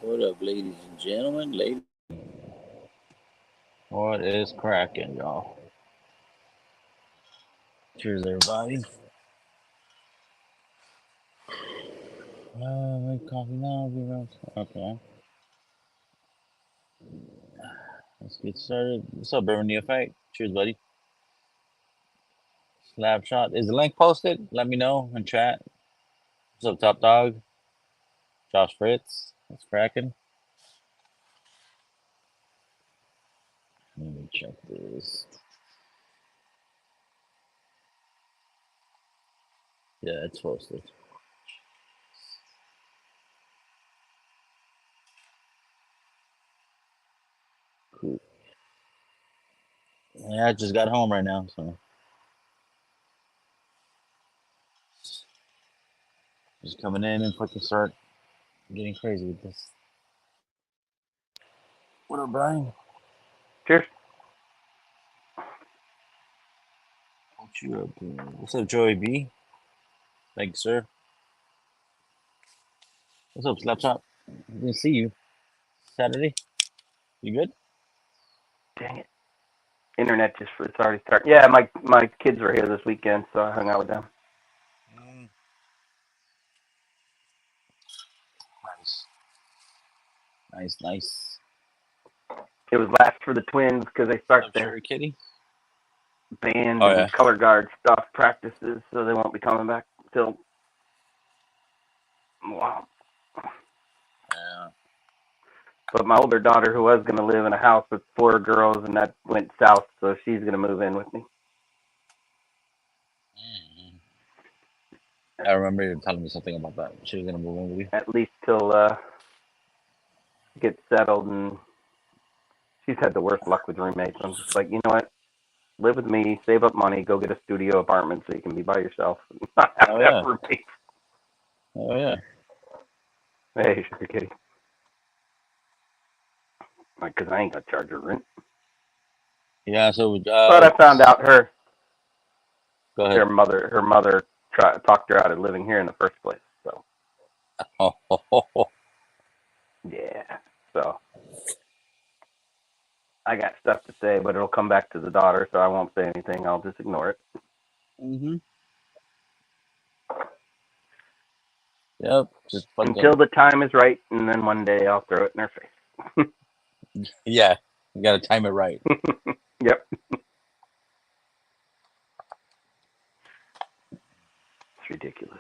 What up, ladies and gentlemen? Ladies, What is cracking, y'all? Cheers, everybody. Make coffee now. Be around. Okay, let's get started. What's up, Beverly Effect? Cheers, buddy. Slap shot. Is the link posted? Let me know in chat. What's up, Top Dog? Josh Fritz. What's cracking? Let me check this. Yeah, it's posted. Cool. Yeah, I just got home right now, so just coming in and fucking start getting crazy with this. What up, Brian? Cheers. What you up to? What's up, Joey B? Thank you, sir. What's up, Slapshot? Didn't see you. Saturday? You good? Dang it. Internet just it's already started. Yeah, my kids were here this weekend, so I hung out with them. Nice. Nice, nice. It was last for the twins because they What's start up, their Cherry Kitty? band Oh, yeah. and color guard stuff practices, so they won't be coming back till wow. Yeah. But my older daughter, who was going to live in a house with 4 girls, and that went south, so she's going to move in with me. I remember you telling me something about that. She was going to move in with you. At least till she gets settled, and she's had the worst luck with roommates. I'm just like, you know what? Live with me, save up money, go get a studio apartment so you can be by yourself and not have Oh, to have yeah. roommates. Oh, yeah. Hey, sugar kitty. Like, cause I ain't got to charge her rent. Yeah, so, But I found out her go ahead. mother talked her out of living here in the first place. So Oh, yeah, so I got stuff to say, but it'll come back to the daughter, so I won't say anything. I'll just ignore it. mm-hmm. Yep. Just fucking. Until the time is right, and then one day I'll throw it in her face. Yeah. You got to time it right. Yep. It's ridiculous.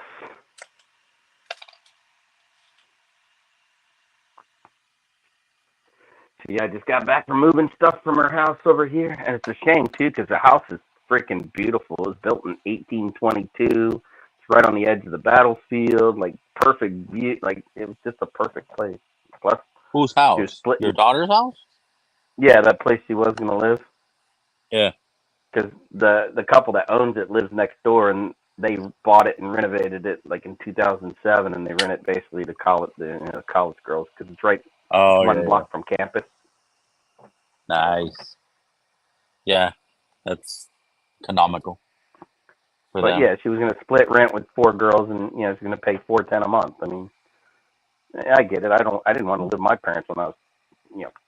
So yeah, I just got back from moving stuff from her house over here, and it's a shame too, because the house is freaking beautiful. It was built in 1822. It's right on the edge of the battlefield, like perfect view. Like it was just a perfect place. Plus, Whose she was house? Your splitting. daughter's house? Yeah, that place she was gonna live, Yeah. because the couple that owns it lives next door, and they bought it and renovated it like in 2007, and they rent it basically to college girls, because it's right Oh, one yeah, yeah. block from campus. Nice. Yeah. That's economical for But them. yeah, she was going to split rent with 4 girls, and she's going to pay $410 a month. I mean, I get it. I didn't want to live with my parents when I was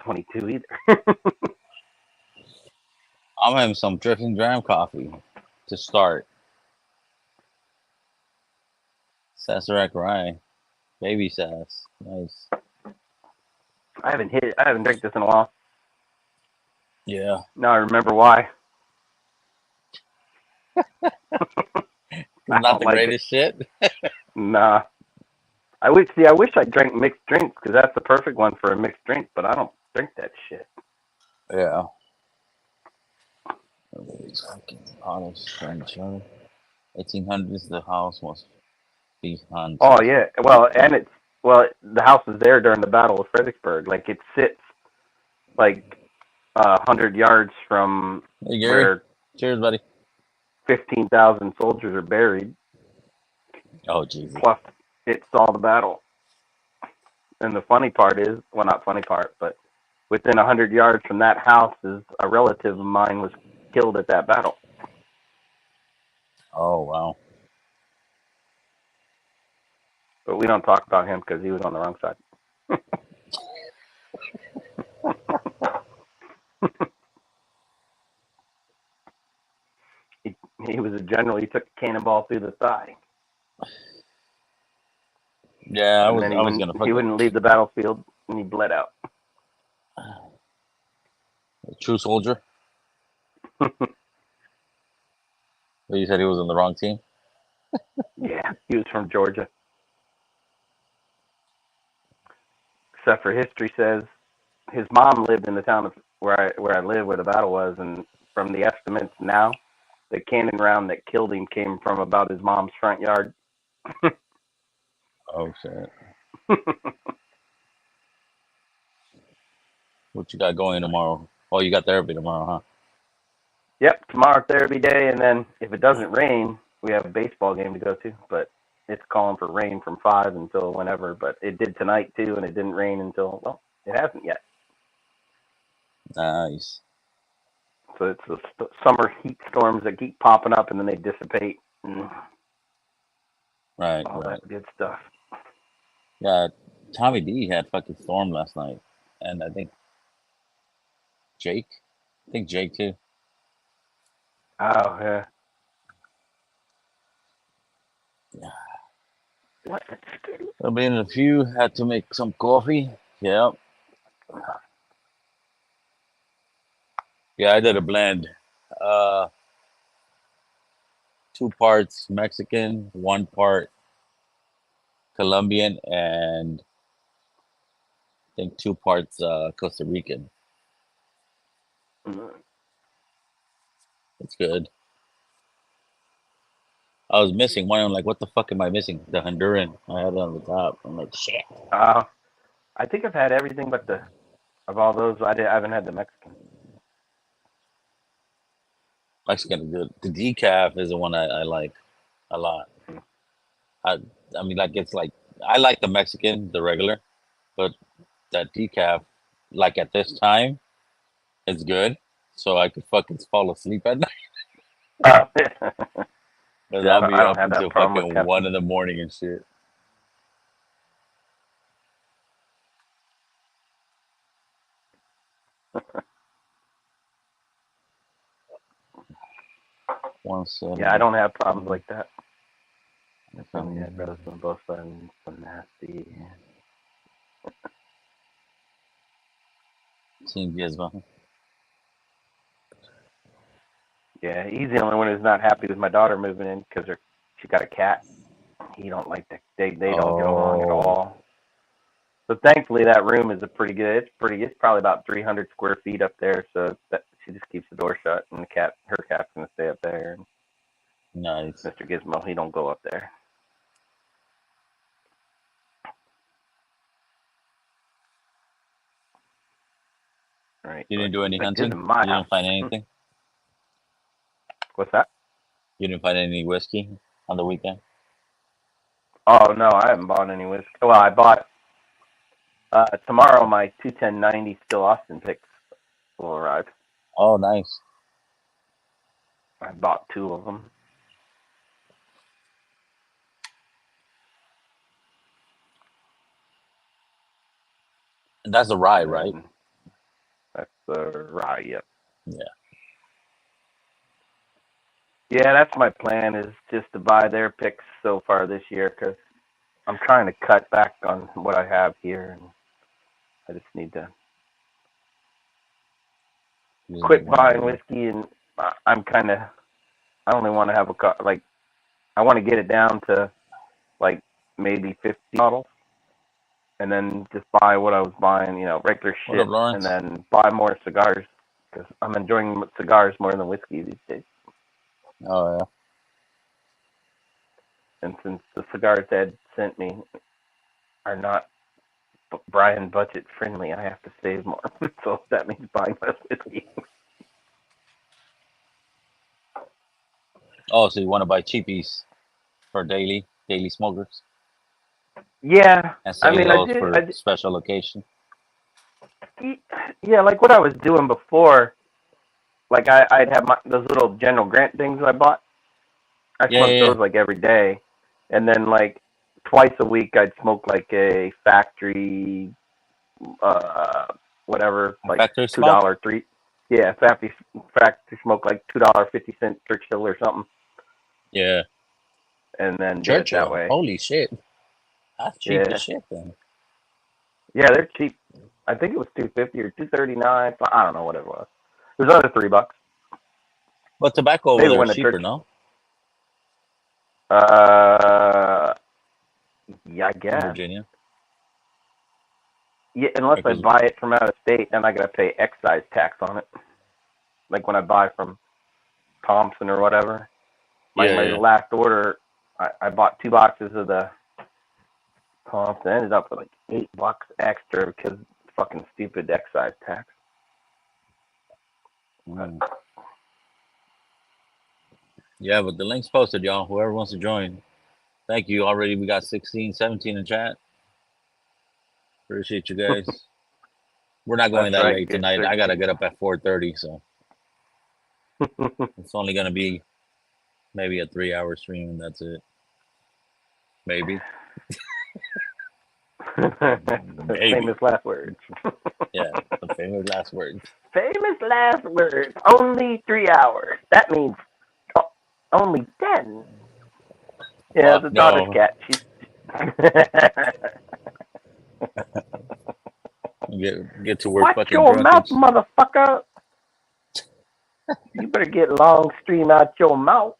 22 either. I'm having some Drifting Dram coffee to start. Sazerac Rye. Baby sass. Nice. I haven't drank this in a while. Yeah. Now I remember why. I Not don't the like it. greatest shit. Nah. I wish I drank mixed drinks, because that's the perfect one for a mixed drink. But I don't drink that shit. Yeah. These fucking autos trying to show. 1800s, the house must be Oh haunted. yeah. The house was there during the Battle of Fredericksburg. Like it sits like 100 yards from Hey, Gary. where Cheers, buddy. 15,000 soldiers are buried. Oh, Jesus. Plus, it saw the battle. And the funny part is, well, not funny part, but within 100 yards from that house is a relative of mine was killed at that battle. Oh, wow. But we don't talk about him because he was on the wrong side. He was a general. He took a cannonball through the thigh, Yeah, and then I was gonna he fucking wouldn't leave the battlefield, and he bled out. true soldier. But you said he was on the wrong team. Yeah, he was from Georgia. Except for history says his mom lived in the town of where I live, where the battle was, and from the estimates now, the cannon round that killed him came from about his mom's front yard. Oh shit! What you got going tomorrow? Oh, you got therapy tomorrow, huh? Yep, tomorrow therapy day, and then if it doesn't rain, we have a baseball game to go to. But it's calling for rain from 5 until whenever. But it did tonight too, and it didn't rain until, well, it hasn't yet. Nice. So it's the summer heat storms that keep popping up, and then they dissipate, and Right, all right. that good stuff. Yeah, Tommy D had fucking storm last night, and I think Jake. I think Jake too. Oh yeah. Yeah. What? I'll be in a few. Had to make some coffee. Yep. Yeah, I did a blend. Uh, 2 parts Mexican, 1 part Colombian, and I think 2 parts Costa Rican. It's good. I was missing one. I'm like, what the fuck am I missing? The Honduran. I had it on the top. I'm like, shit. I think I've had everything but the of all those. I haven't had the Mexican. Mexican is good. The decaf is the one I like a lot. I I mean, like it's like I like the Mexican, the regular, but that decaf, like at this time, it's good. So I could fucking fall asleep at night. Because Yeah, I'll be I don't up have that until problem with fucking caffeine. 1 in the morning and shit. Yeah, I 170. don't have problems like that. My family had brothers on both sides, so nasty. Team Gizmo. Yeah, he's the only one who's not happy with my daughter moving in because she got a cat. He don't like that. They don't get along at Oh, all. So thankfully that room is a pretty good. It's probably about 300 square feet up there. So that she just keeps the door shut, and her cat's gonna stay up there. And nice. Mr. Gizmo, he don't go up there. Right, You but didn't do any like, this is hunting? my You house. didn't find anything? What's that? You didn't find any whiskey on the weekend? Oh no, I haven't bought any whiskey. Well, I bought tomorrow. My 21090 Still Austin picks will arrive. Oh, nice. I bought 2 of them. And that's the rye, And right? then that's the rye. Yep. Yeah. Yeah, that's my plan, is just to buy their picks so far this year, because I'm trying to cut back on what I have here, and I just need to quit buying whiskey. And I'm kind of, I only want to have I want to get it down to like maybe 50 bottles, and then just buy what I was buying, regular What up, shit, and Lawrence? then buy more cigars, because I'm enjoying cigars more than whiskey these days. Oh, yeah. And since the cigars Ed sent me are not Brian budget friendly, I have to save more. So that means buying less whiskey. Oh, so you want to buy cheapies for daily smokers Yeah, and I save mean, those for special occasion? Yeah, like what I was doing before, like I'd have those little General Grant things I bought. I smoked Yeah. those like every day, and then like twice a week I'd smoke like a factory, whatever, like Factory $2 smoke? three. Yeah, factory smoke like $2.50 Churchill or something, Yeah, and then do it that Churchill. way. Holy shit, that's cheap Yeah, as shit then. yeah, they're cheap. I think it was $2.50 or $2.39. I don't know what it was. It was under $3. But tobacco over Maybe there when is the cheaper, church. no? Uh, yeah, I In guess. Virginia, Yeah, unless I because buy it from out of state, then I gotta pay excise tax on it. Like when I buy from Thompson or whatever. Like yeah, my yeah. last order, I bought 2 boxes of the Thompson. I ended up with like $8 extra because of fucking stupid excise tax. Mm. Yeah, but the link's posted, y'all. Whoever wants to join, thank you. Already, we got 16, 17 in chat. Appreciate you guys. We're not going That's that right. late Good tonight. I gotta 13. get up at 4:30, so it's only gonna be maybe a 3-hour stream, and that's it. Maybe. Maybe. Famous last words. Yeah, the famous last words. Famous last words. Only 3 hours. That means only 10. Yeah, Fuck the daughter's no. cat. She's. Get to work Watch fucking your drunk and mouth, shit. motherfucker. You better get long stream out your mouth.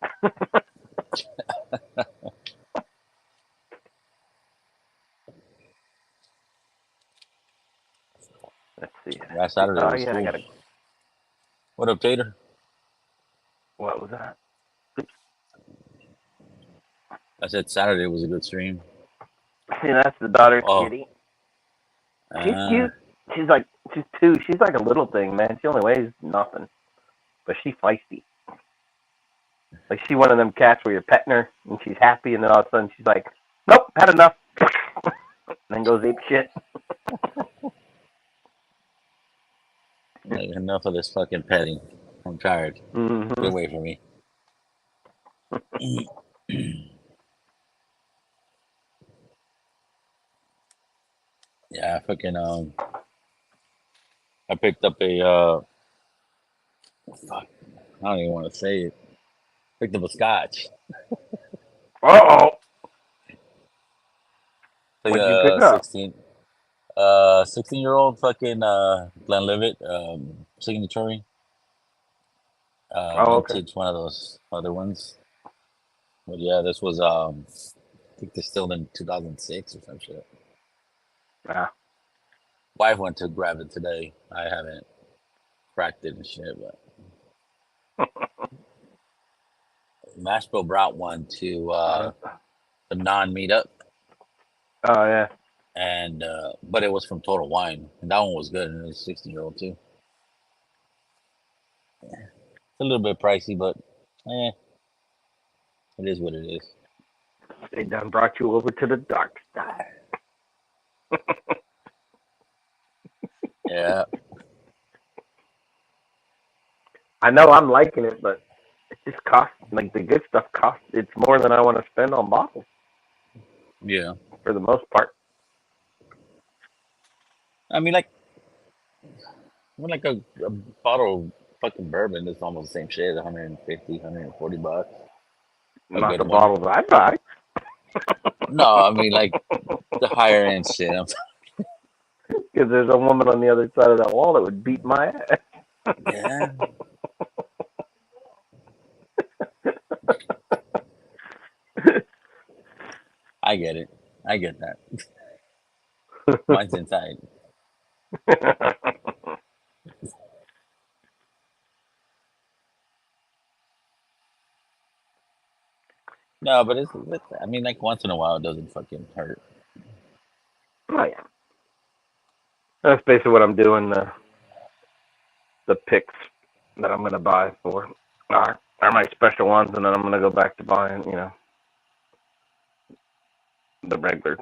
Let's see. Last Saturday Oh was yeah, I cool. gotta. What up, Tater? What was that? Oops. I said Saturday was a good stream. See, that's the daughter's Oh, kitty. She's cute. She's like she's 2. She's like a little thing, man. She only weighs nothing, but she's feisty. Like she one of them cats where you're petting her and she's happy, and then all of a sudden she's like, "Nope, had enough," and then goes ape shit. like, enough of this fucking petting. I'm tired. Mm-hmm. Get away from me. Yeah, fucking I picked up a fuck, I don't even want to say it. Picked up a scotch. Uh-oh. Like What'd you pick a up? 16-year-old fucking Glenlivet signature Oh, okay. vintage, one of those other ones. But yeah, this was I think distilled in 2006 or some shit. Ah. Wife went to grab it today. I haven't cracked it and shit, but Mashville brought one to the non-meetup, Oh yeah. and but it was from Total Wine, and that one was good, and it was 16-year-old too. It's a little bit pricey, but it is what it is. They done brought you over to the dark side. Yeah. I know I'm liking it, but it just costs, like the good stuff costs. It's more than I want to spend on bottles Yeah. for the most part. I mean, like a bottle of fucking bourbon is almost the same shit, 150, $140. A Not good the one. bottles I buy. No, I mean like the higher end shit. Because there's a woman on the other side of that wall that would beat my ass. Yeah. I get it. I get that. Mine's inside. No, but it's I mean, like once in a while, it doesn't fucking hurt. Oh yeah. That's basically what I'm doing. The picks that I'm gonna buy for are my special ones, and then I'm gonna go back to buying, the regular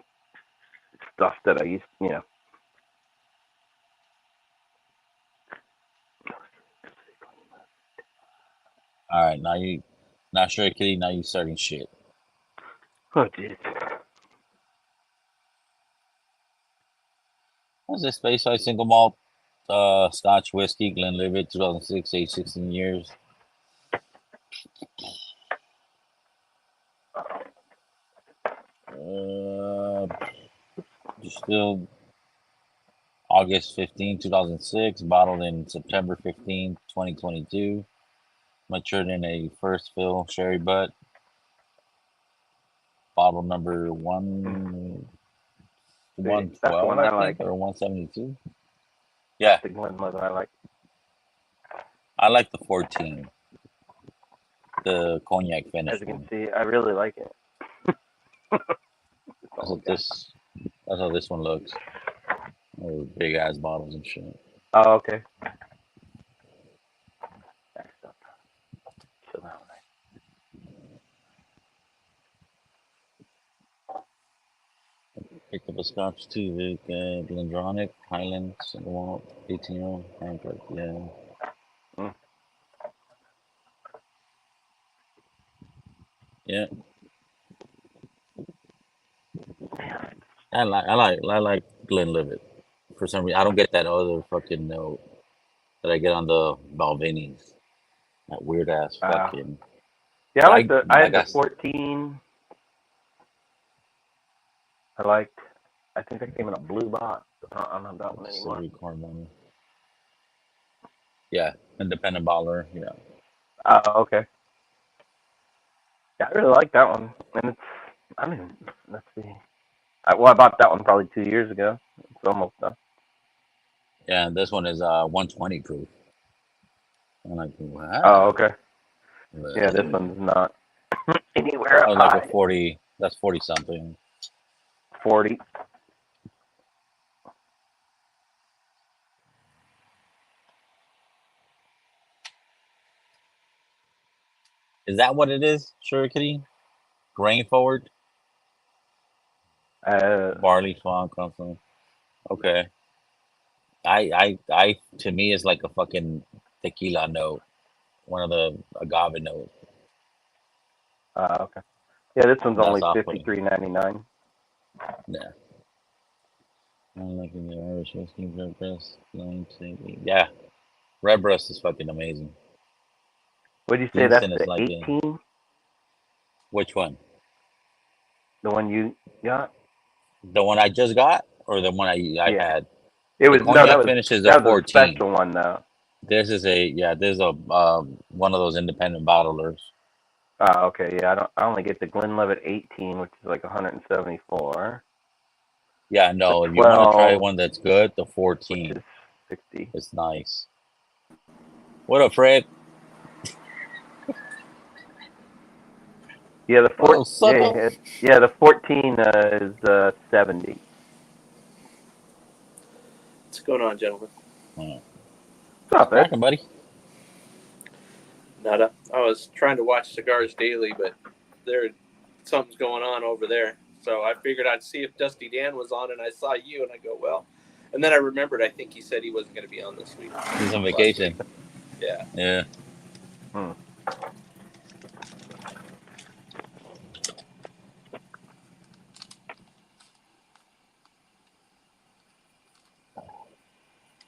stuff that I used. All right, now you, not sure, kitty. Now you starting shit. Oh jeez. What's this space ice single malt? Scotch whiskey, Glenlivet, 2006, age 16 years. Distilled August 15, 2006, bottled in September 15, 2022. Matured in a first fill sherry butt. Bottle number That's the 112, one I I think, like. or 172. Yeah, The Glenlivet I like. I like the 14, the cognac finish As you can one. see, I really like it. That's what this. That's how this one looks. Oh, big ass bottles and shit. Oh, okay. Next up. Chill out. Picked up a Scotch too, Vic. Glendronach, Highlands, Walt, 18-year-old, Hancock, yeah. Mm. Yeah. I like Glenlivet. For some reason, I don't get that other fucking note that I get on the Balvenies. That weird ass fucking. Yeah, I had I the 14. I think that came in a blue box. I don't have that one anymore. Yeah, independent baller. Yeah. Oh, okay. Yeah, I really like that one. And let's see. I bought that one probably 2 years ago. It's almost done. Yeah, and this one is 120 proof. I'm like, wow. Oh, okay. Yeah, this one's not anywhere up like high. a 40. That's 40 something. 40. Is that what it is, Shurikity? Grain forward? Barley funk, something. Okay. I to me is like a fucking tequila note, one of the agave notes. Okay. Yeah, this one's only off-putting. $53.99. Yeah. I'm liking the Irish whiskey, red breast, yeah. Red breast is fucking amazing. What did you say? That's Houston is the like 18? Which one? The one you got? The one I just got, or the one I Yeah. had? It was The cognac finish is a that was 14. a special one though. This is there's a one of those independent bottlers. Oh, okay. Yeah, I only get the Glenlivet 18, which is like 174. Yeah, no, The if you want to try 12, one that's good, the which 14. is 60. It's nice. What up, Fred? Yeah, the Oh, 14. Yeah, the 14 is 70. What's going on, gentlemen? What's up, Ed? cracking, buddy? Nada. I was trying to watch Cigars Daily, but something's going on over there. So I figured I'd see if Dusty Dan was on, and I saw you, and I go, well. And then I remembered, I think he said he wasn't going to be on this week. He's on vacation. Yeah. Yeah.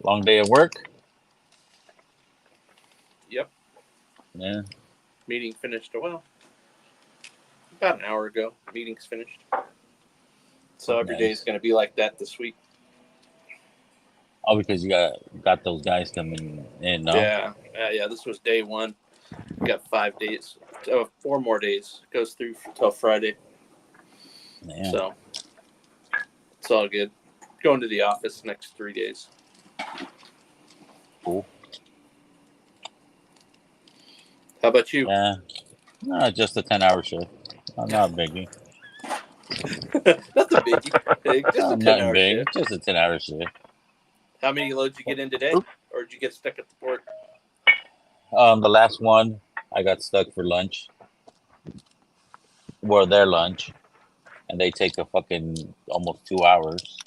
Long day at work? Yep. Yeah. Meeting finished, about an hour ago. Meeting's finished. So every day is going to be like that this week. Oh, because you got those guys coming in, no? Yeah. This was day one. We got 5 days. 4 more days. It goes through till Friday. Man. So it's all good. Going to the office next 3 days. Cool. How about you? Yeah. No, just a 10-hour shift. Not a biggie. That's a biggie. Just a 10-hour big. shift. Just a 10-hour shift. How many loads you get in today? Or did you get stuck at the port? The last one, I got stuck for lunch. Well, their lunch. And they take a fucking almost 2 hours.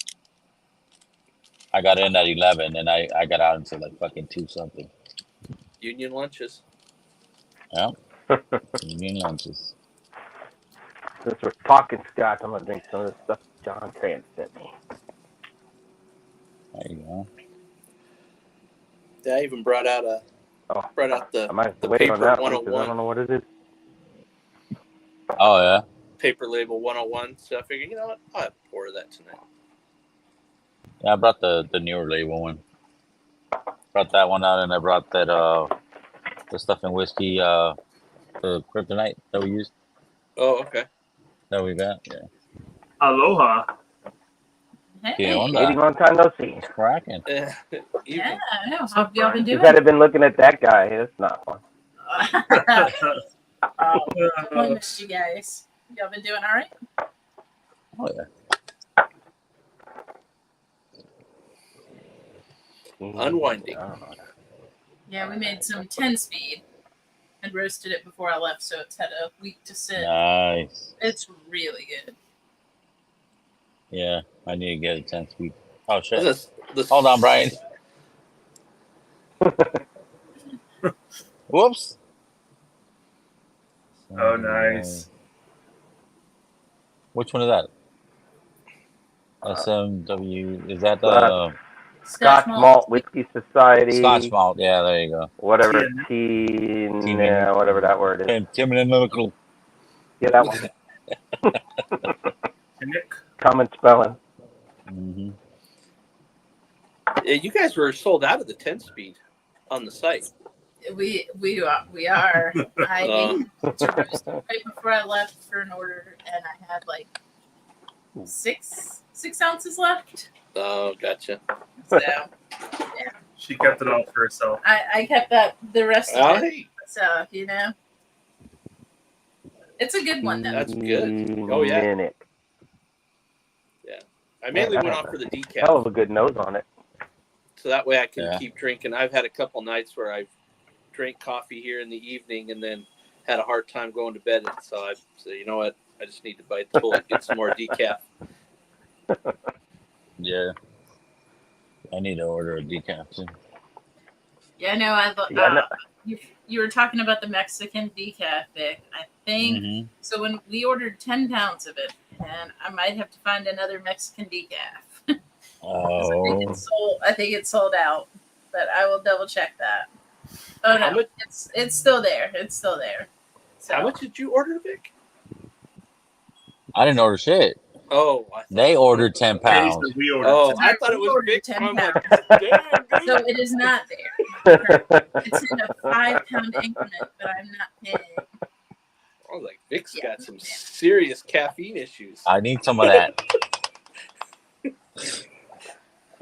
I got in at 11, and I got out until like fucking 2 something. Union lunches. Yeah. Union lunches. Since we're talking Scotch, I'm gonna drink some of this stuff John Tran sent me. There you go. Yeah, I even brought out the I might have to the wait on paper that one because I 101 don't know what it is. Oh yeah. paper label 101. So I figured, you know what, I'll have to pour that tonight. Yeah, I brought the newer label one. Brought that one out, and I brought that the stuff in whiskey, the kryptonite that we used, Oh, okay. that we got. Yeah. Aloha. ¿Qué Hey. onda? Waiting on time no see. It's cracking. Yeah, Yeah, I know. How have y'all been Just doing? had been looking at that guy. It's not fun. I missed you guys. Y'all been doing all right? Oh yeah. Unwinding. I don't know. Yeah, we made some 10-speed and roasted it before I left, so it's had a week to sit. Nice. It's really good. Yeah, I need to get a 10-speed. Oh shit. The Hold on, Brian. Whoops. Oh, nice. Which one is that? SMW. Is that Scotch Malt Whiskey Society. Scotch Malt? Yeah, there you go. Whatever. Tea. Yeah, whatever that word is. Tim and Medical. Yeah, that one. Nick. Common spelling. Mm-hmm. Yeah, you guys were sold out of the 10-speed on the site. We are. I made to roast right before I left for an order, and I had like 6 ounces left. Oh, gotcha. So She kept it all for herself. I kept the rest of it. Right. So it's a good one though. That's good. Oh, yeah. Minute. I mainly Yeah, went that off for the Hell decaf, of a good nose on it. so that way I can Yeah. keep drinking. I've had a couple nights where I've drank coffee here in the evening and then had a hard time going to bed, and so I said, you know what, I just need to bite the bullet, get some more decaf. Yeah. I need to order a decaf too. Yeah, no, you were talking about the Mexican decaf, Vic. I think Mm-hmm. so. When we ordered 10 pounds of it, and I might have to find another Mexican decaf. Oh. I think it's sold out, but I will double check that. Oh How no, much- it's still there. It's still there. So, How much did you order, Vic? I didn't order shit. Oh, I thought They ordered 10 pounds. Jason, we ordered. Oh, 10. I thought it We was ordered Vic. 10 I'm like, pounds. damn, So dude. it is not there. It's in a 5-pound increment, but I'm not paying. I was like, Vic's got some serious caffeine issues. I need some of that.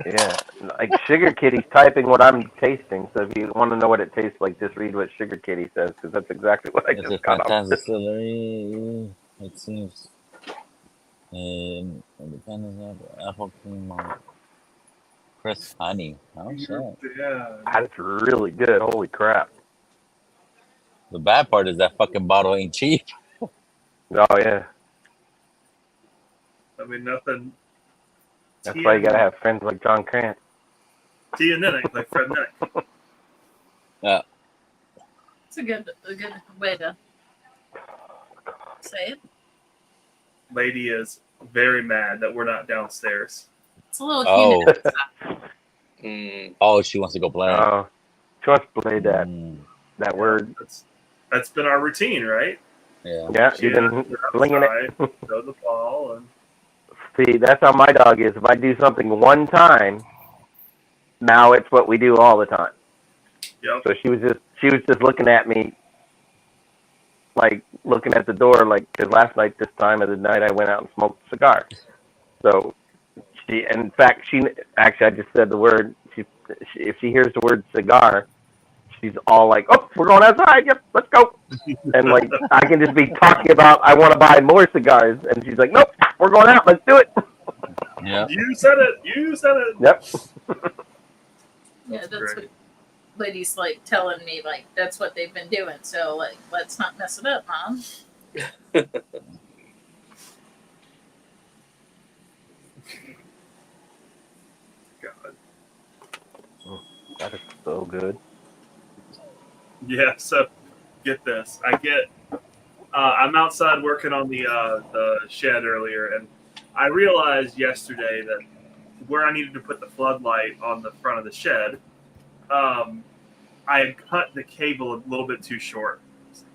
Yeah, like Sugar Kitty's typing what I'm tasting. So if you want to know what it tastes like, just read what Sugar Kitty says, because that's exactly what I It's a just got off. fantastic distillery. It seems. Independence of apple cream malt. Crisp honey. Oh shit. Yeah. That's really good. Holy crap. The bad part is that fucking bottle ain't cheap. Oh yeah, I mean, nothing. that's why you gotta have friends like John Krantz. Tea and Ninnick, like Fred Ninnick. Yeah. It's a good way to say it. Lady is very mad that we're not downstairs. It's a little Oh. humid. Oh, she wants to go play. She wants to play that Mm, that word. That's been our routine, right? yeah. Yeah, you've been We're flinging it. outside, throw the ball, and See, that's how my dog is. If I do something one time, now it's what we do all the time. yep. So she was just looking at me, like looking at the door, like, because last night, this time of the night, I went out and smoked a cigar. So in fact, I just said the word. If she hears the word cigar, she's all like, "Oh, we're going outside. Yep, let's go." And like, I can just be talking about, I want to buy more cigars, and she's like, "Nope, we're going out. Let's do it." Yeah. You said it. You said it. Yep. Yeah, that's great. what ladies like telling me, like, that's what they've been doing. So, like, let's not mess it up, Mom. God. That is so good. Yeah. So, get this. I'm outside working on the shed earlier, and I realized yesterday that where I needed to put the floodlight on the front of the shed, I had cut the cable a little bit too short.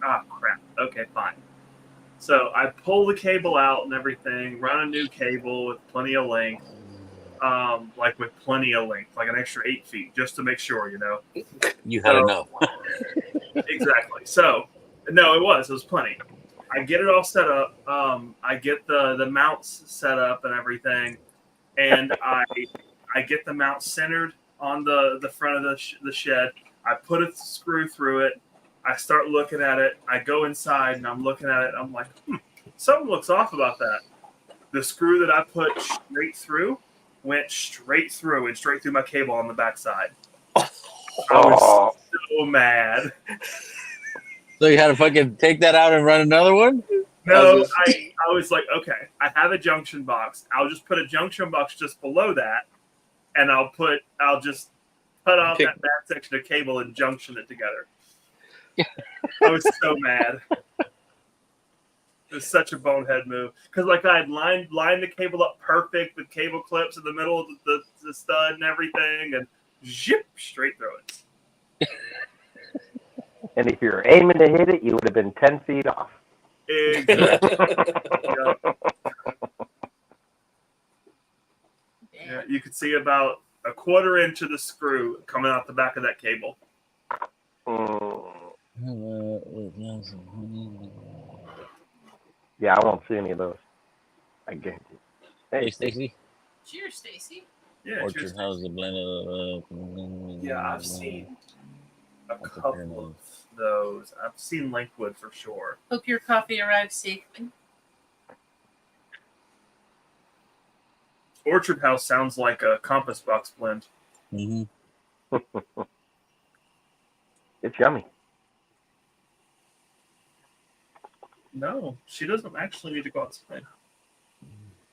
Crap. Okay, fine. So I pull the cable out and everything, run a new cable with plenty of length, like an extra 8 feet, just to make sure, You had enough. Exactly. So, no, it was plenty. I get it all set up. I get the mounts set up and everything, and I get the mount centered on the front of the shed. I put a screw through it. I start looking at it. I go inside and I'm looking at it. I'm like, something looks off about that. The screw that I put straight through went straight through and straight through my cable on the backside. I was so mad. So you had to fucking take that out and run another one? No, I was like, okay, I have a junction box. I'll just put a junction box just below that, and I'll just cut off that bad section of cable and junction it together. I was so mad. It was such a bonehead move because, like, I had lined the cable up perfect with cable clips in the middle of the stud and everything, and zip straight through it. And if you're aiming to hit it, you would have been 10 feet off. Exactly. Yeah, you could see about a 1/4 inch of the screw coming out the back of that cable. Yeah, I won't see any of those. I guarantee. Hey, Stacy. Cheers, Stacy. Yeah, Orchard House, the blend of. Yeah, I've seen a couple of those. I've seen Lakewood for sure. Hope your coffee arrives safely. Orchard House sounds like a Compass Box blend. Mm-hmm. It's yummy. No, she doesn't actually need to go outside.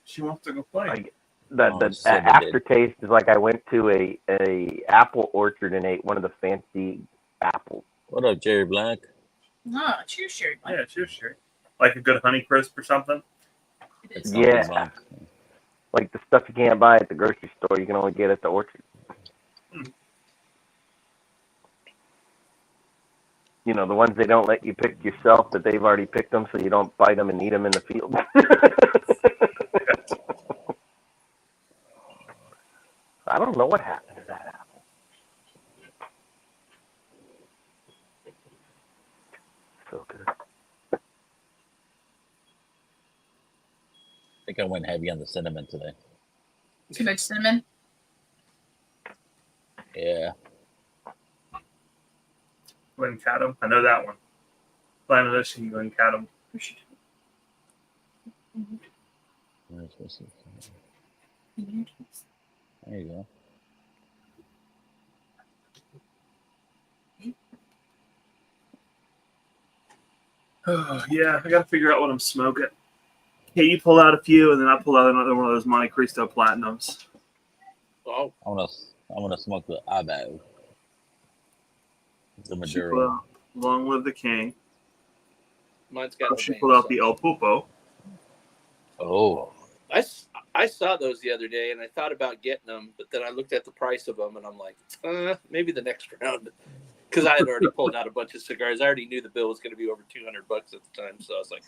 She wants to go play. The aftertaste is like I went to a apple orchard and ate one of the fancy apples. What up, Jerry Black? Oh, cheers, Sherry. Yeah, sure. Like a good Honey Crisp or something? It is. Yeah. Like the stuff you can't buy at the grocery store, you can only get at the orchard. You know, the ones they don't let you pick yourself, but they've already picked them, so you don't bite them and eat them in the field. I don't know what happened to that apple. So good. I think I went heavy on the cinnamon today. Too much cinnamon? Yeah. Glen Cadam. I know that one. Planet Ocean, Glen Cadam. There you go. Oh, yeah, I got to figure out what I'm smoking. Hey, you pull out a few, and then I pull out another one of those Monte Cristo Platinums. Oh, I wanna smoke the Abo. The Maduro. Long live the king. mine's got. She pulled out the El Pulpo. Oh. I saw those the other day, and I thought about getting them, but then I looked at the price of them, and I'm like, maybe the next round, because I had already pulled out a bunch of cigars. I already knew the bill was going to be over $200 at the time, so I was like,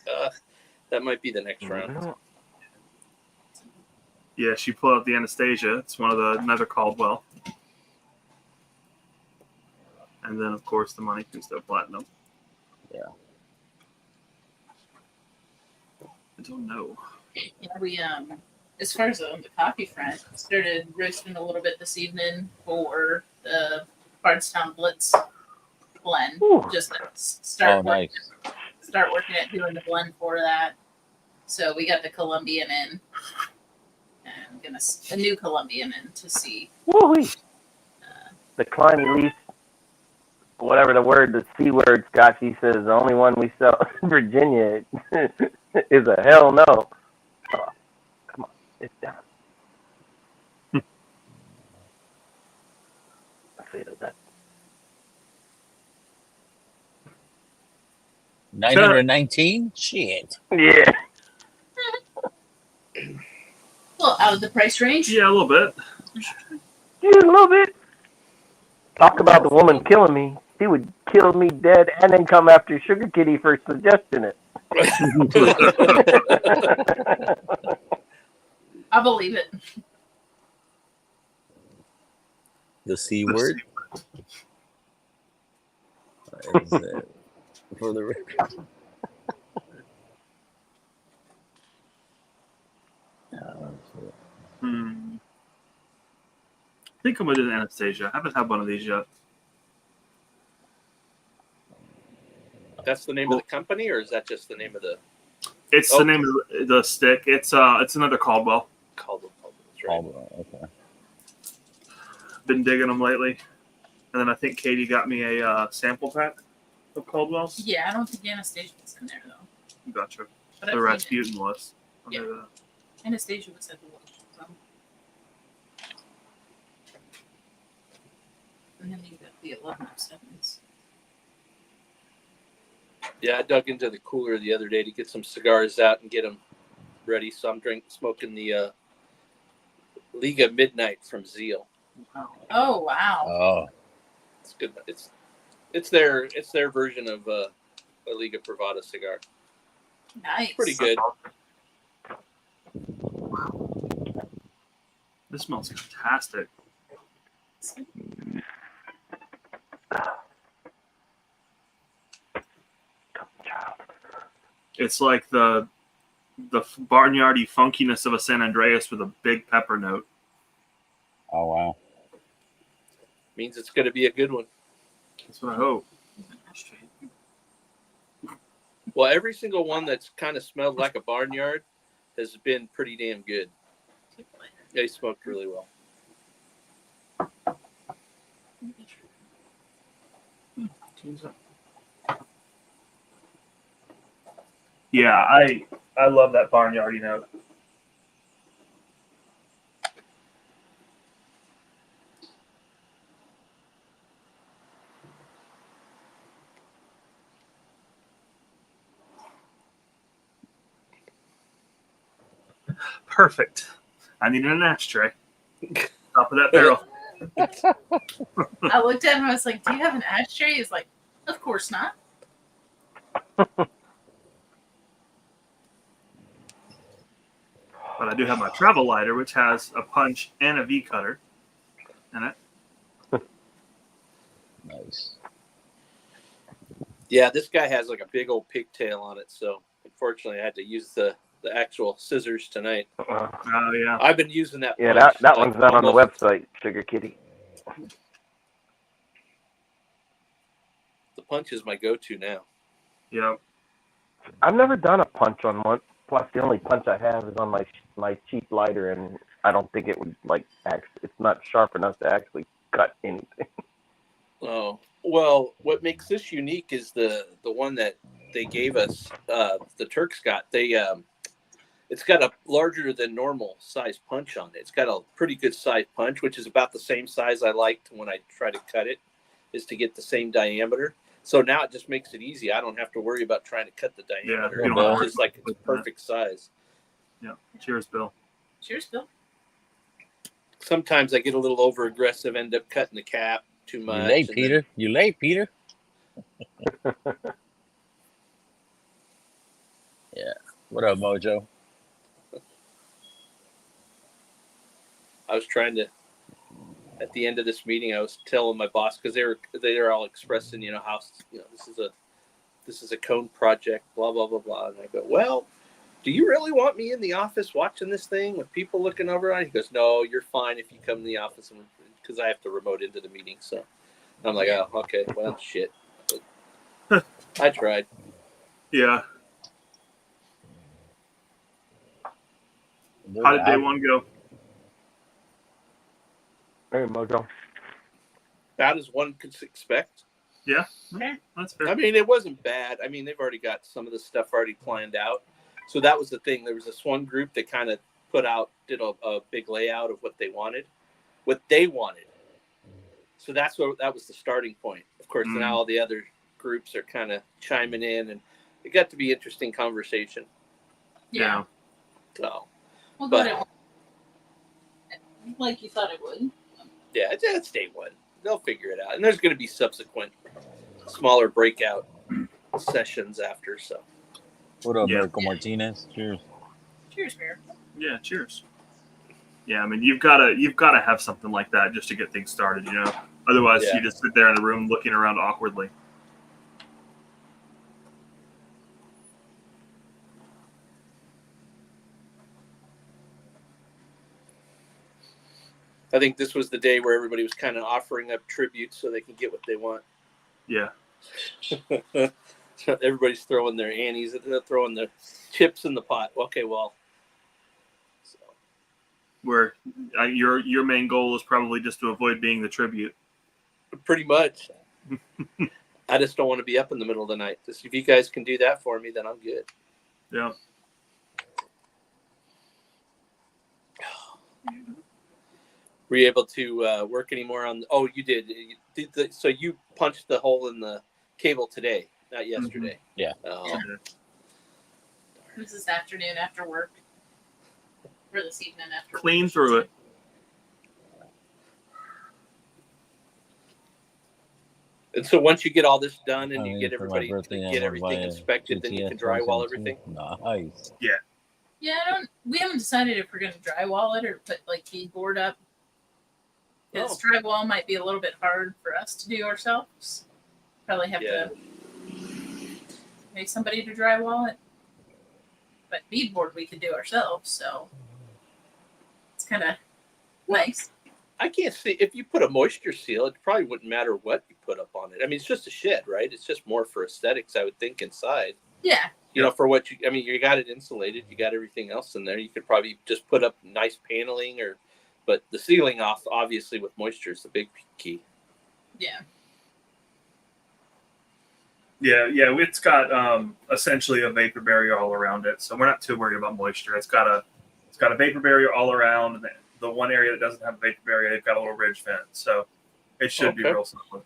that might be the next round. Yeah, she pulled out the Anastasia. It's one of the another Caldwell. And then, of course, the Monte Cristo Platinum. Yeah. I don't know. Yeah, we as far as on the coffee front, started roasting a little bit this evening for the Bardstown Blitz blend. Ooh. Just to start nice. working at doing the blend for that. So we got the Colombian in, and a new Colombian in to see. Woo-wee. The Kleiny Leaf, whatever the C word, Scotchy says, the only one we sell in Virginia is a hell no. Oh, come on, it's down. I feel that. 919? Shit. Yeah. Well, out of the price range. Yeah, a little bit. Yeah, a little bit. Talk about the woman killing me. She would kill me dead and then come after Sugar Kitty for suggesting it. I believe it. The C word. Is it for the record? I think I'm gonna do the Anastasia. I haven't had one of these yet. That's the name of the company, or is that just the name of the? It's the name of the stick. It's another Caldwell. Caldwell. That's right. Caldwell, okay. Been digging them lately, and then I think Katie got me a sample pack of Caldwells. Yeah, I don't think Anastasia was in there though. Gotcha. But The Rasputin was. Yeah. Anastasia was at the one. So. And then you got the 1107s. Yeah, I dug into the cooler the other day to get some cigars out and get them ready. So I'm smoking the Liga Midnight from Zeal. Oh wow! Oh, It's good. It's their version of a Liga Privada cigar. Nice. It's pretty good. This smells fantastic. It's like the barnyardy funkiness of a San Andreas with a big pepper note. oh wow. Means it's going to be a good one. That's what I hope. Well, every single one that's kind of smelled like a barnyard has been pretty damn good. They smoked really well. Yeah, I love that barnyardy note. Perfect. I needed an ashtray. Top of that barrel. I looked at him. I was like, "Do you have an ashtray?" He's like, "Of course not." But I do have my travel lighter, which has a punch and a V cutter in it. Nice. Yeah, this guy has like a big old pigtail on it, so unfortunately I had to use the actual scissors tonight. Oh yeah. I've been using that. Yeah, punch, that like, one's not on the almost- website, Sugar Kitty. The punch is my go-to now. Yep. I've never done a punch on one. Plus, the only punch I have is on my cheap lighter, and I don't think it would it's not sharp enough to actually cut anything. Oh, well, what makes this unique is the one that they gave us, the Turks got. It's got a larger than normal size punch on it. It's got a pretty good size punch, which is about the same size I liked when I try to cut it, is to get the same diameter. So now it just makes it easy. I don't have to worry about trying to cut the diameter. you don't have to It's just like it's perfect size. Yeah. Cheers, Bill. Cheers, Bill. Sometimes I get a little over aggressive, end up cutting the cap too much. You late, Peter? You late, Peter? Yeah. What up, Mojo? I was trying to, at the end of this meeting, I was telling my boss, because they were all expressing, how, this is a cone project, blah blah blah blah, and I go, well, do you really want me in the office watching this thing with people looking over on it? He goes, no, you're fine if you come in the office, because I have to remote into the meeting. So I'm like, oh, okay, well, shit. But I tried. Yeah. How did day one go? Hey, Mojo. About as one could expect. Yeah. Okay. That's fair. I mean, it wasn't bad. I mean, they've already got some of the stuff already planned out. So that was the thing. There was this one group that kind of did a big layout of what they wanted. So that was the starting point. Of course, now all the other groups are kind of chiming in, and it got to be interesting conversation. Yeah. So, Well, good. Like you thought it would. yeah, it's day one. they'll figure it out. And there's going to be subsequent smaller breakout sessions after. So, What up, Yeah. Miracle Martinez? Cheers. Cheers, beer. Yeah, cheers. Yeah, I mean, you've got to have something like that just to get things started, you know. Otherwise, Yeah. you just sit there in a room looking around awkwardly. I think this was the day where everybody was kind of offering up tributes so they can get what they want. Yeah. So everybody's throwing their annies, they're throwing their chips in the pot. Okay, well, so Where your main goal is probably just to avoid being the tribute. pretty much. I just don't want to be up in the middle of the night. Just, if you guys can do that for me, then I'm good. Yeah. Were you able to work anymore on? Oh, you did. So you punched the hole in the cable today, not yesterday. Yeah. Oh. Yeah. This is afternoon after work. Or this evening after Clean work, through it. And so once you get all this done and you I get mean, for my everybody birthday, to I get wanna everything buy a inspected, then you can GTS drywall 172. everything. Nice. Yeah, we haven't decided if we're gonna drywall it or put like beadboard up. Because drywall might be a little bit hard for us to do ourselves. Probably have to pay somebody to drywall it. But beadboard we could do ourselves, so it's kind of nice. I can't see if you put a moisture seal, it probably wouldn't matter what you put up on it. I mean, it's just a shed, right? It's just more for aesthetics, I would think, inside. Yeah. You know, for what you got it insulated, you got everything else in there. You could probably just put up nice paneling but the sealing off, obviously, with moisture is the big key. Yeah. Yeah, it's got essentially a vapor barrier all around it, so we're not too worried about moisture. It's got a vapor barrier all around, and the one area that doesn't have a vapor barrier, they've got a little ridge vent, so it should be real simple.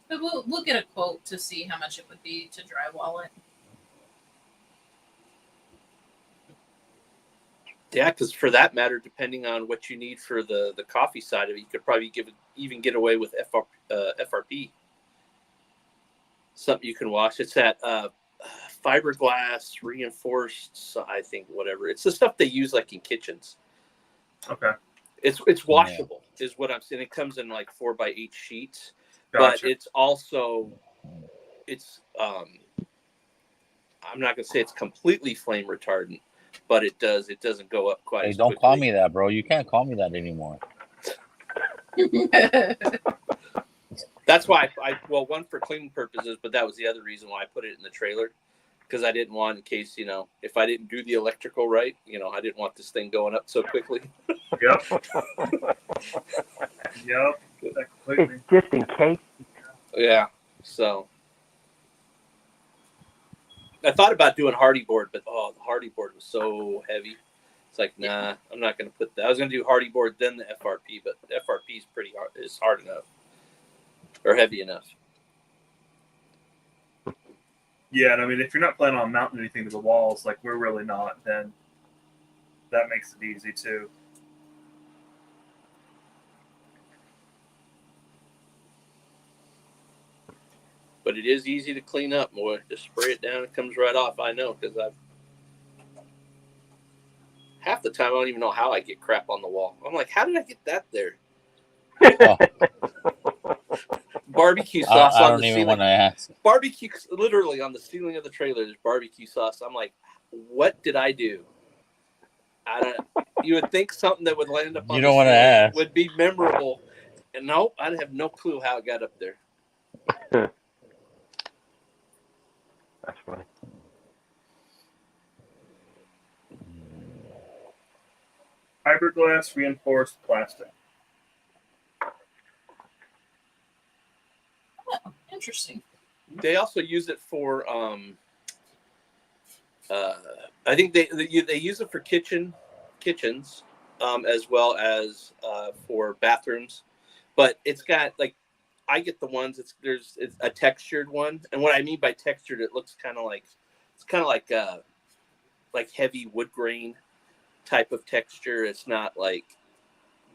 But we'll get a quote to see how much it would be to drywall it. Yeah, because for that matter, depending on what you need for the coffee side of it, you could probably even get away with FRP. Something you can wash. It's that fiberglass reinforced, I think, whatever. It's the stuff they use like in kitchens. Okay. It's washable, is what I'm saying. It comes in like 4x8 sheets, Gotcha. but it's also I'm not gonna say it's completely flame retardant, but it doesn't go up quite. Hey, as don't quickly. call me that, bro. You can't call me that anymore. That's why one for cleaning purposes, but that was the other reason why I put it in the trailer, because I didn't want, in case, if I didn't do the electrical right, I didn't want this thing going up so quickly. Yep. Completely. It's just in case. Yeah. So I thought about doing hardy board, but the hardy board was so heavy. It's like, nah, I'm not going to put that. I was going to do hardy board, then the FRP, but the FRP is pretty hard. It's hard enough or heavy enough. Yeah, and I mean, if you're not planning on mounting anything to the walls, like we're really not, then that makes it easy too. But it is easy to clean up, boy. Just spray it down, it comes right off. I know, because half the time I don't even know how I get crap on the wall. I'm like, how did I get that there? Oh, Barbecue sauce I on don't the even ceiling. want to ask. Barbecue, literally on the ceiling of the trailer, there's barbecue sauce. I'm like, what did I do? You would think something that would land up on You the don't want to ceiling ask. would be memorable. And no, I have no clue how it got up there. That's funny. Fiberglass reinforced plastic. Oh, interesting. They also use it for, I think they use it for kitchens, as well as for bathrooms. But it's got I get the ones. It's a textured one, and what I mean by textured, it looks kind of like heavy wood grain type of texture. It's not like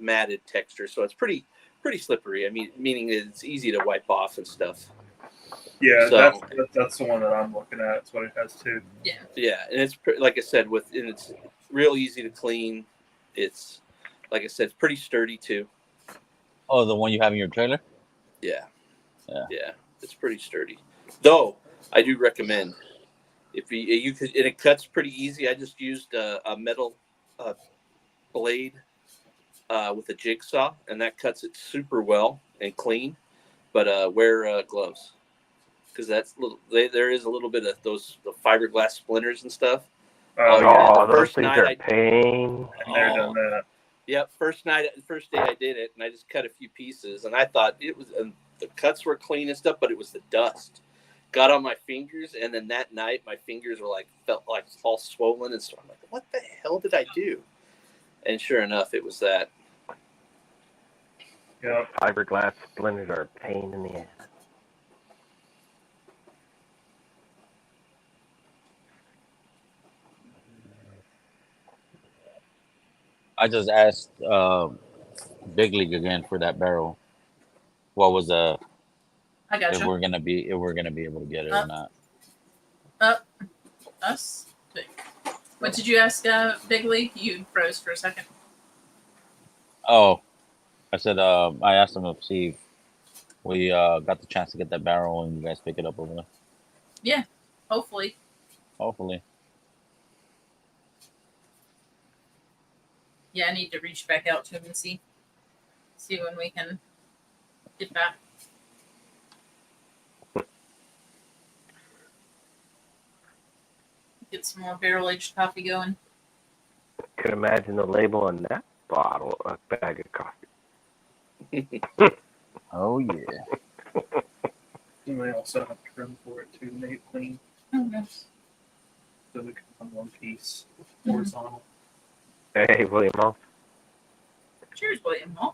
matted texture, so it's pretty slippery. I mean, meaning it's easy to wipe off and stuff. Yeah, So- that's the one that I'm looking at. That's what it has too. Yeah, and it's like I said, and it's real easy to clean. It's like I said, it's pretty sturdy too. Oh, the one you have in your trailer? Yeah, Yeah. it's pretty sturdy. Though I do recommend if you could, and it cuts pretty easy. I just used a metal blade with a jigsaw, and that cuts it super well and clean. But wear gloves, because there is a little bit of the fiberglass splinters and stuff. Oh, yeah. yeah. Oh, the those first things night are I- pain. And they're done that. Yep, first day I did it, and I just cut a few pieces, and I thought it was the cuts were clean and stuff, but it was the dust got on my fingers, and then that night my fingers were felt like all swollen, and so I'm like, what the hell did I do? And sure enough, it was that. Yep. Fiberglass splinters are a pain in the ass. I just asked Big League again for that barrel. What was I got if you. we're gonna be able to get it or not? Us. What did you ask, Big League? You froze for a second. Oh, I said I asked them to see if we got the chance to get that barrel and you guys pick it up over there. Yeah, hopefully. Hopefully. Yeah, I need to reach back out to him and see when we can get back. Get some more barrel aged coffee going. Could imagine the label on that bottle, a bag of coffee. Oh yeah. And they also have trim for it too, make it clean. Oh, nice. So we can run one piece horizontal. Hey, William Moss. Cheers, William. Huh?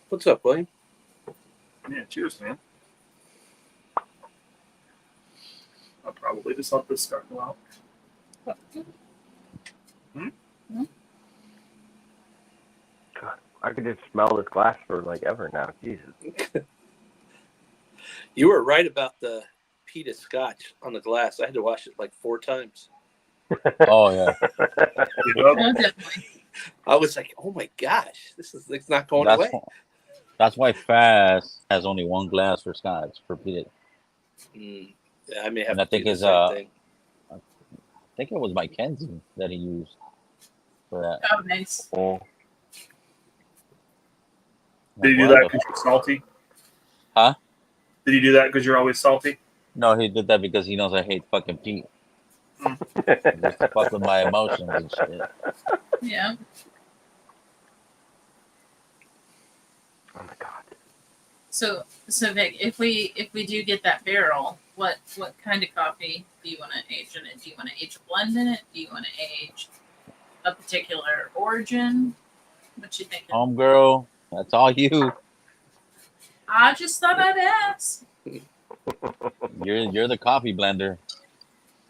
What's up, William? Yeah, cheers, man. I'll probably just let this start go out. God, I could just smell this glass for ever now. Jesus. You were right about the peat of scotch on the glass. I had to wash it 4 times. Oh yeah. Oh, definitely. I was like, oh my gosh, it's not going That's away. that's why Fast has only one glass for scotch for peated. Yeah, I may have And I to think do the his, same thing. I think it was Mackenzie that he used for that. Oh, nice. Oh, Did you do that because you're salty? Huh? Did you do that because you're always salty? No, he did that because he knows I hate fucking Pete. Just to fuck with my emotions and shit. Yeah. oh my God. So Vic, if we do get that barrel, what kind of coffee do you want to age in it? Do you want to age a blend in it? Do you want to age a particular origin? What you thinking? Homegirl, that's all you. I just thought I'd ask. You're the coffee blender.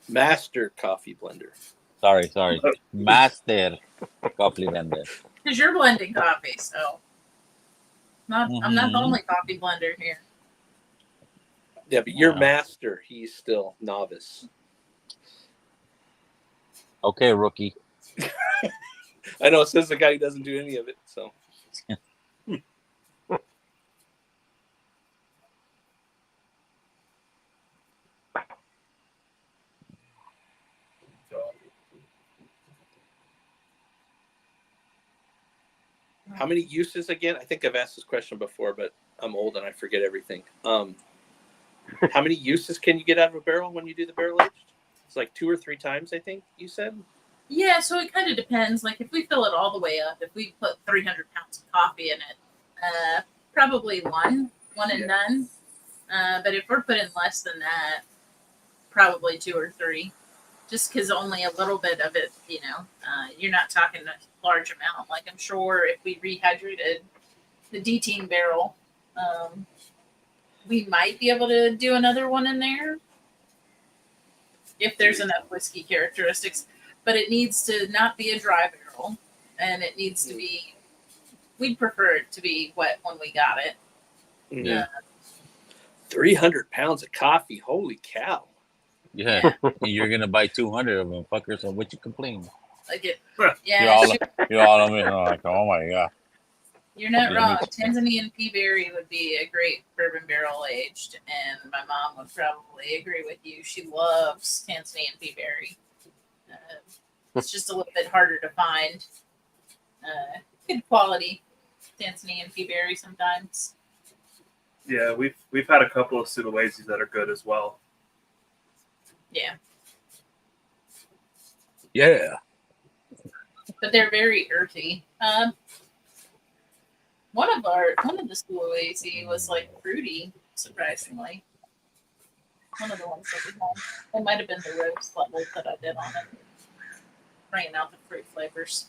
Master coffee blender. Sorry. Master coffee blender. Because you're blending coffee, so I'm not the Mhm. only coffee blender here. Yeah, but you're Wow. master. He's still novice. Okay, rookie. I know it says the guy who doesn't do any of it. So how many uses again? I think I've asked this question before, but I'm old and I forget everything. How many uses can you get out of a barrel when you do the barrel aged? It's 2 or 3 times, I think you said. Yeah, so it kind of depends. If we fill it all the way up, if we put 300 pounds of coffee in it, probably one and done. But if we're putting less than that, probably 2 or 3. Just because only a little bit of it, you're not talking a large amount. I'm sure if we rehydrated the D-Team barrel, we might be able to do another one in there if there's enough whiskey characteristics. But it needs to not be a dry barrel. and it needs to be. We'd prefer it to be wet when we got it. Yeah. 300 pounds of coffee. Holy cow. Yeah. And you're gonna buy 200 of them, fuckers. So what you complain? Like it, You're yeah, all you're all on me. I'm like, oh my god. you're not Yeah, wrong. me too. Tanzanian peaberry would be a great bourbon barrel aged, and my mom would probably agree with you. She loves Tanzanian peaberry. It's just a little bit harder to find. Good quality Tanzanian peaberry sometimes. Yeah, we've had a couple of Sulawesi that are good as well. Yeah, Yeah. but they're very earthy. One of the Sulawesi was like fruity, surprisingly. One of the ones that we had. It might have been the rose level that I did on it, bringing out the fruit flavors.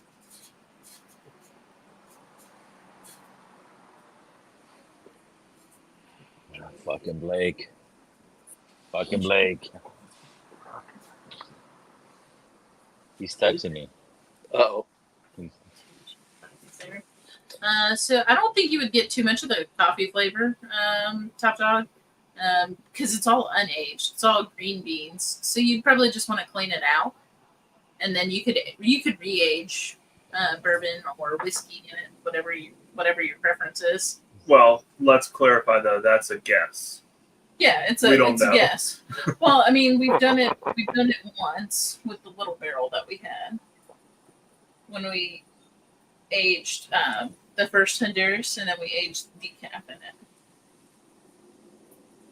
Fucking Blake. Fucking Blake. He's texting me. Uh-oh. So I don't think you would get too much of the coffee flavor, Top Dog, because it's all unaged. It's all green beans. So you'd probably just want to clean it out, and then you could re-age bourbon or whiskey in it, whatever your preference is. Well, let's clarify though. That's a guess. Yeah, it's We a don't know. guess. Well, I mean, we've done it once with the little barrel that we had when we aged the first Honduras, and then we aged decaf in it.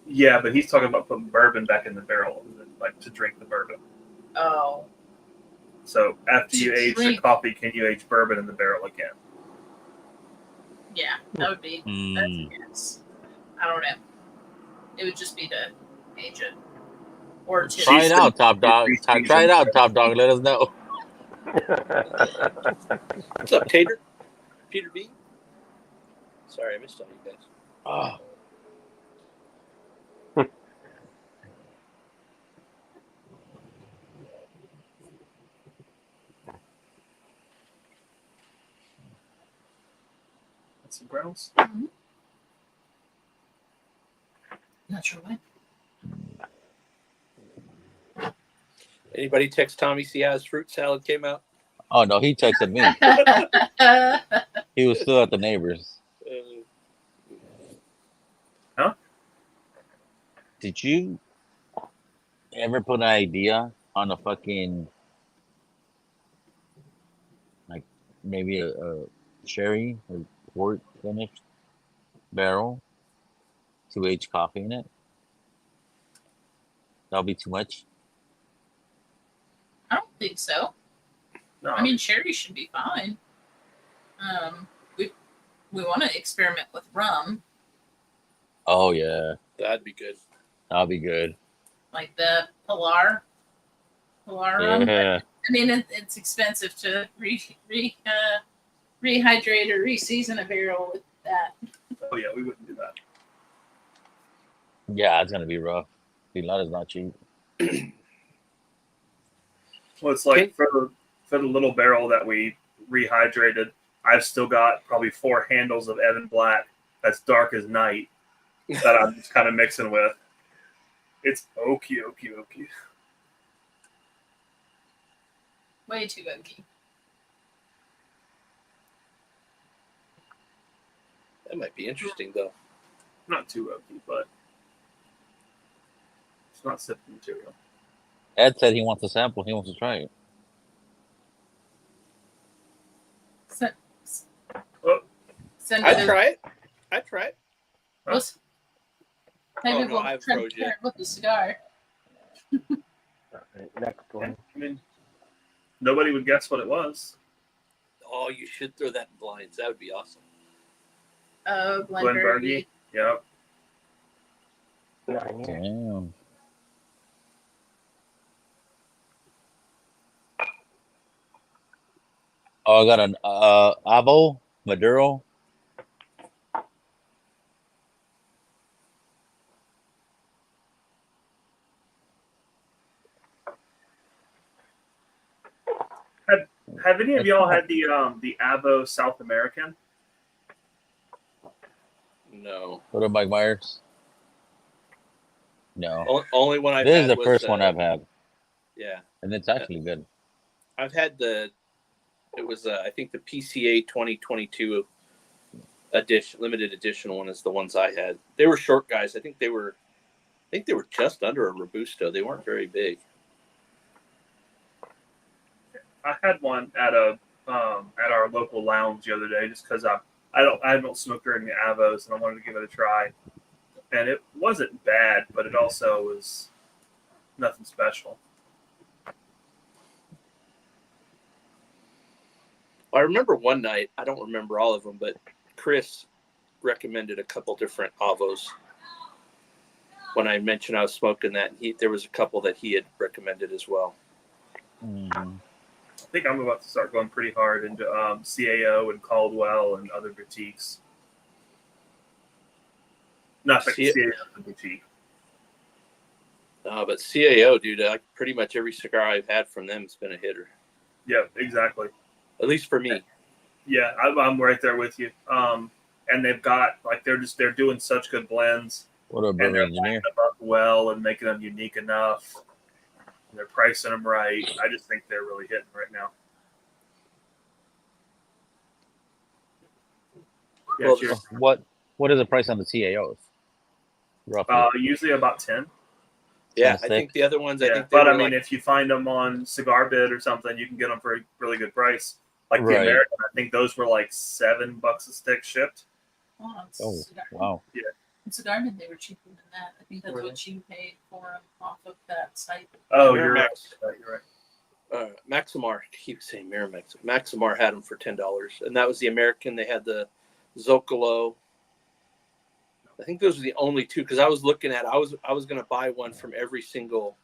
Yeah, but he's talking about putting bourbon back in the barrel, like to drink the bourbon. Oh, So after you To age the drink. coffee, can you age bourbon in the barrel again? yeah, that would be. That's a Mm. guess. I don't know. It would just be to age it or to. Try it out, Top Dog. Try it out, Top Dog. Let us know. What's up, Tater? Peter B? Sorry, I missed all you guys. Oh, Some grounds. Not sure why. Anybody text Tommy see how his fruit salad came out? oh no, he texted me. He was still at the neighbors. Did you ever put an idea on a fucking, like, maybe a sherry or port finished barrel to age coffee in it? That'll be too much. I don't think so. No, I mean, sherry should be fine. We want to experiment with rum, Oh yeah, That'd be good. that'll be good. like the Pilar rum. Yeah, I mean, it's expensive to rehydrate or reseason a barrel with that. oh yeah, we wouldn't do that. yeah, it's gonna be rough. Pilata's not cheap. Well, it's like for the little barrel that we rehydrated, I've still got probably 4 handles of Evan Black that's dark as night that I'm just kind of mixing with. It's oaky. Way too oaky. That might be interesting, though. Not too oaky, but it's not sipping material. Ed said he wants a sample. He wants to try it. So, Oh. send I'd it. try it. I'd try it. Let's- Maybe Oh, no, we'll I've try froze to you. pair it with the cigar. Alright, next one. I mean, nobody would guess what it was. Oh, you should throw that in blinds. That would be awesome. Oh, Glenbergie. Yep. 9 years. Damn. Oh, I got an Avo Maduro. Have any of y'all had the Avo South American? No. What about Mike Myers? No. Only one I've This had is the was, first one I've had, Yeah. and it's actually good. I've had it was, I think the PCA 2022 edition, limited edition one is the ones I had. They were short guys. I think they were just under a Robusto. They weren't very big. I had one at our local lounge the other day, just because I don't smoke during the Avos, and I wanted to give it a try. And it wasn't bad, but it also was nothing special. I remember one night, I don't remember all of them, but Chris recommended a couple different Avos. When I mentioned I was smoking that, there was a couple that he had recommended as well. Mm-hmm. I think I'm about to start going pretty hard into CAO and Caldwell and other boutiques. Not that CAO is a boutique. But CAO, dude, pretty much every cigar I've had from them has been a hitter. Yeah, exactly. At least for me. Yeah, I'm right there with you. And they've got they're doing such good blends. What a And brother they're engineer. them up well and making them unique enough. And they're pricing them right. I just think they're really hitting right now. Yeah, Well, cheers. What is the price on the CAOs? Roughly. Usually about 10. Yeah, 10 I think the other ones. Yeah, I think. but I mean, if you find them on Cigar Bid or something, you can get them for a really good price. Like the American, I think those were like $7 a stick shipped. Oh, wow. Yeah. In Cigar Bid, they were cheaper than that. I think that's what you paid for them off of that site. Oh, you're right. You're right. Maximar, I keep saying Miramax. Maximar had them for $10, and that was the American. They had the Zocalo. I think those were the only two, because I was looking at. I was going to buy one from every single.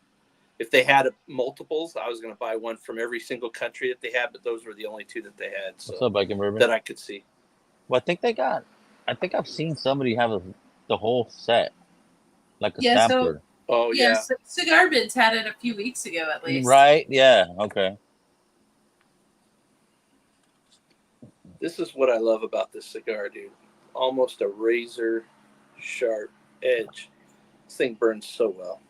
If they had multiples, I was going to buy one from every single country that they had, but those were the only two that they had. So What's up, Bacon Bourbon? that I could see. Well, I think I've seen somebody have the whole set, like a sampler. Oh yeah. Cigar Bids had it a few weeks ago, at least. Right? Yeah. Okay. This is what I love about this cigar, dude. Almost a razor sharp edge. This thing burns so well.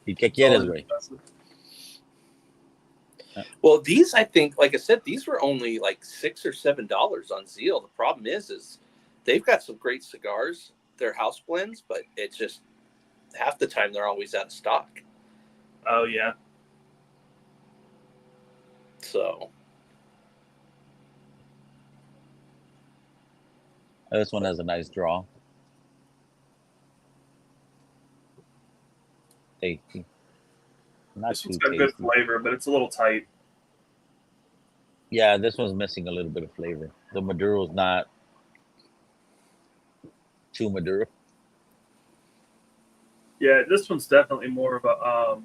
¿Y qué quieres, güey? Well, these, I think, like I said, these were only like $6 or $7 on Zeal. The problem is they've got some great cigars. They're house blends, but it's just half the time they're always out of stock. Oh yeah. So this one has a nice draw. Tasty. Not This too one's got tasty. good flavor, but it's a little tight. Yeah, this one's missing a little bit of flavor. The Maduro's not too Maduro. Yeah, this one's definitely more of a.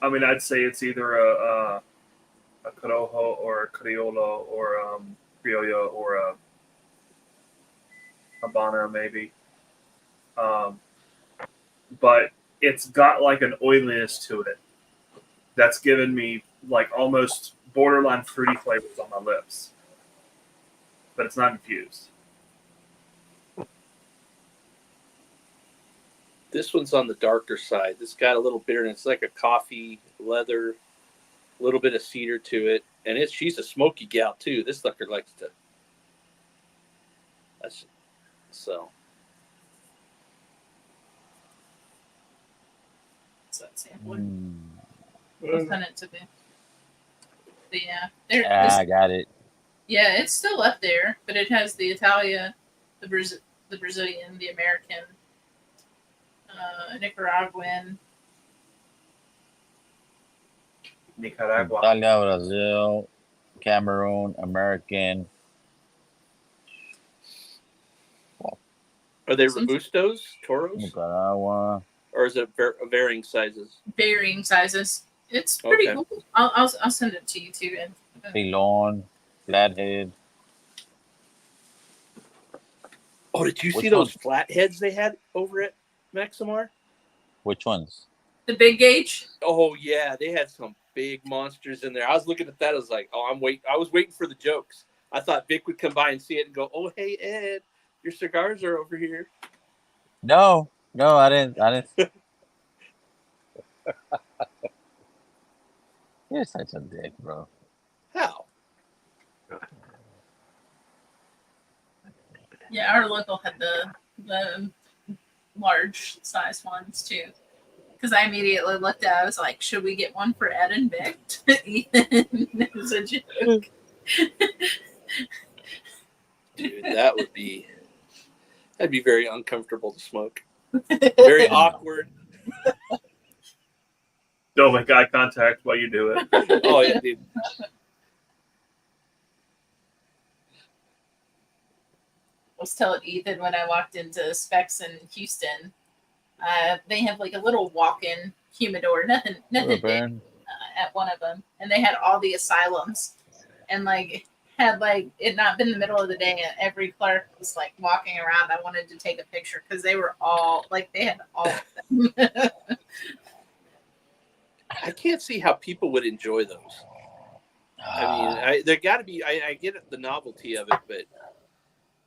I mean, I'd say it's either a Corojo or a Criollo or Criollo or a Habana maybe. But it's got like an oiliness to it that's given me like almost borderline fruity flavors on my lips. But it's not infused. this one's on the darker side. This got a little bitterness. It's like a coffee, leather, a little bit of cedar to it. And she's a smoky gal too. This sucker likes to. That's so. That sample. I'll send it to me. But yeah, I got it. Yeah, it's still up there, but it has the Italia, the Brazilian, the American, Nicaraguan. Nicaragua. Italia, Brazil, Cameroon, American. Are they Robustos, Toros? Nicaragua. Or is it varying sizes? Varying sizes. It's pretty cool. I'll send it to you too. Ceylon, Flathead. Oh, did you see those flatheads they had over at Maximar? Which ones? The big gauge. Oh yeah, they had some big monsters in there. I was looking at that. I was like, oh, I was waiting for the jokes. I thought Vic would come by and see it and go, oh hey Ed, your cigars are over here. No, I didn't. You're such a dick, bro. How? Yeah, our local had the large size ones too. Because I immediately looked at it, I was like, should we get one for Ed and Vic to eat? It was a joke. Dude, that'd be very uncomfortable to smoke. Very awkward. Don't make eye contact while you do it. Oh yeah, dude. I was telling Ethan when I walked into Specs in Houston, they have like a little walk-in humidor, nothing big, at one of them, and they had all the asylums, and like had like it not been the middle of the day, and every clerk was like walking around. I wanted to take a picture because they were all like they had all of them. I can't see how people would enjoy those. I mean, there got to be. I get the novelty of it, but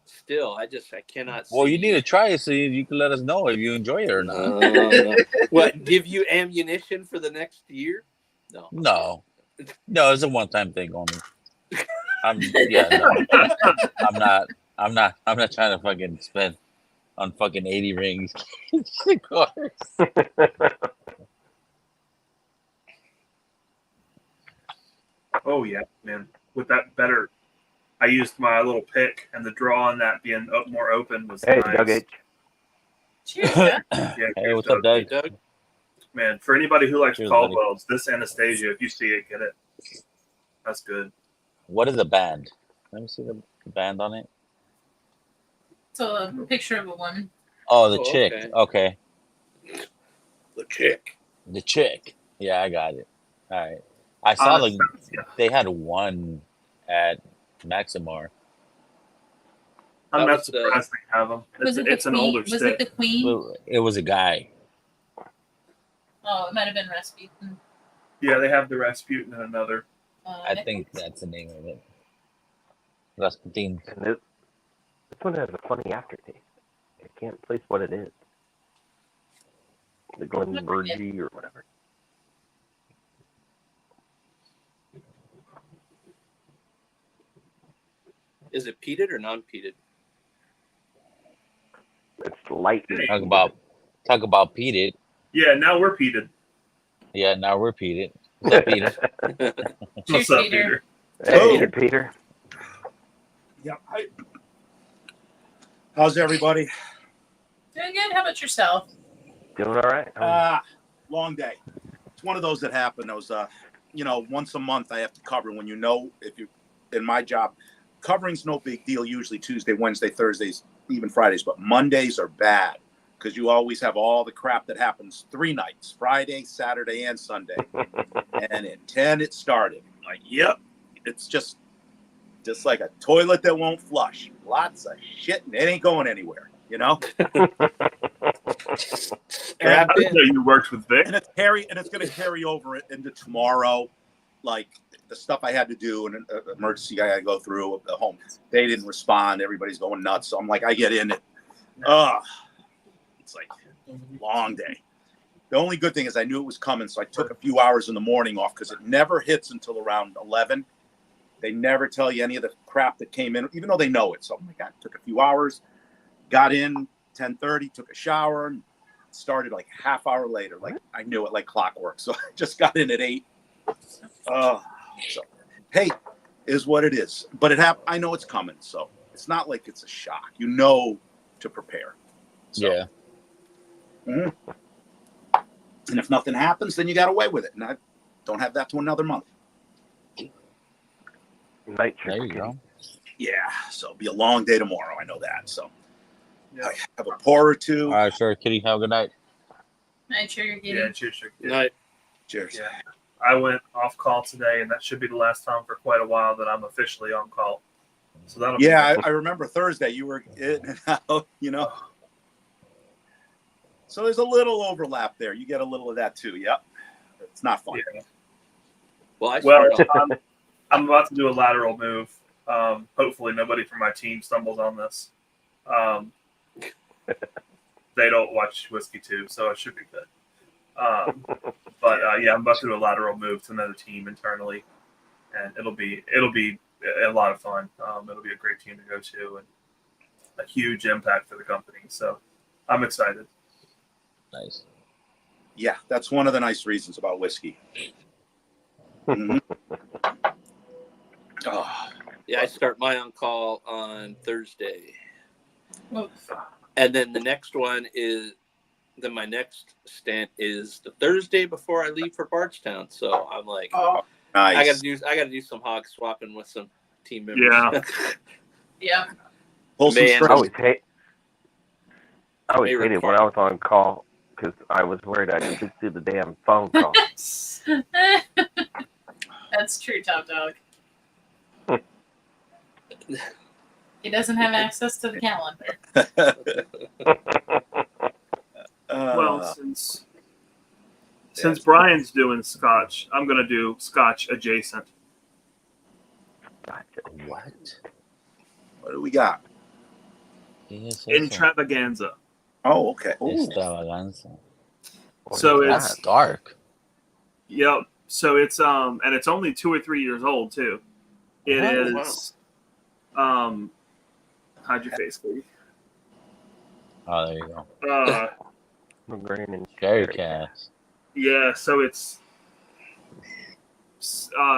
still, I cannot. Well, see. you need to try it so you can let us know if you enjoy it or not. No. What? Give you ammunition for the next year? No. No, it's a one-time thing only. I'm not trying to fucking spend on fucking 80 rings. Oh yeah, man. With that better, I used my little pick, and the draw on that being more open was Hey, nice. Doug H. Cheers, Doug. Yeah, Hey, what's up, Doug? Hey, Doug. Man, for anybody who likes Cheers, Caldwell's, this Anastasia, if you see it, get it. That's good. What is a band? Let me see the band on it. So a picture of a woman. Oh, the Oh, chick. okay. Okay. The chick. The chick. Yeah, I got it. All right. I saw they had one at Maximar. I'm That not was surprised they have them. It's an older Was stick. it the Queen? Well, it was a guy. Oh, it might have been Rasputin. Yeah, they have the Rasputin and another. I think that's the name of it. Rasputin. And this one has a funny aftertaste. I can't place what it is. The Glenbergie or whatever. Is it peated or non-peated? It's lightly. Talk about peated. Yeah, now we're peated. Yeah, now we're peated. What's up, Peter? What's up, Peter? Hey, Peter. Yeah. How's everybody? Doing good. How about yourself? Doing all right. Long day. It's one of those that happen. Those, once a month I have to cover when if you in my job, covering's no big deal. Usually Tuesday, Wednesday, Thursdays, even Fridays, but Mondays are bad because you always have all the crap that happens 3 nights, Friday, Saturday, and Sunday. And at 10 it started. I'm like, yep, it's just like a toilet that won't flush. Lots of shit, and it ain't going anywhere, And I didn't know you worked with Vic. And it's going to carry over into tomorrow. Like the stuff I had to do and an emergency I had to go through at home. They didn't respond. Everybody's going nuts. So I'm like, I get in it. It's like a long day. The only good thing is I knew it was coming. So I took a few hours in the morning off because it never hits until around 11. They never tell you any of the crap that came in, even though they know it. So I'm like, I took a few hours, got in 10:30, took a shower, and started like half hour later. Like I knew it like clockwork. So I just got in at 8. So hey, is what it is. But I know it's coming, so it's not like it's a shock. You know to prepare. So, Yeah. Mm-hmm. And if nothing happens, then you got away with it. And I don't have that to another month. Night There you go. Yeah, so it'll be a long day tomorrow. I know that. So I have a pour or two. All right, sure, Kitty. Have a good night. Night, cheers. Yeah, cheers. Night. Cheers. Yeah. I went off call today, and that should be the last time for quite a while that I'm officially on call. So that'll be I remember Thursday you were in and out, So there's a little overlap there. You get a little of that too. Yep. It's not fun. Yeah. Well, I'm about to do a lateral move. Hopefully nobody from my team stumbles on this. They don't watch Whiskey Tube, so it should be good. But I'm about to do a lateral move to another team internally, and it'll be a lot of fun. It'll be a great team to go to and a huge impact for the company. So I'm excited. Nice. Yeah, that's one of the nice reasons about whiskey. Mhm. Oh, Yeah, I start my on call on Thursday, Well, and then the next one is my next stint is the Thursday before I leave for Bardstown. So I'm like, nice. I gotta do some hog swapping with some team members. yeah. Pull some Man. I strings. always hated when I was on call because I was worried I'd sleep through the damn phone call. That's true, Top Dog. He doesn't have access to the calendar. Well, since Brian's doing Scotch, I'm gonna do Scotch adjacent. Gotcha. What? What do we got? Intravaganza. Oh, okay. Ooh. Extravaganza. What So is That's that? dark. Yep. So it's and it's only 2 or 3 years old too. It Oh, is hide your face, baby. Oh, there you go. Green and Very cherry. cast. Yeah, so it's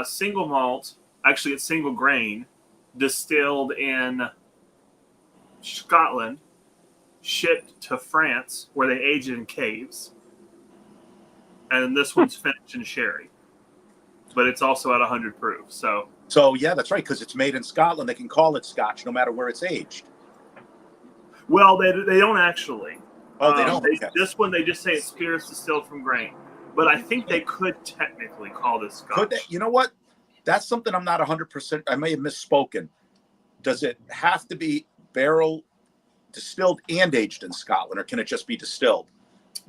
single malt. Actually, it's single grain, distilled in Scotland, shipped to France, where they age it in caves. And this one's finished in sherry, but it's also at 100 proof. So Yeah, that's right, because it's made in Scotland. They can call it Scotch no matter where it's aged. well, they don't actually. Oh, they don't. Okay. This one, they just say it's spirits distilled from grain. But I think they could technically call this Scotch. Could they, you know what? That's something I'm not 100%. I may have misspoken. Does it have to be barrel distilled and aged in Scotland, or can it just be distilled?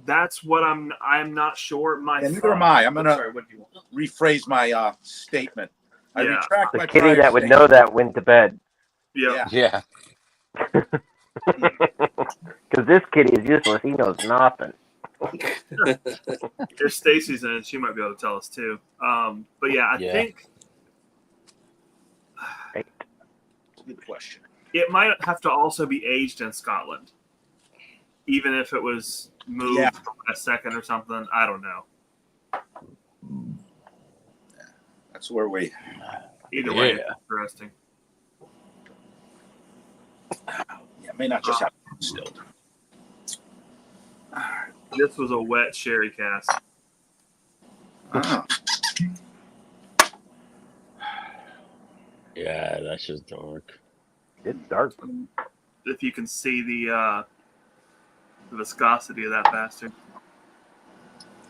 That's what I'm not sure. And neither am I. I'm gonna sorry, what do you want? rephrase my statement. I Yeah. retract The my kitty prior that would statement. know that went to bed. Yeah. Yeah. Because this kitty is useless. He knows nothing. If Stacy's in it, she might be able to tell us too. But yeah, I think Right. Good question. it might have to also be aged in Scotland, even if it was moved a second or something. I don't know. That's where we. Either way, Yeah. it's interesting. Yeah, may not just have distilled. This was a wet sherry cask. Ah. Yeah, that's just dark. It's dark. If you can see the viscosity of that bastard.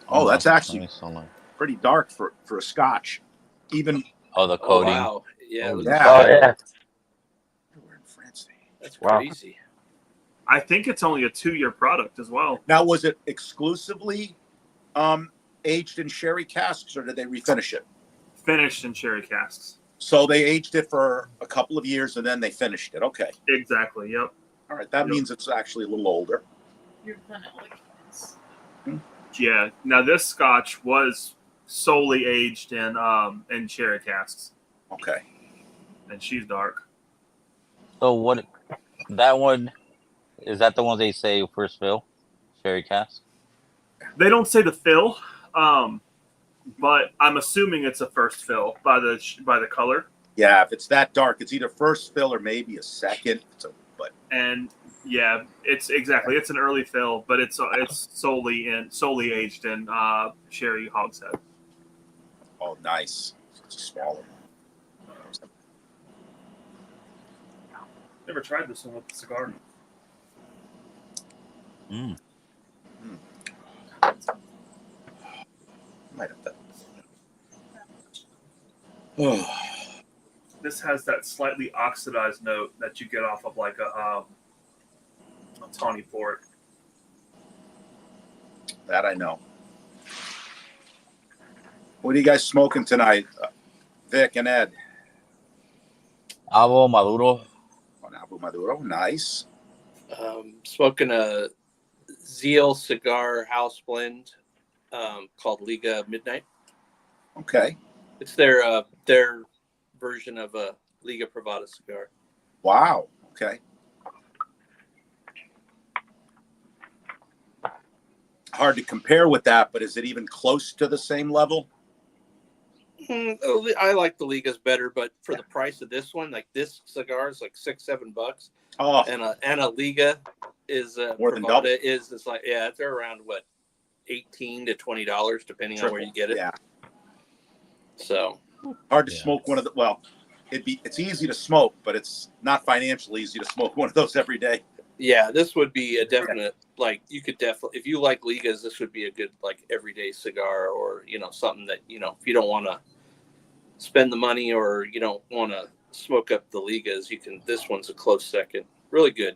Oh, that's actually Nice, hold on. pretty dark for a Scotch. Even Oh, the Oh, coating. wow. Yeah, Oh, yeah. Oh, yeah. we're in France. that's Wow. crazy. I think it's only a 2-year product as well. Now, was it exclusively aged in sherry casks, or did they refinish it? Finished in sherry casks. So they aged it for a couple of years and then they finished it. Okay. Exactly. Yep. All right. That means it's actually a little older. You're gonna like this. Yeah. Now this Scotch was solely aged in sherry casks, Okay. and she's dark. So what? That one is that the one they say first fill, sherry cask? They don't say the fill, but I'm assuming it's a first fill by the color. Yeah. If it's that dark, it's either first fill or maybe a second. And yeah, it's an early fill, but it's solely aged in sherry hogshead. Oh, nice. It's a smaller. Never tried this one with the cigar. Mm. Might have to. Oh. This has that slightly oxidized note that you get off of like a tawny port. That I know. What are you guys smoking tonight, Vic and Ed? Avo Maduro. On Abu Maduro, nice. Smoking a Zeal cigar house blend called Liga Midnight. Okay. It's their version of a Liga Privada cigar. Wow. Okay. Hard to compare with that, but is it even close to the same level? I like the Ligas better, but for the price of this one, like this cigar is like $6-7, Oh, and a Liga is More than double. Privada is like they're around what $18 to $20 depending on where you get it. Yeah. So Hard to smoke one of the. Well, it's easy to smoke, but it's not financially easy to smoke one of those every day. yeah, this would be a definite like you could definitely if you like Ligas, this would be a good like everyday cigar or something that if you don't want to spend the money or you don't want to smoke up the Ligas, you can. This one's a close second. Really good.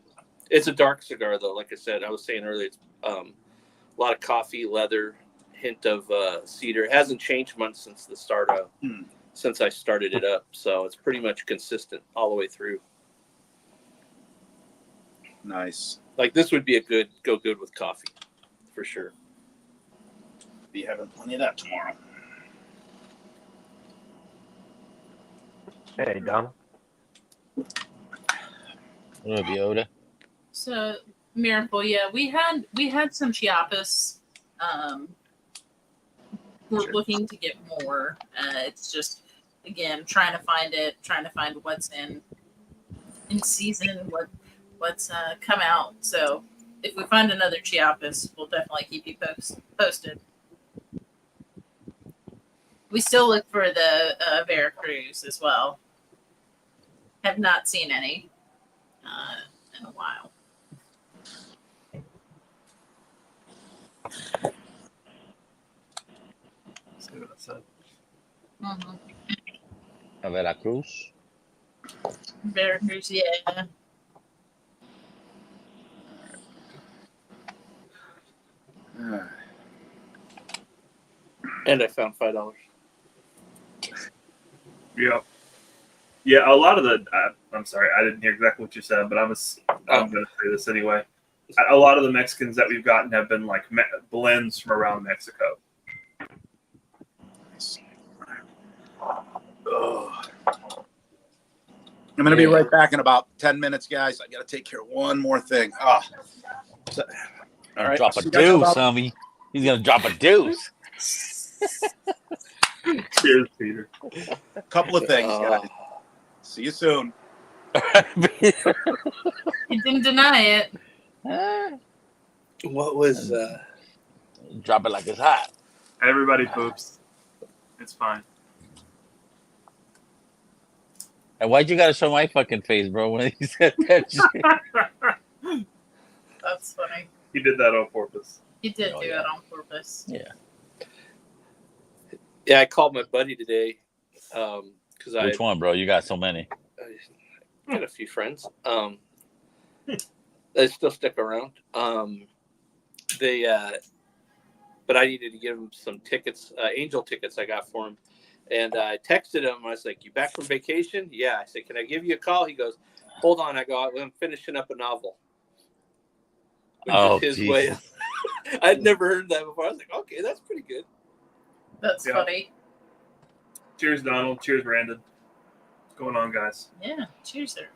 It's a dark cigar though. Like I said, I was saying earlier, it's a lot of coffee, leather, hint of cedar. It hasn't changed much since the start of since I started it up, so it's pretty much consistent all the way through. Nice. Like this would be a good with coffee, for sure. Be having plenty of that tomorrow. Hey, Donald. What up, Yoda? So Miracle, yeah, we had some Chiapas. We're looking to get more. It's just again trying to find what's in season, what's come out. So if we find another Chiapas, we'll definitely keep you posted. We still look for the Veracruz as well. Have not seen any in a while. See what I said. Mm-hmm. Veracruz. Veracruz, yeah. And I found $5. Yep. Yeah, a lot of the. I'm sorry, I didn't hear exactly what you said, but I'm going to say this anyway. A lot of the Mexicans that we've gotten have been like blends from around Mexico. I'm going to be right back in about 10 minutes, guys. I got to take care of one more thing. All right. Drop a deuce, homie. He's going to drop a deuce. Cheers, Peter. A couple of things, guys. See you soon. He didn't deny it. What was Drop it like it's hot. Everybody poops. It's fine. And why'd you gotta show my fucking face, bro, when he said that shit? That's funny. He did that on purpose. He did do it on purpose. Yeah. Yeah, I called my buddy today because Which one, bro? You got so many. I got a few friends. They still stick around. But I needed to give him some tickets, angel tickets I got for him. And I texted him. I was like, "You back from vacation?" Yeah. I said, "Can I give you a call?" He goes, "Hold on." I go, "I'm finishing up a novel." Which is his way. I'd never heard that before. I was like, "Okay, that's pretty good." That's funny. Cheers, Donald. Cheers, Brandon. What's going on, guys? Yeah. Cheers, there.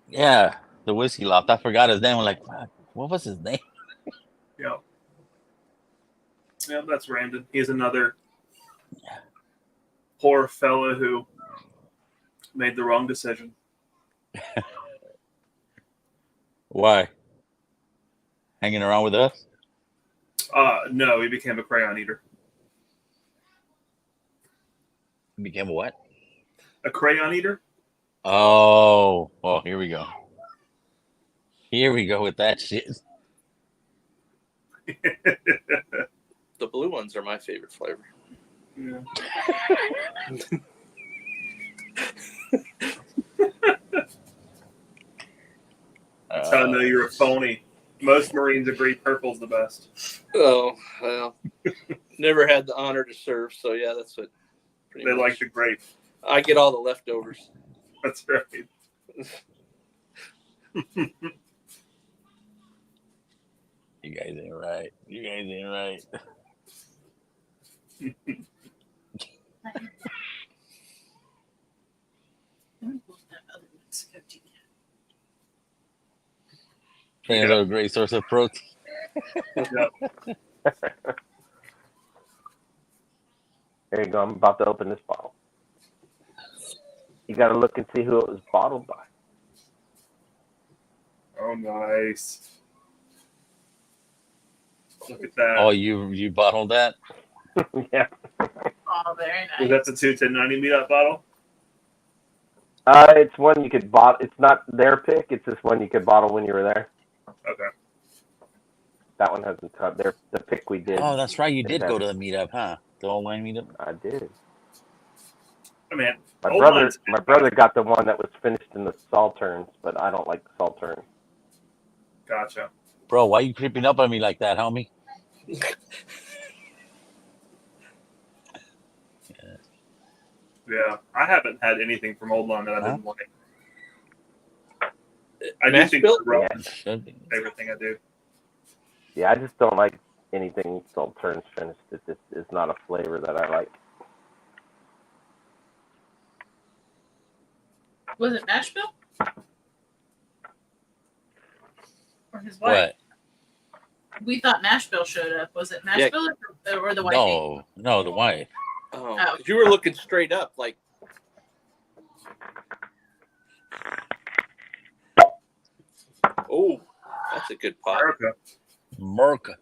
Yeah, the whiskey loft. I forgot his name. I'm like, what was his name? Yep. Yeah, that's Brandon. He's another poor fella who made the wrong decision. Why? Hanging around with us? No, he became a crayon eater. He became a what? A crayon eater? Oh, here we go. Here we go with that shit. The blue ones are my favorite flavor. Yeah. That's how I know you're a phony. Most Marines agree purple's the best. Oh, well, never had the honor to serve, so yeah, that's what. They like the grape. I get all the leftovers. That's right. You guys ain't right. You guys ain't right. Another great source of protein. Yep. There you go. I'm about to open this bottle. You got to look and see who it was bottled by. Oh, nice. Look at that. Oh, you bottled that? Yeah. Oh, very nice. Was that the 21090 meetup bottle? It's one you could bottle. It's not their pick. It's just one you could bottle when you were there. Okay. That one hasn't come. The pick we did. Oh, that's right. You did has- go to the meetup, huh? The online meetup. I did. I mean, My old brother, ones- my brother got the one that was finished in the Salterns, but I don't like the Salterns. Gotcha. Bro, why you creeping up on me like that, homie? Yeah, I haven't had anything from Old Line that I didn't like. I do Mash think bill? it's my Should be. favorite thing I do. Yeah, I just don't like anything Salterns finished. It just is not a flavor that I like. Was it Nashville? Or his wife? What? We thought Nashville showed up. Was it Nashville or the wife? No, the wife. Oh, Oh. 'cause you were looking straight up, like. Oh, that's a good pot. America. Merca.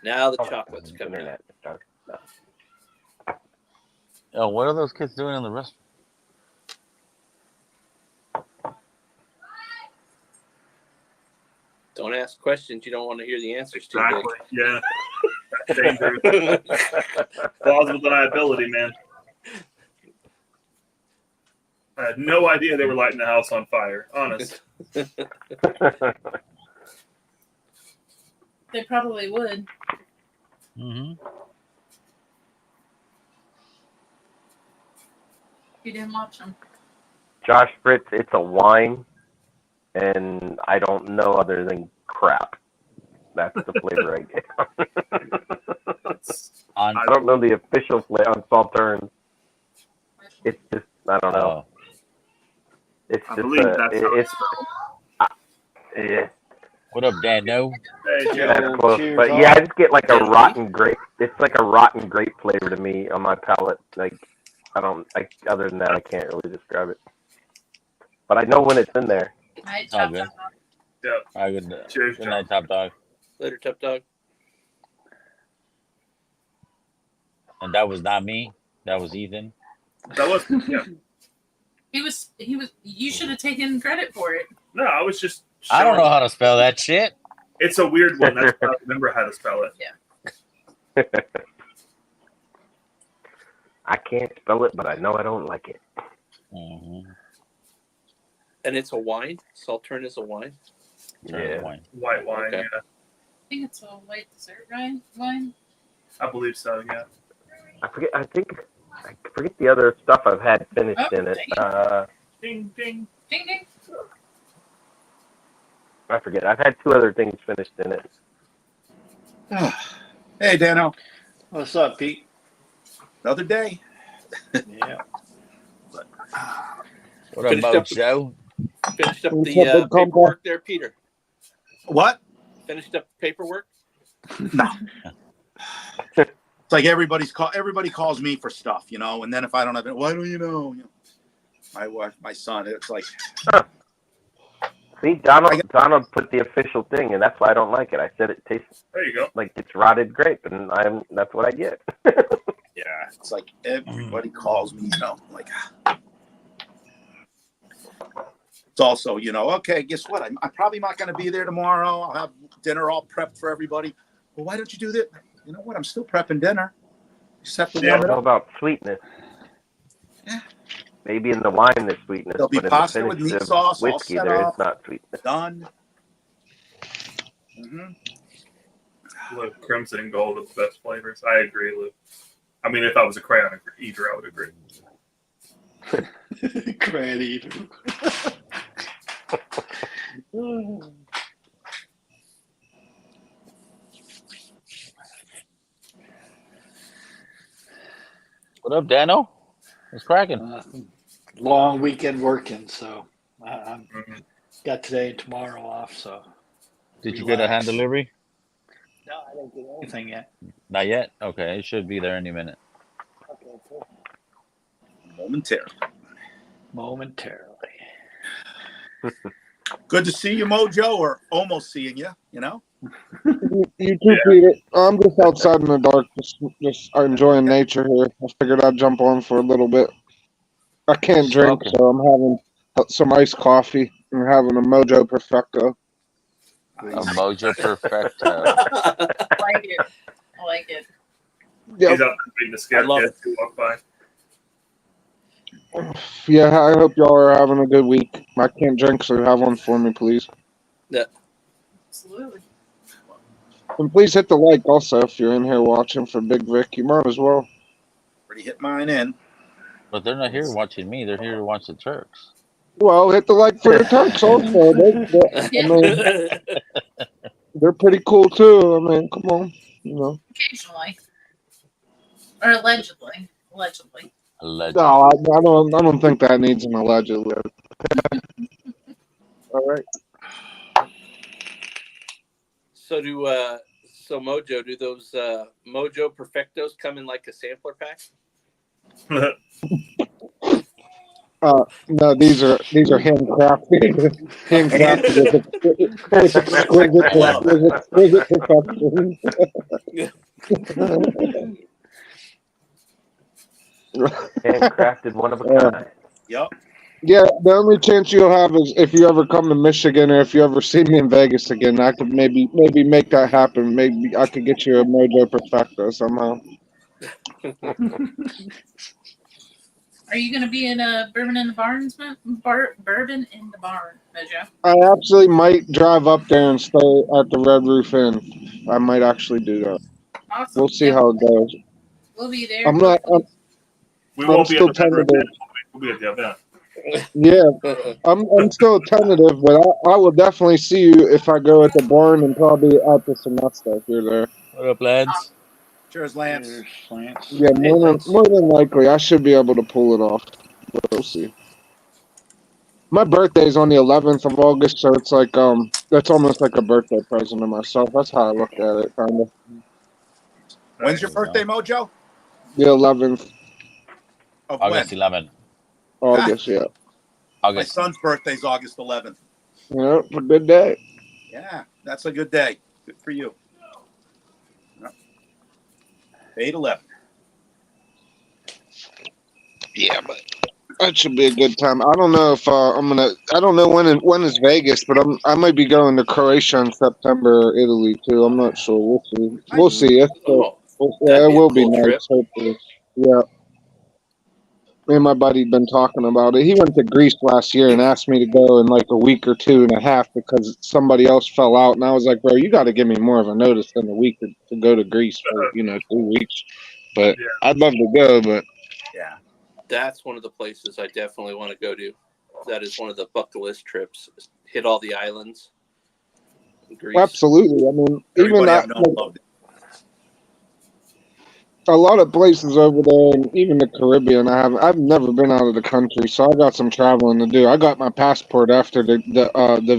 Now the chocolate's coming out. Internet. Oh, what are those kids doing in the restaurant? Don't ask questions you don't want to hear the answers to. Exactly. Yeah. That's dangerous. Plausible deniability, man. I had no idea they were lighting the house on fire. Honest. They probably would. Mm-hmm. You didn't watch them. Josh Fritz, it's a wine, and I don't know other than crap. That's the flavor I get. I don't know the official flavor on Salterns. It's just, I don't know. It's I just believe that's how it's yeah. What up, Dano? Hey, Joe. That's close. But yeah, I just get like a rotten grape. It's like a rotten grape flavor to me on my palate. Like other than that, I can't really describe it. But I know when it's in there. Right, Oh, good. Yep. All right, good. Cheers, Good night, Top Dog. Later, Top Dog. And that was not me. That was Ethan. That was yeah. He was. You should have taken credit for it. No, I was just. I don't know showing- how to spell that shit. It's a weird one. That's why I remember how to spell it. I can't spell it, but I know I don't like it. Mm-hmm. And it's a wine? Saltern is a wine? Yeah. Wine. White wine. Okay. Yeah, I think it's a white dessert wine. I believe so. Yeah. I forget the other stuff I've had finished in it. Ding ding. Ding ding. I forget. I've had 2 other things finished in it. Hey, Dano. What's up, Pete? Another day. Yeah. What Finished about up- Joe? Finished up What's the up, big combo? paperwork there, Peter. What? Finished up the paperwork? No. It's like everybody calls me for stuff, you know, and then if I don't have it, why don't you know? My wife, my son, it's like, See, Donald put the official thing, and that's why I don't like it. I said it tastes There you go. like it's rotted grape, and that's what I get. yeah, it's like everybody calls me, you know, like. It's also, you know, okay, guess what? I'm probably not going to be there tomorrow. I'll have dinner all prepped for everybody. Well, why don't you do that? You know what? I'm still prepping dinner. You just have to I warm don't it know up. about sweetness. Maybe in the wine there's sweetness, There'll be but in pasta the with finish meat of sauce all whiskey set there is up. not sweetness. Done. Hmm. Look, crimson and gold are the best flavors. I agree, Luke. I mean, if I was a crayon eater, I would agree. Crayon eater. What up, Dano? What's cracking? Long weekend working, so I'm Mm-hmm. got today and tomorrow off. So Did you get a hand relax. delivery? No, I didn't get anything yet. Not yet. Okay, it should be there any minute. Okay, cool. Momentarily. Momentarily. Good to see you, Mojo, or almost seeing you, you know? You too, Peter. I'm just outside in the dark, just enjoying nature here. I figured I'd jump on for a little bit. I can't drink, Okay. so I'm having some iced coffee and having a Mojo Perfecto. A Mojo Perfecto. I like it. I like it. Yep. He's out there beating the scared love kids who walk by. Yeah, I hope y'all are having a good week. I can't drink, so have one for me, please. Absolutely. And please hit the like also if you're in here watching for Big Vic. You might as well. Already hit mine in. But they're not here watching me. They're here to watch the Turks. Well, hit the like for the Turks also. I mean, they're pretty cool too. I mean, come on, you know. Occasionally. Or allegedly. Allegedly. Allegedly. No, I don't think that needs an allegedly. All right. So Mojo, do those Mojo Perfectos come in like a sampler pack? No, these are handcrafted, with exquisite perfection. Handcrafted, one of a kind. Yep. Yeah, the only chance you'll have is if you ever come to Michigan or if you ever see me in Vegas again. I could maybe make that happen. Maybe I could get you a Mojo Perfecto somehow. Are you going to be in a Bourbon in the Barns, Bourbon in the Barn, Mojo? I actually might drive up there and stay at the Red Roof Inn. I might actually do that. Awesome. We'll see Yep. how it goes. We'll be there. I'm not. We won't be still at the bedroom. tentative. We'll be at the event. Yeah, I'm still tentative, but I will definitely see you if I go at the barn and probably at the semester if you're there. What up, lads? Cheers, Lance. Cheers, Lance. Yeah, Hey, Lance. more than likely, I should be able to pull it off. But we'll see. My birthday's on the 11th of August, so it's like that's almost like a birthday present to myself. That's how I look at it, kind of. When's your birthday, Mojo? The 11th Of August when? 11th. August, yeah. My August. son's birthday's August 11th. Yeah, it's a good day. Yeah, that's a good day. Good for you. 8/11. Yeah, but that should be a good time. I don't know if I'm gonna. I don't know when is Vegas, but I might be going to Croatia in September, or Italy too. I'm not sure. We'll see. We'll see. It That'd will be a be cool nice. Hopefully, yeah. Me and my buddy'd been talking about it. He went to Greece last year and asked me to go in like a week or 2.5 because somebody else fell out, and I was like, "Bro, you got to give me more of a notice than a week to go to Greece for 2 weeks." But Yeah. I'd love to go, but. Yeah. That's one of the places I definitely want to go to. That is one of the bucket list trips. Hit all the islands. Greece. Absolutely. I mean, Everybody even I've that, known loved it. a lot of places over there, and even the Caribbean. I've never been out of the country, so I got some traveling to do. I got my passport after the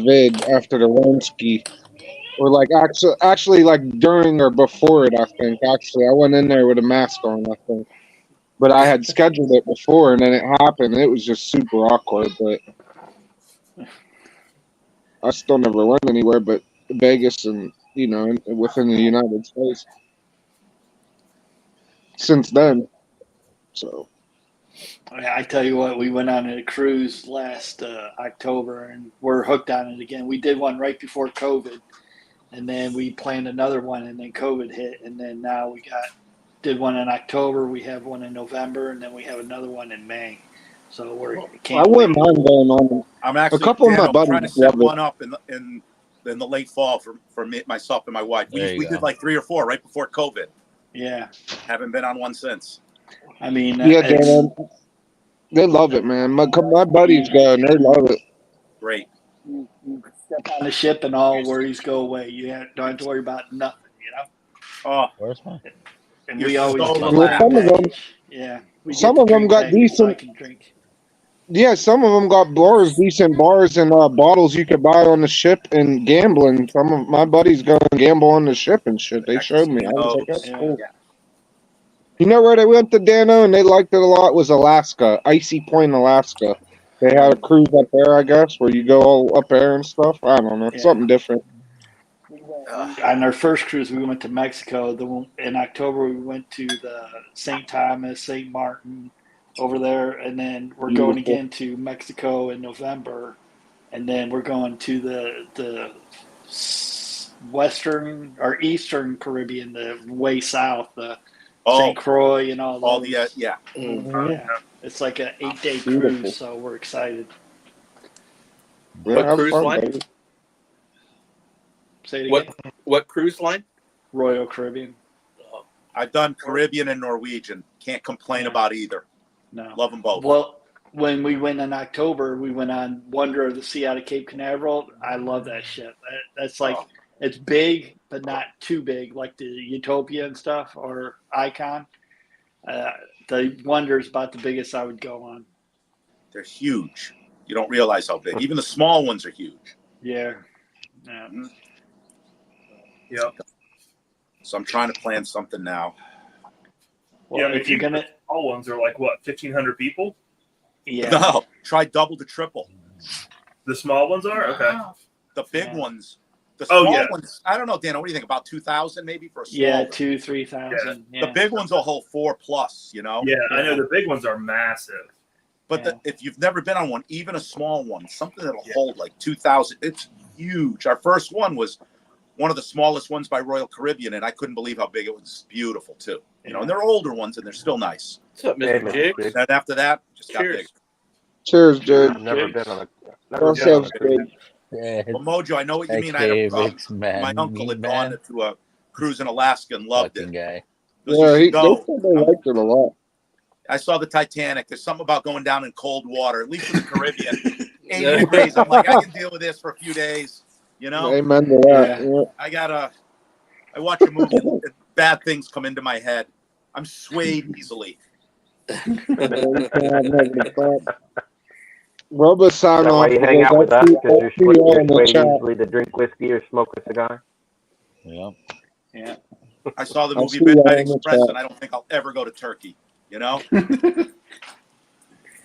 vid after the rain ski, or like actually like during or before it. I think actually I went in there with a mask on. I think, but I had scheduled it before, and then it happened. And it was just super awkward, but I still never went anywhere but Vegas and within the United States. Since then, so I tell you what, we went on a cruise last October, and we're hooked on it again. We did one right before COVID, and then we planned another one, and then COVID hit, and then now we did one in October. We have one in November, and then we have another one in May. So we're I can't wouldn't wait. mind going on. I'm actually couple of my I'm trying to buddies set love it. one up in the late fall for me, myself and my wife. There you We go. did like 3 or 4 right before COVID. Yeah, Haven't been on one since. I mean, Yeah, it's, Dan, they love it, man. My buddies go and they love it. Great. you step on the ship and all worries go away. Don't have to worry about nothing, you know. Oh, Where's my? And You're we always so get the relaxed. Some of them- package. Yeah, we some get the of them drink got package so I decent- can drink. Yeah, some of them got bars, decent bars, and bottles you could buy on the ship and gambling. Some of my buddies go and gamble on the ship and shit. They showed me. I was like, that's Yeah. cool. You know where they went to, Dano, and they liked it a lot was Alaska, Icy Point, Alaska. They had a cruise up there, I guess, where you go all up there and stuff. I don't know, Yeah. something different. On our first cruise, we went to Mexico. In October, we went to the St. Thomas, St. Martin over there, and then we're going Beautiful. again to Mexico in November, and then we're going to the western or eastern Caribbean, the way south, the St. Croix and all all those. the yeah. Yeah. It's like an 8-day Beautiful. cruise, so we're excited. Yeah, What have cruise fun, line? baby. Say it What again. what cruise line? Royal Caribbean. I've done Caribbean and Norwegian. Can't complain Yeah. about either. No. Love them both. Well, when we went in October, we went on Wonder of the Sea out of Cape Canaveral. I love that ship. That's like, it's big, but not too big, like the Utopia and stuff or Icon. The Wonder is about the biggest I would go on. They're huge. You don't realize how big. Even the small ones are huge. Yeah. Yeah. Yep. So I'm trying to plan something now. Well, Yeah, if you're gonna, all ones are like what, 1,500 people? yeah, No, try double to triple. The small ones are okay. Wow. The big Yeah. ones. The Oh, small yeah. ones, I don't know, Dan, what do you think? About 2,000 maybe for a small yeah, one? 2,000-3,000. Yeah. The big ones will hold 4+, you know? Yeah, I know the big ones are massive. But Yeah. if you've never been on one, even a small one, something that'll Yeah. hold like 2,000, it's huge. Our first one was one of the smallest ones by Royal Caribbean, and I couldn't believe how big it was. Beautiful, too. You know, and they're older ones, and they're still nice. What's up, Hey, Mr. Mr. Jiggs? Jiggs. And after that, just got Cheers. big. Cheers, Jade. I've never Jigs. been on a. That Never been on sounds a good. Yeah, Well, Mojo, I know what you mean. I had okay, a, Vicks, man. my uncle had gone man. to a cruise in Alaska and loved Fucking it. guy. Goes, Yeah, "You they should go." said they liked it a lot. I saw the Titanic. There's something about going down in cold water, at least in the Caribbean. 80 degrees. I'm like, I can deal with this for a few days. You know, Amen to that. Yeah. I watch a movie and bad things come into my head. I'm swayed easily. Rub a sign Is that off. why you hang out with us? Because you're all swayed in the chat. easily to drink whiskey or smoke a cigar? Yeah. Yeah. I saw the I'll movie see you Midnight on the Express, chat. and I don't think I'll ever go to Turkey. You know, if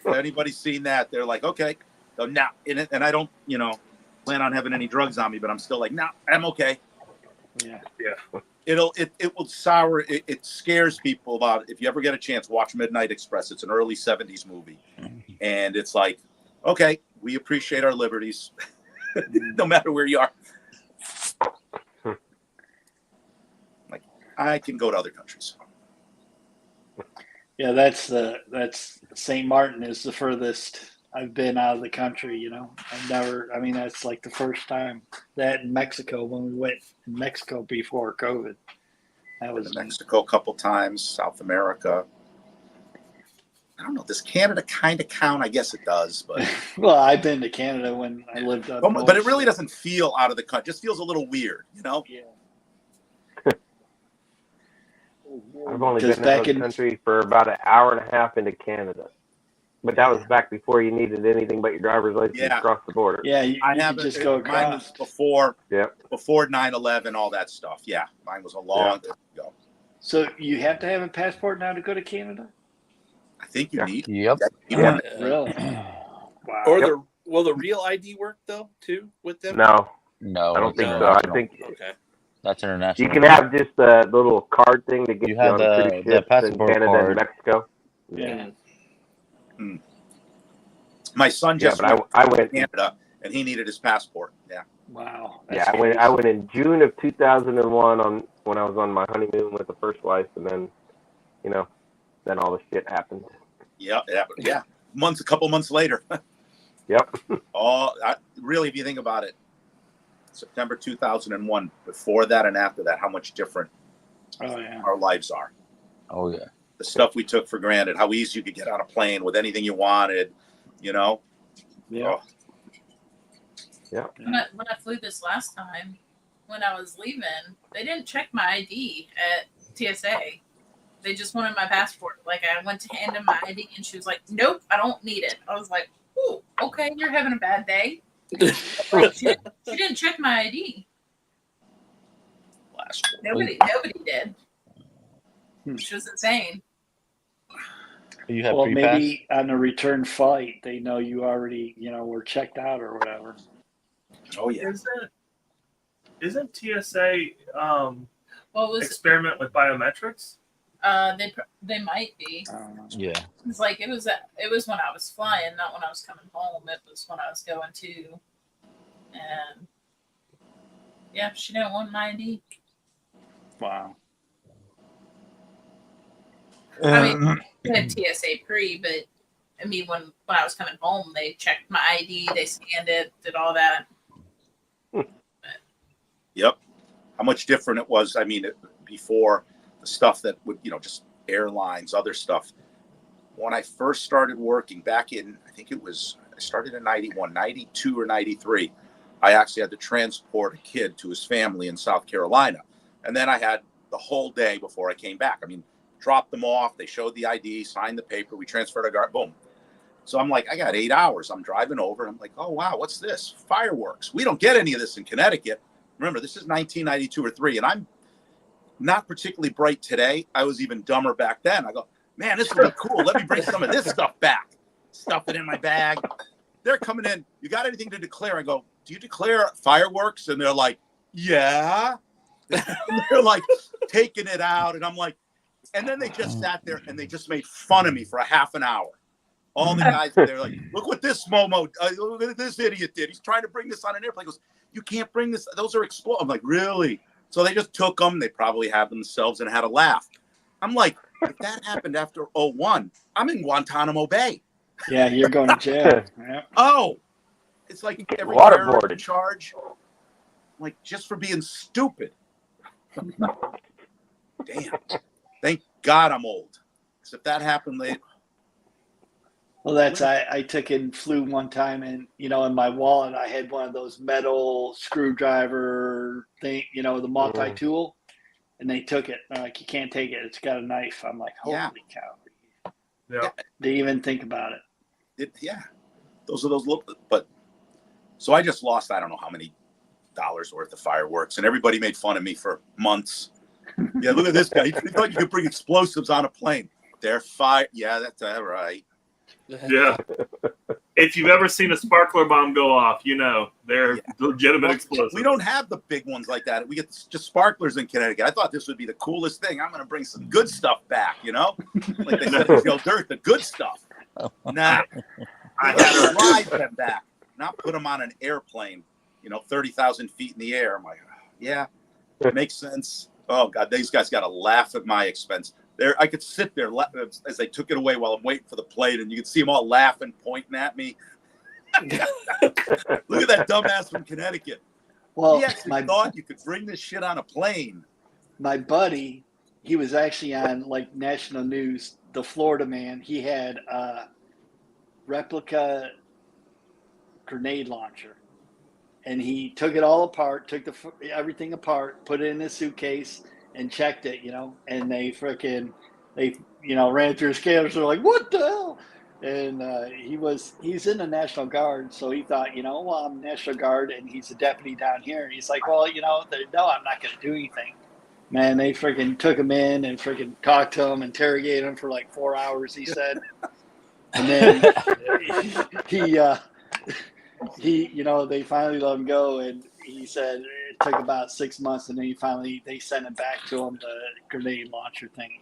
anybody's seen that, they're like, okay, so now, and I don't, plan on having any drugs on me, but I'm still like, nah, I'm okay. Yeah. Yeah. It will sour. It scares people about it. If you ever get a chance, watch Midnight Express. It's an early '70s movie, and it's like, okay, we appreciate our liberties, no matter where you are. Like, I can go to other countries. Yeah, that's St. Martin is the furthest I've been out of the country, that's like the first time. That in Mexico, when we went in Mexico before COVID. That was To Mexico a couple times, South America. I don't know. Does Canada kind of count? I guess it does, but well, I've been to Canada when I lived up north. but it really doesn't feel out of the country. It just feels a little weird, Yeah. I've only Because been back out of the in- country for about an hour and a half into Canada. But that was back before you needed anything but your driver's license Yeah. to cross the border. Yeah, you I could haven't. just go Mine was across. before 9/11, all that stuff. Yeah, mine was a long time ago. So you have to have a passport now to go to Canada? I think you Yeah. need. Yep. You Yeah. want it. Really? Wow. Or will the real ID work though too with them? No, No, I don't it's think so. I international. think Okay. That's international. you can have just the little card thing to get You you, have on the cruise ships in passport Canada card. and Mexico. Yeah. My son Yeah, just but went I to went. Canada, and he needed his passport. Yeah. Wow. Yeah, I went in June of 2001 when I was on my honeymoon with the first wife, and then, then all the shit happened. Yeah. Yeah. a couple months later. Yep. Really, if you think about it, September 2001. Before that and after that, how much different our lives are. Oh yeah. The stuff we took for granted, how easy you could get on a plane with anything you wanted, you know. Yeah. Oh, Yeah. When I flew this last time, when I was leaving, they didn't check my ID at TSA. They just wanted my passport. Like, I went to hand in my ID, and she was like, "Nope, I don't need it." I was like, "Ooh, okay, you're having a bad day." Like, she didn't check my ID. Nobody did. Which was insane. You have Well, free maybe on a return flight, they know you already, were checked out or whatever. oh yeah. Isn't TSA Well, it was experiment with biometrics? they might be. I don't know. Yeah. It's like it was when I was flying, not when I was coming home. It was when I was going to, and yeah, she didn't want my ID. Wow. I mean, we had TSA pre, but I mean, when I was coming home, they checked my ID, they scanned it, did all that. Yep. How much different it was. I mean, before the stuff that would, just airlines, other stuff. When I first started working back in, I started in 91, 92 or 93. I actually had to transport a kid to his family in South Carolina. And then I had the whole day before I came back. I mean, dropped them off. They showed the ID, signed the paper. We transferred a guard. Boom. So I'm like, I got 8 hours. I'm driving over. And I'm like, oh, wow, what's this? Fireworks. We don't get any of this in Connecticut. Remember, this is 1992 or 3. And I'm not particularly bright today. I was even dumber back then. I go, man, this will be cool. Let me bring some of this stuff back. Stuff it in my bag. They're coming in. You got anything to declare? I go, do you declare fireworks? And they're like, yeah. And they're like taking it out. And I'm like, and then they just sat there and they just made fun of me for a half an hour. All the guys, they're like, look what this Momo, look what this idiot did. He's trying to bring this on an airplane. He goes, you can't bring this. Those are explosive. I'm like, really? So they just took them. They probably had themselves and had a laugh. I'm like, if that happened after 01, I'm in Guantanamo Bay. Yeah, you're going to jail. Yeah. Oh, it's like every waterboarded charge, like just for being stupid. Damn. Thank God I'm old. Because if that happened later. Well, I took and flew one time, and in my wallet I had one of those metal screwdriver thing, the multi-tool, and they took it. They're like, you can't take it. It's got a knife. I'm like, holy cow! Yeah. They even think about it. Those are those little. But so I just lost I don't know how many dollars worth of fireworks, and everybody made fun of me for months. Yeah, look at this guy. He thought you could bring explosives on a plane. They're fire. Yeah, that's all right. Yeah. If you've ever seen a sparkler bomb go off, they're legitimate explosives. We don't have the big ones like that. We get just sparklers in Connecticut. I thought this would be the coolest thing. I'm going to bring some good stuff back, Like they said, Dirt, the good stuff. Nah. I had to ride them back, not put them on an airplane, 30,000 feet in the air. I'm like, yeah, it makes sense. Oh, God, these guys got to laugh at my expense. I could sit there as they took it away while I'm waiting for the plane, and you could see them all laughing, pointing at me. Look at that dumbass from Connecticut. Well, he actually thought you could bring this shit on a plane. My buddy, he was actually on like national news. The Florida man, he had a replica grenade launcher, and he took it all apart, took everything apart, put it in his suitcase, and checked it, and they ran through his scanners. They're like, what the hell? And he's in the National Guard, so he thought, well, I'm National Guard, and he's a deputy down here. And he's like, well, no, I'm not going to do anything. Man, they freaking took him in and freaking talked to him, interrogated him for like 4 hours, he said. And then they finally let him go, and he said it took about 6 months, and then they sent him back to him, the grenade launcher thing.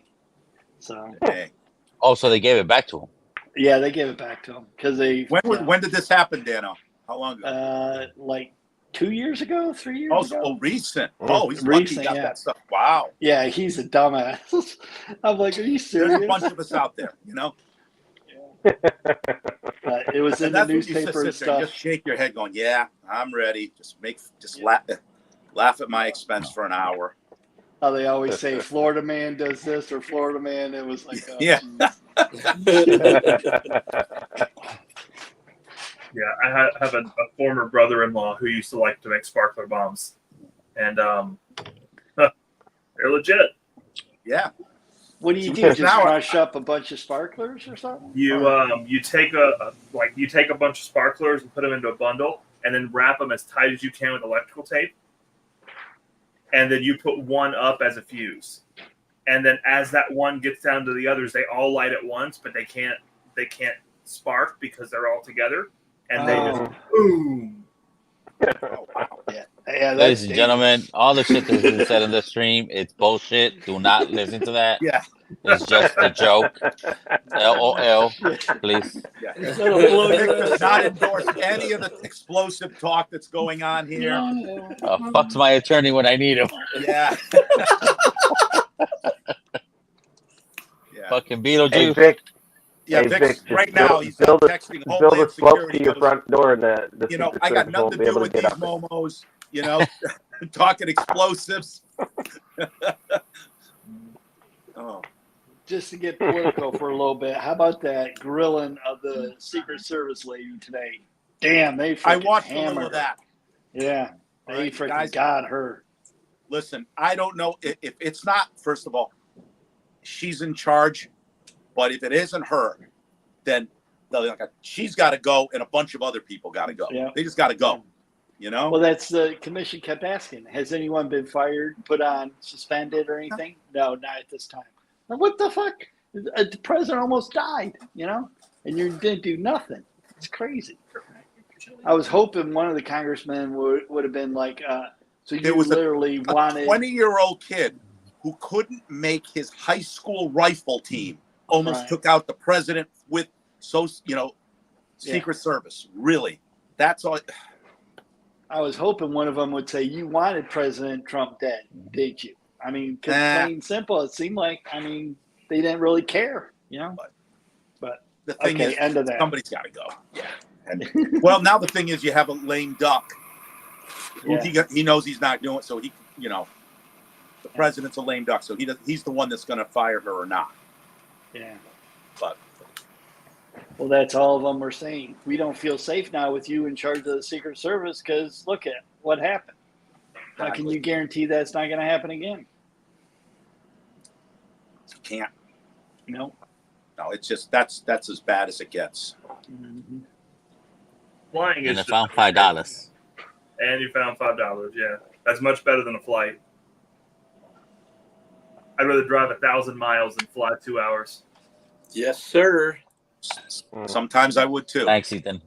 So, hey. Oh, so they gave it back to him. Yeah, they gave it back to him because they. When did this happen, Dano? How long ago? Like 2 years ago, 3 years ago. Oh, recent. Oh, he's recent. Lucky got that stuff. Wow. Yeah, he's a dumbass. I'm like, are you serious? There's a bunch of us out there, It was in And the that's what you sit newspaper and there and stuff. just shake your head, going, "Yeah, I'm ready." Just laugh at my expense for an hour. How they always say Florida man does this or Florida man. It was like, Yeah. Yeah, I have a former brother-in-law who used to like to make sparkler bombs, and they're legit. Yeah. What do you do? Just Now- crush up a bunch of sparklers or something? You take a bunch of sparklers and put them into a bundle, and then wrap them as tight as you can with electrical tape, and then you put one up as a fuse, and then as that one gets down to the others, they all light at once, but they can't spark because they're all together, and they just boom. Oh, wow. Yeah, Ladies and gentlemen, all the shit that's been said in the stream, it's bullshit. Do not listen to that. Yeah. It's just a joke. LOL, please. Yeah. It's gonna blow Nick your does not endorse any of the explosive talk that's going on here. Fuck's my attorney when I need him. Yeah. Yeah. Fucking Hey, Beetlejuice. Vic. Yeah, Hey, Vic's Vic, right just now build- he's build a- texting Build Homeland a slope Security. to your Goes, front door, and the you know, Secret I got Service nothing won't to be do able with to these get up it. momos, you know, talking explosives. Oh, Just to get political for a little bit, how about that grilling of the Secret Service lady today? Damn, they freaking I watched a hammered little of that. her. Yeah, All they right, freaking guys. got her. Listen, I don't know if it's not, first of all, she's in charge, but if it isn't her, then she's got to go and a bunch of other people got to go. Yeah. They just got to go, you know? Well, that's the commission kept asking. Has anyone been fired, put on suspended or anything? No, not at this time. Like, what the fuck? The president almost died, you know, and you didn't do nothing. It's crazy. I was hoping one of the congressmen would have been like, so you There was literally a wanted 20-year-old kid who couldn't make his high school rifle team almost Right. took out the president with Secret Service. Really, that's all. I was hoping one of them would say, you wanted President Trump dead, did you? I mean, 'cause Nah. plain and simple, it seemed like, I mean, they didn't really care, you know? But The thing okay, is, end of that. somebody's got to go. Yeah. And, well, now the thing is, you have a lame duck. Yeah. He knows he's not doing it, so the president's a lame duck, so he's the one that's going to fire her or not. Yeah. But Well, that's all of them are saying. We don't feel safe now with you in charge of the Secret Service because look at what happened. How can you guarantee that's not going to happen again? You can't. No. No, it's just that's as bad as it gets. Mm-hmm. Flying And is I just found $5. And you found $5. Yeah, that's much better than a flight. I'd rather drive 1,000 miles than fly 2 hours. Yes, sir. Sometimes I would too. Thanks, Ethan.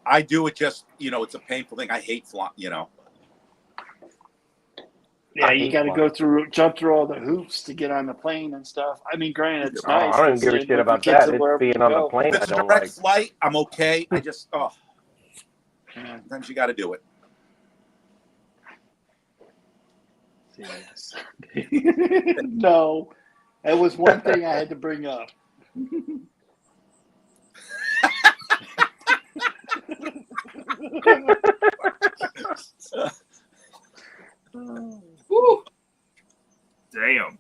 I do it just, it's a painful thing. I hate flying, Yeah, I you hate got to flying. jump through all the hoops to get on the plane and stuff. I mean, granted, it's nice. I don't even give a to shit about get that. to It's wherever being you on the go. plane If I it's a don't direct like. flight, I'm okay. I just, Yeah. sometimes you got to do it. Yes. No, that was one thing I had to bring up. Woo. Damn.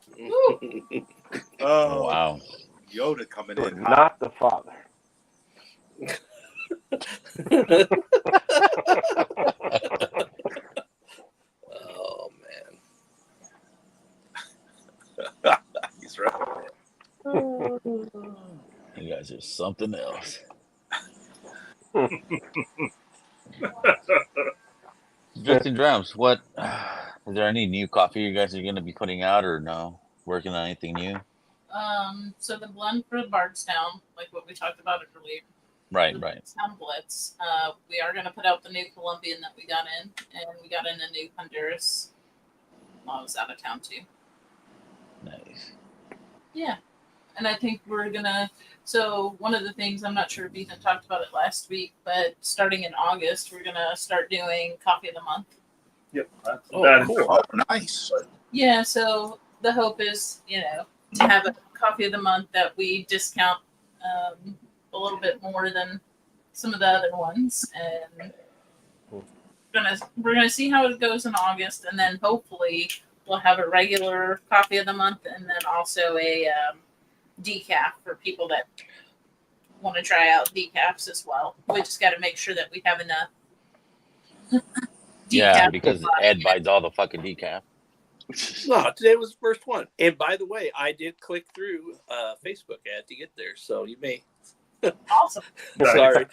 Oh, Wow. Yoda coming in. Not the father. Oh man. He's right. You guys are something else. Drifting Drams, what? Is there any new coffee you guys are going to be putting out or no? Working on anything new? So the blend for Bardstown, like what we talked about earlier. Right. the Bardstown Blitz. We are going to put out the new Colombian that we got in, and we got in a new Honduras while I was out of town too. Nice. Yeah. And I think we're going to, so one of the things, I'm not sure if Ethan talked about it last week, but starting in August, we're going to start doing Coffee of the Month. Yep. Oh, That is cool. Oh, nice. Yeah, so the hope is, to have a coffee of the month that we discount a little bit more than some of the other ones, and we're gonna see how it goes in August, and then hopefully we'll have a regular coffee of the month, and then also a decaf for people that want to try out decafs as well. We just got to make sure that we have enough. Yeah, decaf because supply. Ed buys all the fucking decaf. No, today was the first one. And by the way, I did click through Facebook ad to get there, so you may. Awesome. Sorry,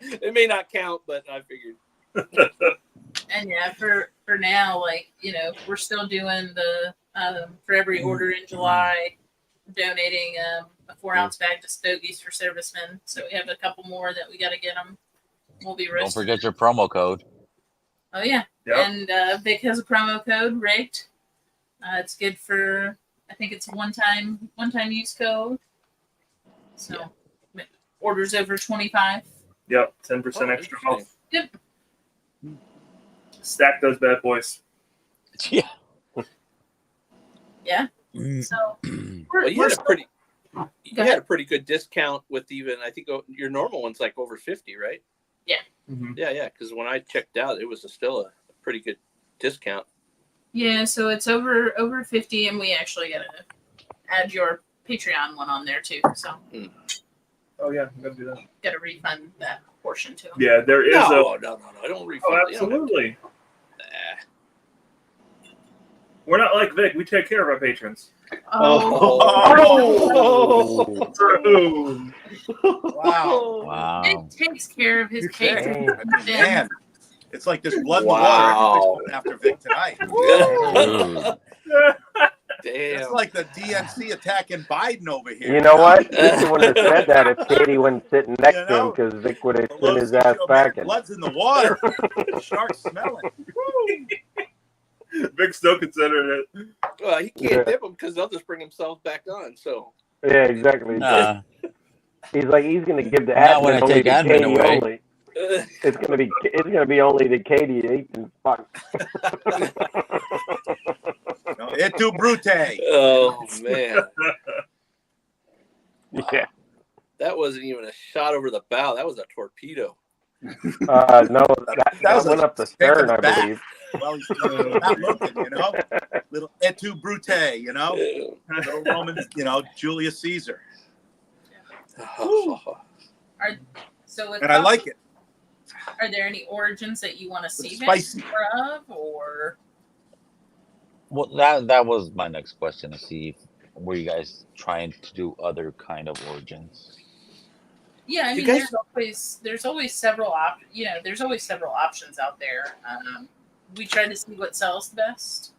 it may not count, but I figured. And yeah, for now, like, you know, we're still doing the for every order in July, donating a 4-ounce bag to Stogies for servicemen. So we have a couple more that we got to get them. We'll be Don't roasting. forget your promo code. Oh yeah, Yep. and Vic has a promo code, rigged. It's good for, I think it's a one-time use code. So orders over 25. Yep, 10% extra interesting. off. Yep. Stack those bad boys. Yeah. Yeah. Mm. So Well, you we're had a still- pretty. Go You ahead. had a pretty good discount with even, I think your normal one's like over 50, right? Mm-hmm. Yeah, because when I checked out, it was still a pretty good discount. Yeah, so it's over 50, and we actually gotta add your Patreon one on there too. So Oh yeah, gotta do that. gotta refund that portion to them. Yeah, there is No, a. no, I don't Oh, refund. You don't have to- absolutely. Nah. We're not like Vic. We take care of our patrons. Oh. Boom. Wow. Wow. It takes care of his You say. patrons. I mean, man, it's like this blood Wow. and water after Vic tonight. Damn. It's like the DNC attacking Biden over here. You know what? Vic wouldn't have said that if Katie wasn't sitting next You to him, know? because Vic would have Pelosi sent his ass show, back. man, And blood's in the water. Sharks smelling. Vic still considered it. Well, he can't dip them because they'll just bring themselves back on. So yeah, exactly. Nah. He's like, he's going to give the Not when I admin only take to admin Katie away. only. It's gonna be only to Katie Aiton's fuck. No, et tu brute. oh man, Yeah. that wasn't even a shot over the bow. That was a torpedo. No, that was went a up the stick in stern, the I back. believe. Well, he's not looking, you know. Little et tu brute, you know. Little Roman, you know, Julius Caesar. So with And I like it. Are there any origins that you want to see Spicy. more of, or Well, that was my next question, to see if were you guys trying to do other kind of origins? yeah, I You mean, guys- there's always several there's always several options out there. We try to see what sells the best,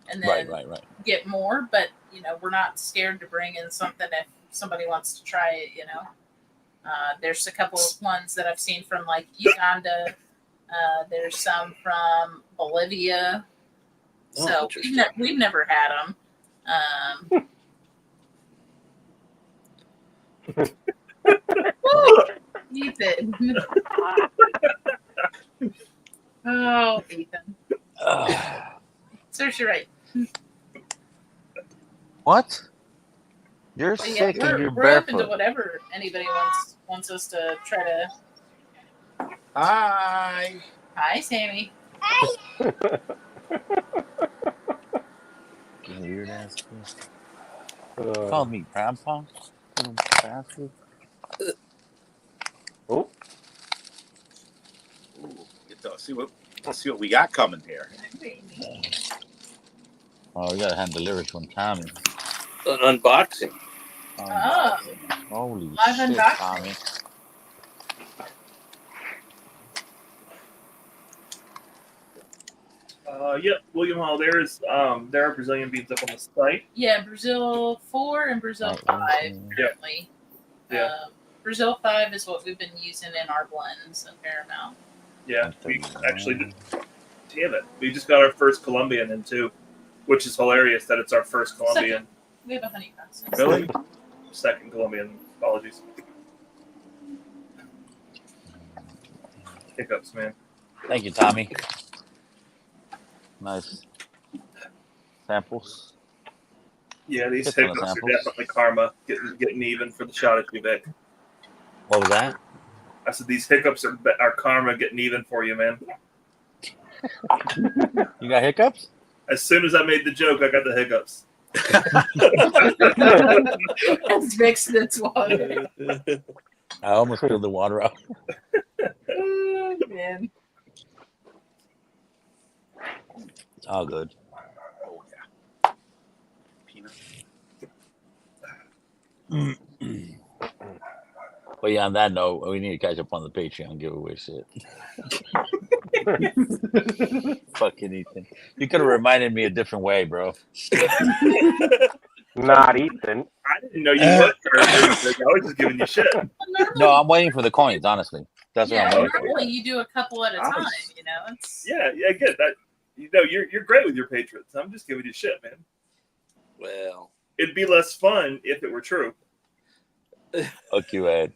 and then Right. get more. But you know, we're not scared to bring in something if somebody wants to try it. You know, there's a couple of ones that I've seen from like Uganda. There's some from Bolivia. Oh, So interesting. we've never had them. Ethan. Oh, Ethan. Serves you right. What? You're But yeah, sick and you're we're open to barefoot. whatever anybody wants us to try to. Hi. Hi, Sammy. Weird ass. Call me grandpa. Little bastard. Oh, Ooh, let's see what we got coming here. Oh, we gotta hand deliver to him, Tommy. An unboxing. Oh, Holy live shit, unboxing. Tommy. Yep, William Hall. There are Brazilian beads up on the site. yeah, Brazil 4 and Brazil 5 currently. Yeah. Brazil 5 is what we've been using in our blends a fair amount. Yeah, we actually did. Damn it, we just got our first Colombian in too, which is hilarious that it's our first Colombian. We have a honey process. Really? Second Colombian. Apologies. Hiccups, man. Thank you, Tommy. Nice samples. Yeah, these Get some hiccups are samples. definitely karma getting even for the shot at you, Vic. What was that? I said these hiccups are karma getting even for you, man. You got hiccups? As soon as I made the joke, I got the hiccups. That's Vic spits water. I almost spilled the water out. Oh, man. It's all good. Oh yeah. Peanut. But yeah, on that note, we need to catch up on the Patreon giveaway shit. Fucking Ethan. You could have reminded me a different way, bro. Not Ethan. I didn't know you would. I was just giving you shit. No, I'm waiting for the coins, honestly. That's what Yeah, I'm waiting for. normally you do a couple at a I time, was- you know. It's Yeah, I get that. You know, you're great with your patrons. I'm just giving you shit, man. Well, It'd be less fun if it were true. Fuck you, Ed.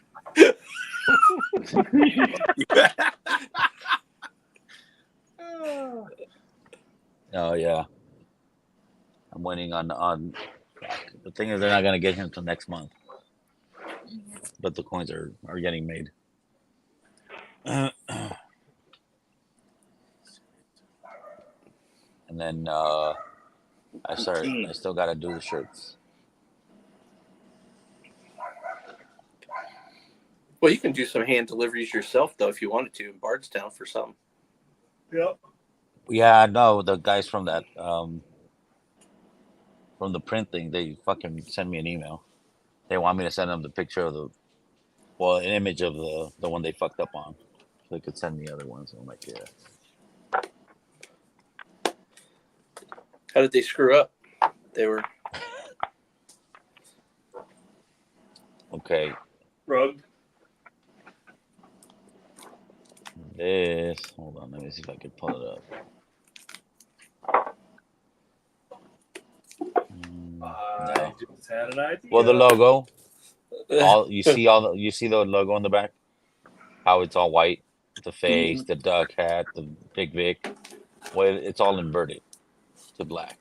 Oh yeah. I'm waiting on the thing is they're not gonna get him until next month. But the coins are getting made. And then I still gotta do the shirts. well, you can do some hand deliveries yourself though if you wanted to in Bardstown for some. Yep. Yeah, no, the guys from that from the print thing, they fucking send me an email. They want me to send them the picture of an image of the one they fucked up on. So they could send me other ones. I'm like, yeah. How did they screw up? They were Okay. Rug. Hold on, let me see if I can pull it up. No. I just had an idea. Well, the logo, you see the logo on the back, how it's all white, the face, the duck hat, the Big Vic. Well, it's all inverted to black,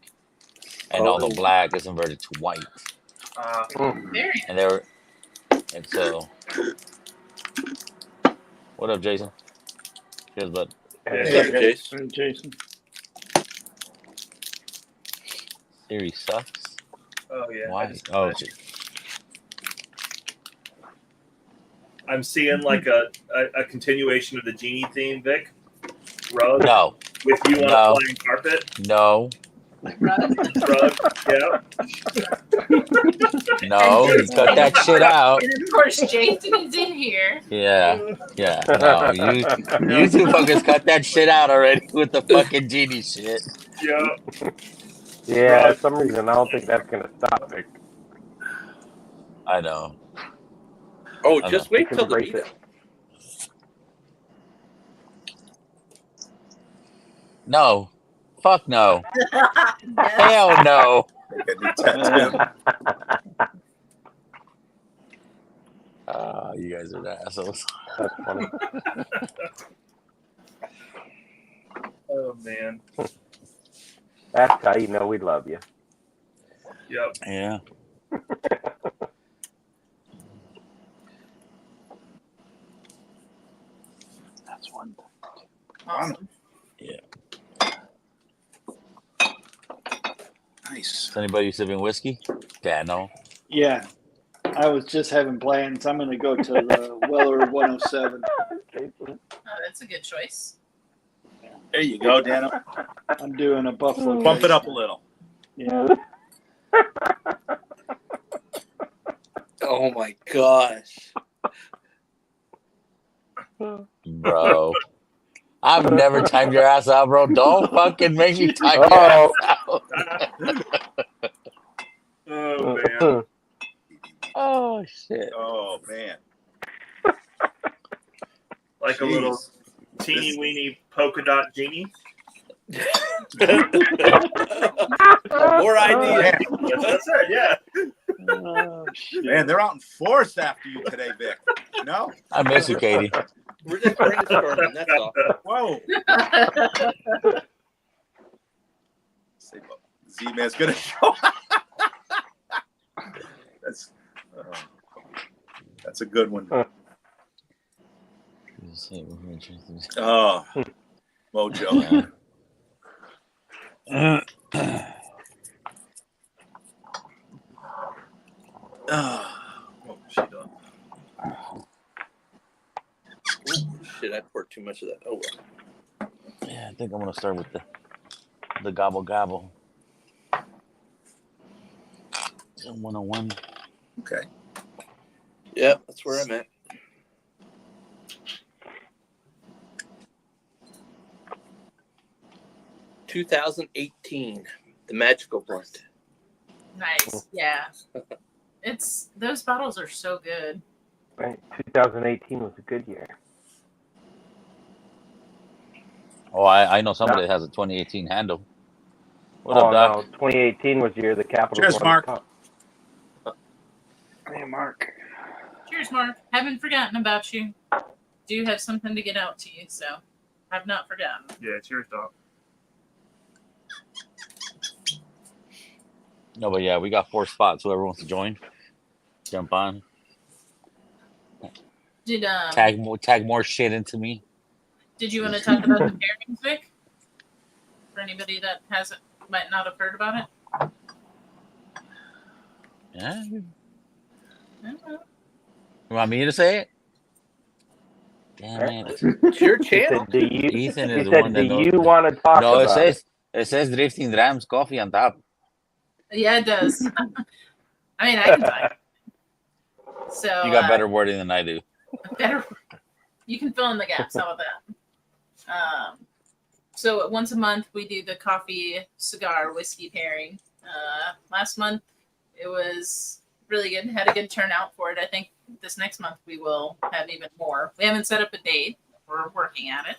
and all the black is inverted to white. very And so, what up, Jason? Cheers, bud. What's up, Jace? Hey, Jason. Siri sucks. Oh yeah. Why? Oh, shit. I'm seeing like a continuation of the genie theme, Vic. Rug No, with you on No. a flying carpet. no, rug. Rug. Yeah. no. Cut that shit out. And of course, Jason is in here. Yeah. No, you two fuckers cut that shit out already with the fucking genie shit. Yeah. Yeah, for some reason I don't think that's gonna stop it. I know. Oh, I just know. wait till the Embrace it. meetup. No. Fuck no. Yes. Hell no. Make a new tattoo. You guys are the assholes. That's funny. Oh man. That's how you know we love you. Yep. Yeah. That's one. Awesome. Nice. Is anybody sipping whiskey? Yeah, no. Yeah, I was just having plans. I'm going to go to the Weller 107. Oh, that's a good choice. There you go, Dano. I'm doing a Buffalo. Bump it Trace. up a little. Yeah. Oh my gosh. Bro. I've never timed your ass out, bro. Don't fucking make me time your ass out. Oh man. Oh, shit. Oh man. Like a little teeny weeny polka dot genie. More ideas. That's it. Yeah. Oh, shit. Man, they're out in force after you today, Vic. No? I miss you, Katie. We're just brainstorming. That's all. Whoa. Z-Man's gonna show up. That's a good one. Oh, Mojo. Yeah. What was she doing? Ooh, shit, I poured too much of that. Oh, well. Yeah, I think I'm gonna start with the gobble gobble. 101. Okay. Yeah, that's where I'm at. "2018, the magical blend." Nice. Yeah. Those bottles are so good. Right. 2018 was a good year. Oh, I know somebody that has a 2018 handle. What Oh up, Doc? no, 2018 was the year the Capitals Cheers, won Mark. the cup. Hey, Mark. Cheers, Mark. Haven't forgotten about you. Do have something to get out to you, so I've not forgotten. Yeah, cheers, dog. No, but yeah, we got 4 spots. Whoever wants to join, jump on. Did Tag more shit into me. Did you want to talk about the pairings, Vic? For anybody that might not have heard about it. Yeah. I don't know. You want me to say it? Damn it. It's your He channel. said, "Do you?" Ethan He is the said, one "Do that knows. you want to talk No, about it?" it says Drifting Drams coffee on top. Yeah, it does. I mean, I can type. So You got better wording than I do. better. You can fill in the gaps. How about that? So once a month we do the coffee cigar whiskey pairing. Last month it was really good. Had a good turnout for it. I think this next month we will have even more. We haven't set up a date. We're working at it.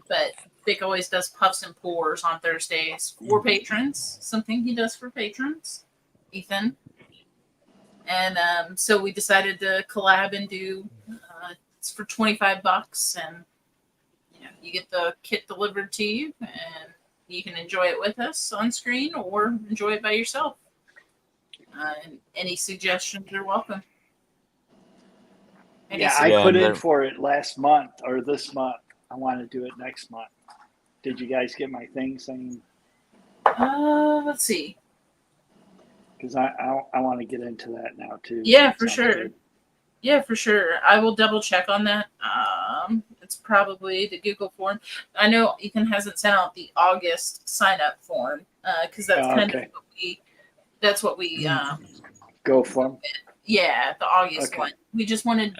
But Vic always does puffs and pours on Thursdays for patrons. Something he does for patrons. Ethan. And so we decided to collab and do. It's for $25, and you get the kit delivered to you, and you can enjoy it with us on screen or enjoy it by yourself. And any suggestions are welcome. I put in for it last month or this month. I want to do it next month. Did you guys get my thing saying? Let's see. Because I want to get into that now too. Yeah, for sure. Yeah, for sure. I will double check on that. It's probably the Google form. I know Ethan hasn't sent out the August sign up form because that's kind of what we go for. Yeah, the August one. We just wanted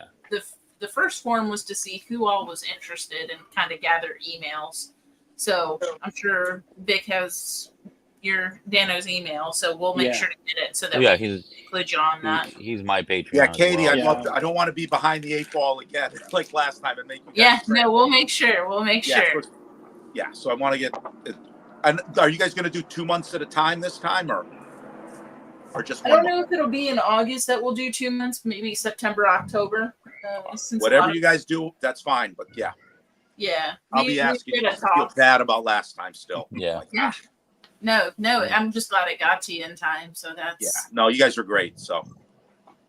the first form was to see who all was interested and kind of gather emails. So I'm sure Vic has your Dano's email, so we'll make sure to get it so that we can include you on that. He's my Patreon. Yeah, Katie, well. I don't want to be behind the 8 ball again like last time and make you guys we'll make sure. We'll make sure. Yeah, so I want to get it. And are you guys going to do 2 months at a time this time or just one? I don't know if it'll be in August that we'll do 2 months, maybe September, October. Whatever you guys do, that's fine. But yeah, I'll be asking you to feel bad about last time still. Yeah. No, I'm just glad it got to you in time. So that's No, you guys are great. So,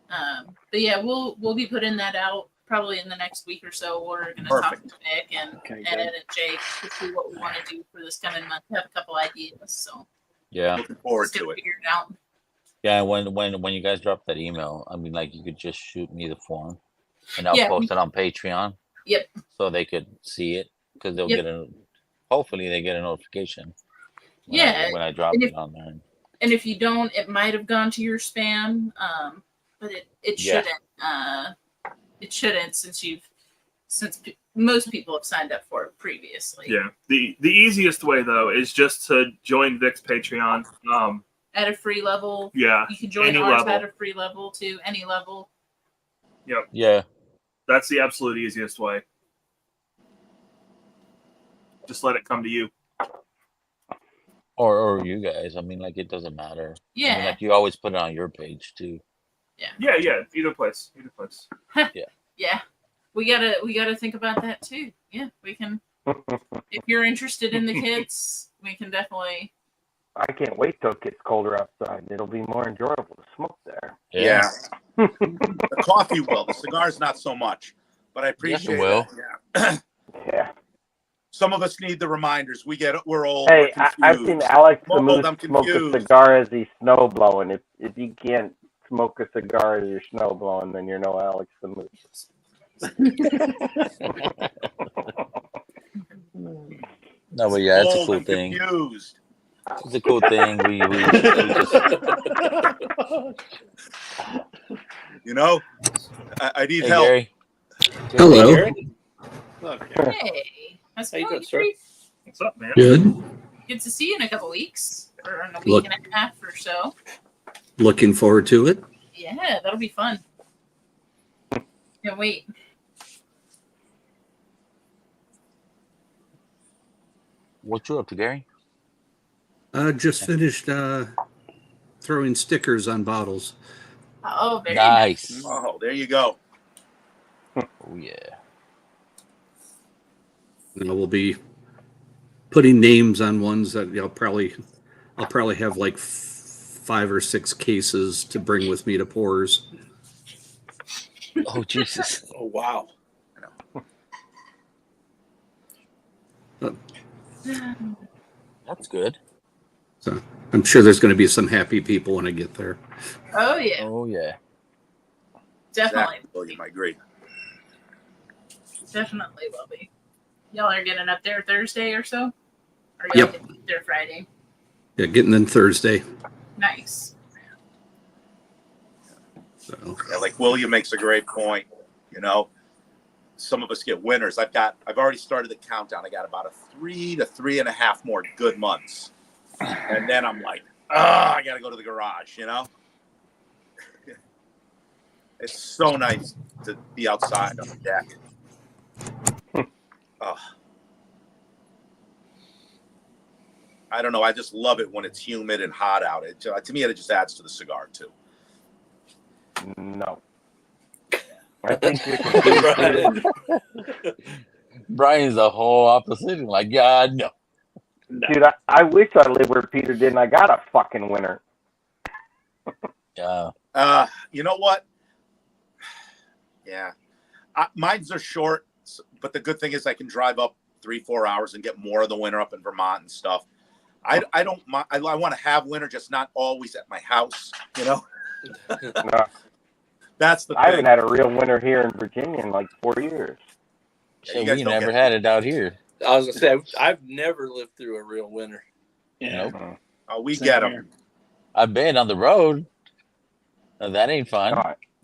but yeah, we'll be putting that out probably in the next week or so. We're gonna talk to Vic and Ed and Jake to see what we want to do for this coming month. We have a couple ideas, so looking forward to it. Figure it out. Yeah, when you guys drop that email, I mean, like you could just shoot me the form, and I'll post it on Patreon. Yep. So they could see it because they'll get hopefully they get a notification. When I drop it on there. And if you don't, it might have gone to your spam, but it shouldn't. It shouldn't since most people have signed up for it previously. Yeah. The easiest way though is just to join Vic's Patreon. At a free level. Yeah. You can join ours at a free level too. Any level. Yep. Yeah. That's the absolute easiest way. Just let it come to you. Or you guys. I mean, like it doesn't matter. Yeah. I mean, like you always put it on your page too. Yeah. Yeah. Either place. Yeah. We gotta think about that too. Yeah, we can. If you're interested in the kits, we can definitely. I can't wait till it gets colder outside. It'll be more enjoyable to smoke there. Yeah. The coffee will. The cigars not so much. But I appreciate Yes, it will. that. Yeah. Yeah. Some of us need the reminders. We're old. Hey, We're I've seen confused. Alex the I'm Moose smoke a confused. cigar as he's snow blowing. If you can't smoke a cigar as you're snow blowing, then you're no Alex the Moose. No, but yeah, it's a Old cool and thing. confused. It's a cool thing. We just You know, I need hey help. Gary. Hello. Hey, how's How it you going, doing, sir? Gary? What's up, man? Good. Good to see you in a couple weeks, or in a week Look. and a half or so. Looking forward to it. Yeah, that'll be fun. Can't wait. What you up to, Gary? Just finished throwing stickers on bottles. Oh, very nice. Nice. Oh, there you go. Oh yeah. And we'll be putting names on ones that I'll probably have like 5 or 6 cases to bring with me to pours. Oh Jesus. Oh, wow. That's good. So I'm sure there's going to be some happy people when I get there. Oh yeah, Oh yeah. definitely. Exactly, William, I agree. Definitely will be. Y'all are getting up there Thursday or so? Or y'all Yep. getting there Friday? Yeah, getting in Thursday. Nice. So Yeah, like William makes a great point. You know, some of us get winners. I've already started the countdown. I got about a 3 to 3.5 more good months, and then I'm like, I got to go to the garage. You know, it's so nice to be outside on the deck. I don't know. I just love it when it's humid and hot out. To me, it just adds to the cigar too. No. I think you're confused. Brian's the whole opposite. Like, yeah, no. Dude, I wish I lived where Peter did, and I got a fucking winner. Yeah. You know what? Yeah, mine's are short, but the good thing is I can drive up 3-4 hours and get more of the winter up in Vermont and stuff. I don't mind. I want to have winter, just not always at my house. You know, No, that's the I thing. haven't had a real winter here in Virginia in like 4 years. Yeah, So you guys we don't never get- had it out here. I was gonna say I've never lived through a real winter. Yeah. Nope. We Same get here. them. I've been on the road. Now, that ain't fun.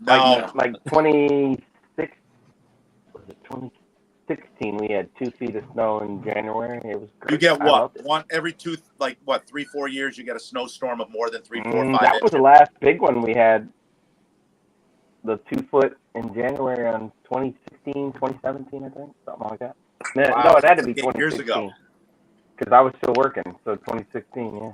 No, No, like 2016, we had 2 feet of snow in January. It was great. you get I what? loved it. One every 3-4 years, you get a snowstorm of more than 3, 4, 5 That was the inches. last big one we had. The 2 foot in January on 2016, 2017, I think, something like that. No, Wow, no, it had to be that's 8 years 2016 ago. because I was still working. So 2016, yeah.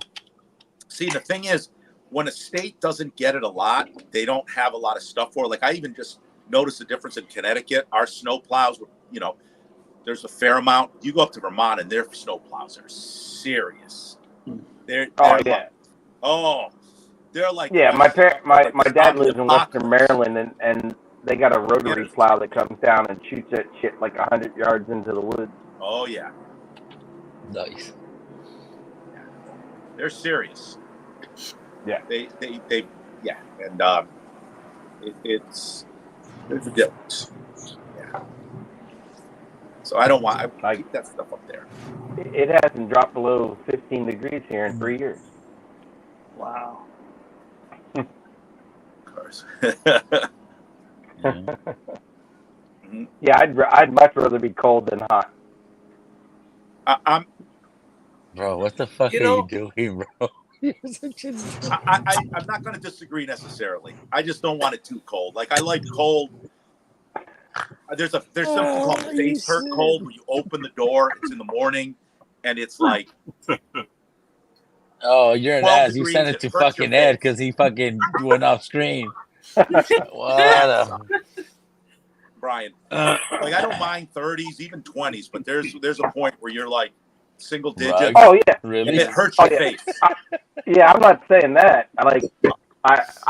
See, the thing is, when a state doesn't get it a lot, they don't have a lot of stuff for it. Like I even just noticed the difference in Connecticut. Our snow plows, there's a fair amount. You go up to Vermont and their snow plows are serious. They're like Yeah, my dad lives in Western Maryland, and they got a rotary plow that comes down and shoots that shit like 100 yards into the woods. Oh yeah, Nice. they're serious. Yeah. They yeah, and there's a difference. Yeah. So I keep that stuff up there. It hasn't dropped below 15 degrees here in 3 years. Wow. Of course. Yeah, I'd much rather be cold than hot. I'm Bro, what the fuck are you doing, bro? I'm not going to disagree necessarily. I just don't want it too cold. Like I like cold. There's something called face hurt cold where you open the door, it's in the morning, and it's like. Oh, you're an 12 ass. You sent degrees, it to it hurts your fucking Ed face. because he fucking went off screen. What? Brian, like I don't mind 30s, even 20s, but there's a point where you're like, single digit. Oh yeah, And Really? it hurts Oh, your yeah. face. yeah. I'm not saying that. I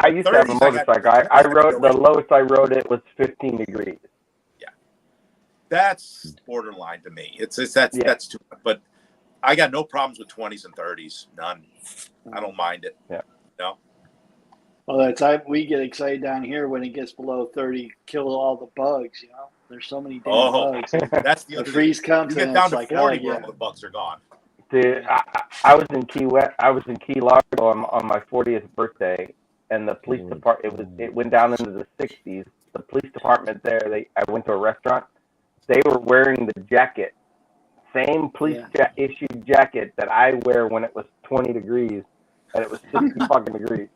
used to have a 30s, I got- motorcycle. I rode the lowest I rode it was 15 degrees. That's borderline to me. That's too much. But I got no problems with 20s and 30s. None. I don't mind it. Yeah. No. Well, we get excited down here when it gets below 30. Kill all the bugs. There's so many damn bugs. That's the The other thing. freeze comes You and get down it's to like, 40 oh where yeah. all the bugs are gone. Dude, I was in Key West. I was in Key Largo on my 40th birthday, and the police department. It went down into the 60s. The police department there. I went to a restaurant. They were wearing the jacket, same police issued jacket that I wear when it was 20 degrees, and it was 60 fucking degrees.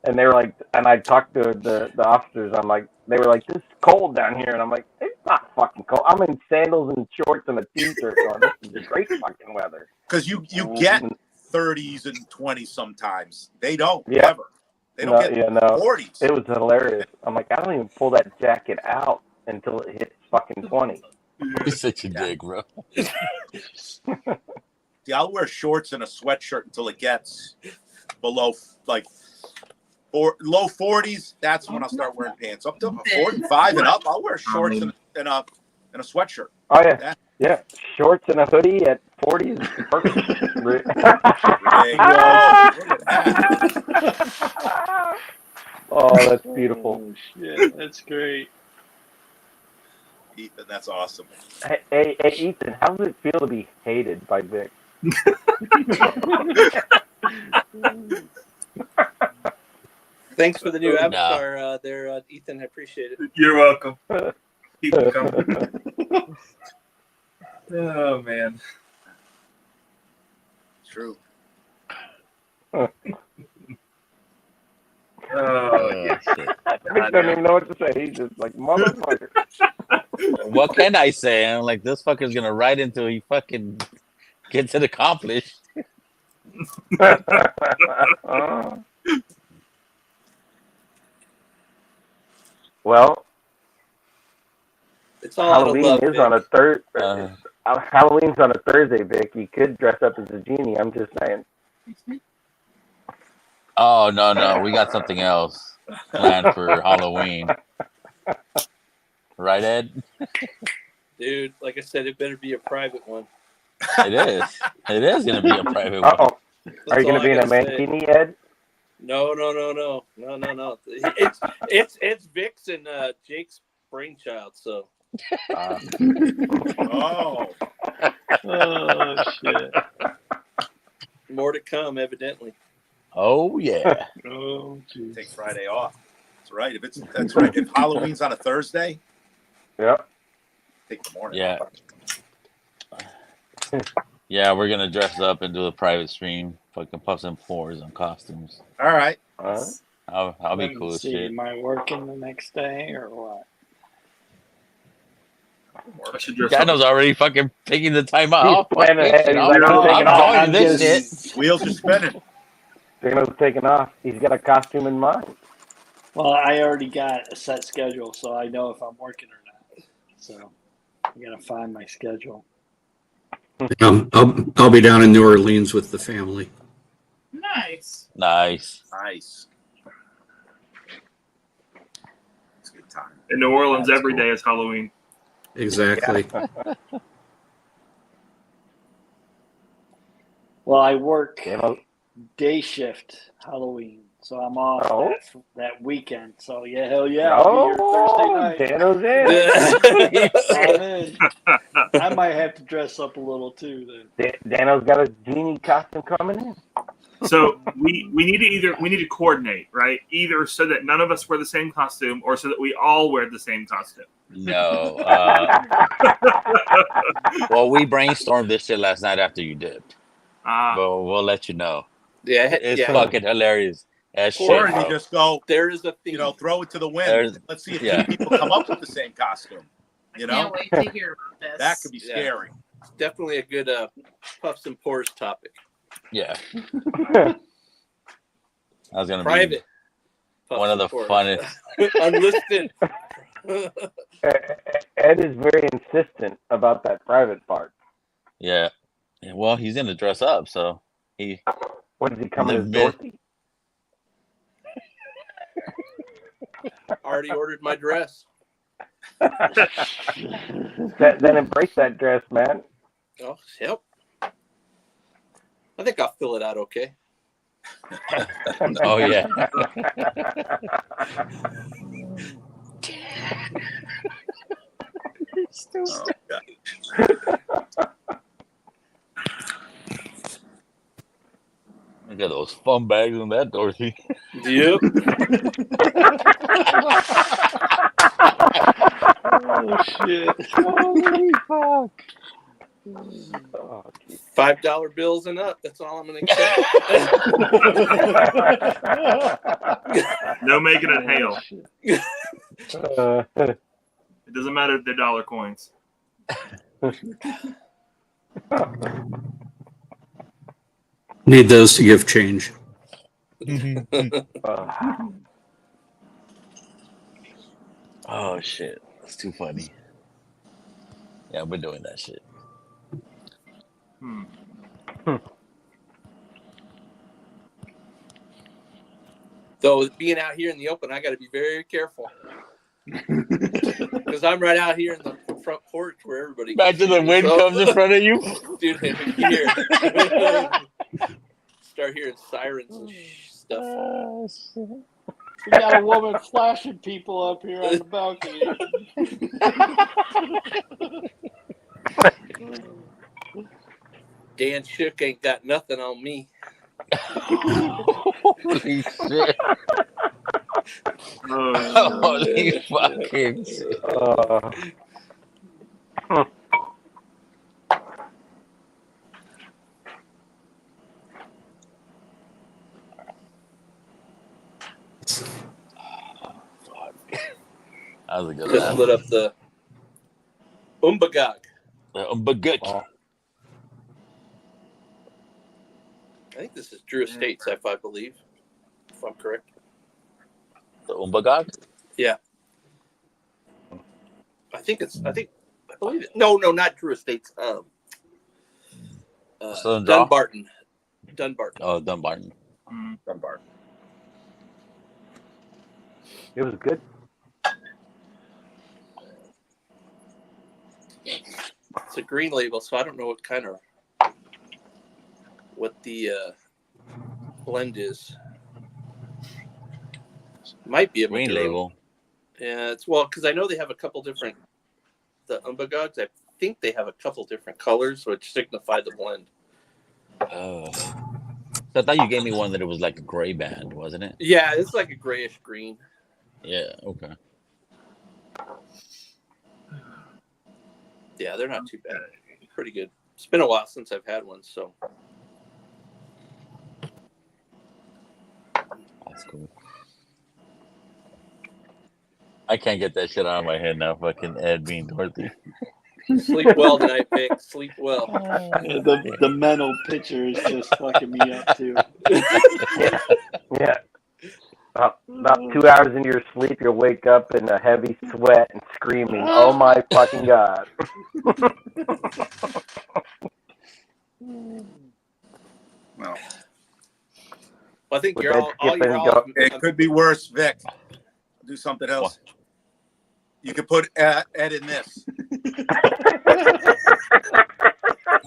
And they were like, and I talked to the officers. I'm like, they were like, this is cold down here, and I'm like, it's not fucking cold. I'm in sandals and shorts and a t-shirt. Going, this is great fucking weather. Because you get 30s and 20s sometimes. They don't Yeah. ever. They don't get 40s. It was hilarious. I'm like, I don't even pull that jacket out until it hits fucking 20. You're such a dick, bro. See, I'll wear shorts and a sweatshirt until it gets below low 40s. That's when I'll start wearing pants. Up to 45 and up, I'll wear shorts and a sweatshirt. Oh yeah. Shorts and a hoodie at 40 is perfect. Look at that. Oh, that's beautiful. Oh, shit, that's great. Ethan, that's awesome. Hey, Ethan, how does it feel to be hated by Vic? Thanks for the new avatar there, Ethan. I appreciate it. You're welcome. Keep them coming. Oh, man. True. Oh, yeah. Vic doesn't even know what to say. He's just like, motherfucker. What can I say? I'm like, this fucker's gonna ride until he fucking gets it accomplished. Well, It's all out of Halloween love, is Vic. on a Halloween's on a Thursday, Vic. You could dress up as a genie. I'm just saying. Oh no, we got something else planned for Halloween. Right, Ed? Dude, like I said, it better be a private one. It is. It is gonna be a private one. Uh-oh. That's Are you going all to be I in a gotta say. mankini, Ed? No. It's Vic's and Jake's brainchild. So. Oh. Oh shit. More to come, evidently. Oh yeah. Oh jeez. Take Friday off. That's right. That's right. If Halloween's on a Thursday, Yep. take the morning. Yeah. off. Yeah, we're gonna dress up and do a private stream. Fucking puffs and pours on costumes. All right. I'll be Let me cool as see, shit. am I working the next day or what? I should dress up. Dano's already fucking taking the time He's off. planning ahead. He's like, I'm taking I'm off. joining this shit. Wheels are spinning. Dano's taking off. He's got a costume in mind. Well, I already got a set schedule, so I know if I'm working or not. So I gotta find my schedule. I'll be down in New Orleans with the family. Nice. Nice. Nice. It's a good time. In New Orleans, That's every cool. day is Halloween. Exactly. Well, I work Dano, day shift Halloween, so I'm off Oh. that weekend. So yeah, hell yeah, I'll be oh, here Thursday night. Dano's in. I'm in. I might have to dress up a little too then. Dano's got a genie costume coming in. So we need to coordinate, right? Either so that none of us wear the same costume, or so that we all wear the same costume. No. Well, we brainstormed this shit last night after you dipped. But we'll let you know. Yeah, It's yeah. fucking hilarious. As shit, Or you bro. just go, There is a thing. throw it to the wind. There's- Let's see if yeah. two people come up with the same costume. You I know, can't wait to hear about this. that could be Yeah. scary. It's definitely a good puffs and pours topic. Yeah. That was gonna Private. be one of the Puffs funnest. and pours. Unlisted. Ed is very insistent about that private part. Yeah. Yeah, well, he's gonna dress up, so he. What is he coming as mid- Dorothy? Already ordered my dress. Then embrace that dress, man. Oh, yep. I think I'll fill it out okay. Oh yeah. Oh, God. Look at those fun bags in that Dorothy. Yep. Oh shit! Holy fuck! Oh, geez. $5 bills and up. That's all I'm gonna accept. No making it hail. Uh, It doesn't matter if they're dollar coins. Need those to give change. Oh shit, that's too funny. Yeah, we're doing that shit. Though being out here in the open, I got to be very careful because I'm right out here in the front porch where everybody. Imagine the wind comes in front of you. Dude, here. Start hearing sirens and stuff. We got a woman flashing people up here on the balcony. Dan Shook ain't got nothing on me. Holy shit! Holy fucking shit! That was a good Just laugh. lit up the Umbagog. Baguette. I think this is Drew Estates, if I believe, if I'm correct. The Umbagog? Yeah. I believe it. No, not Drew Estates. Southern Draw? Dunbarton. Oh, Dunbarton. Dunbarton. it was good. It's a green label, so I don't know what the blend is. Might be a Green Maduro. label. Yeah, because I know they have a couple different. The Umbagogs, I think they have a couple different colors, which signify the blend. So I thought you gave me one that it was like a gray band, wasn't it? Yeah, it's like a grayish green. Yeah. Okay. Yeah, they're not too bad. Pretty good. It's been a while since I've had one, so. That's cool. I can't get that shit out of my head now. Fucking Ed being Dorothy. Sleep well tonight, Vic. Sleep well. Yeah, the mental picture is just fucking me up too. Yeah. About 2 hours into your sleep, you'll wake up in a heavy sweat and screaming, "Oh my fucking God!" Well, I think With you're that all skip you're and all. go- it could be worse, Vic. Do something else. You could put Ed in this.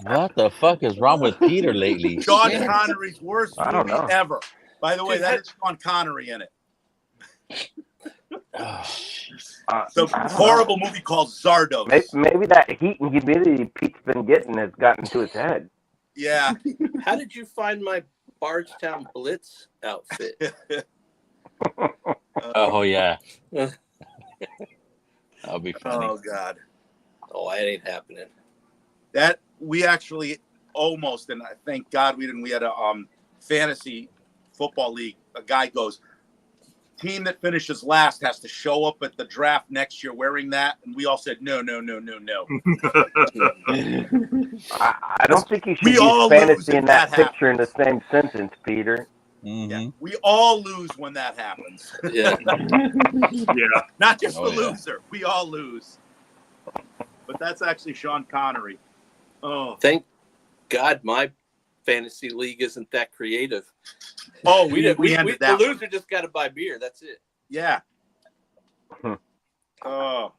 What the fuck is wrong with Peter lately? Sean Shit. Connery's worst I don't movie know. ever. By the way, Dude, that is Sean Connery in it. Oh, It's I a don't horrible movie called Zardos. Maybe that heat and humidity Pete's been getting has gotten to his head. Yeah. How did you find my Bardstown Blitz outfit? oh yeah. That'll be funny. Oh God. Oh, that ain't happening. That we actually almost, and I thank God we didn't. We had a fantasy football league. A guy goes, team that finishes last has to show up at the draft next year wearing that, and we all said no. I don't think you should We all use lose fantasy if and that that picture in the same sentence, Peter. Mm-hmm. Yeah, we all lose when that happens. Yeah. Yeah. Not just Oh, the yeah. loser. We all lose. But that's actually Sean Connery. Oh, Thank God, my fantasy league isn't that creative. Oh, We ended the that. loser just got to buy beer. That's it. Yeah. Oh.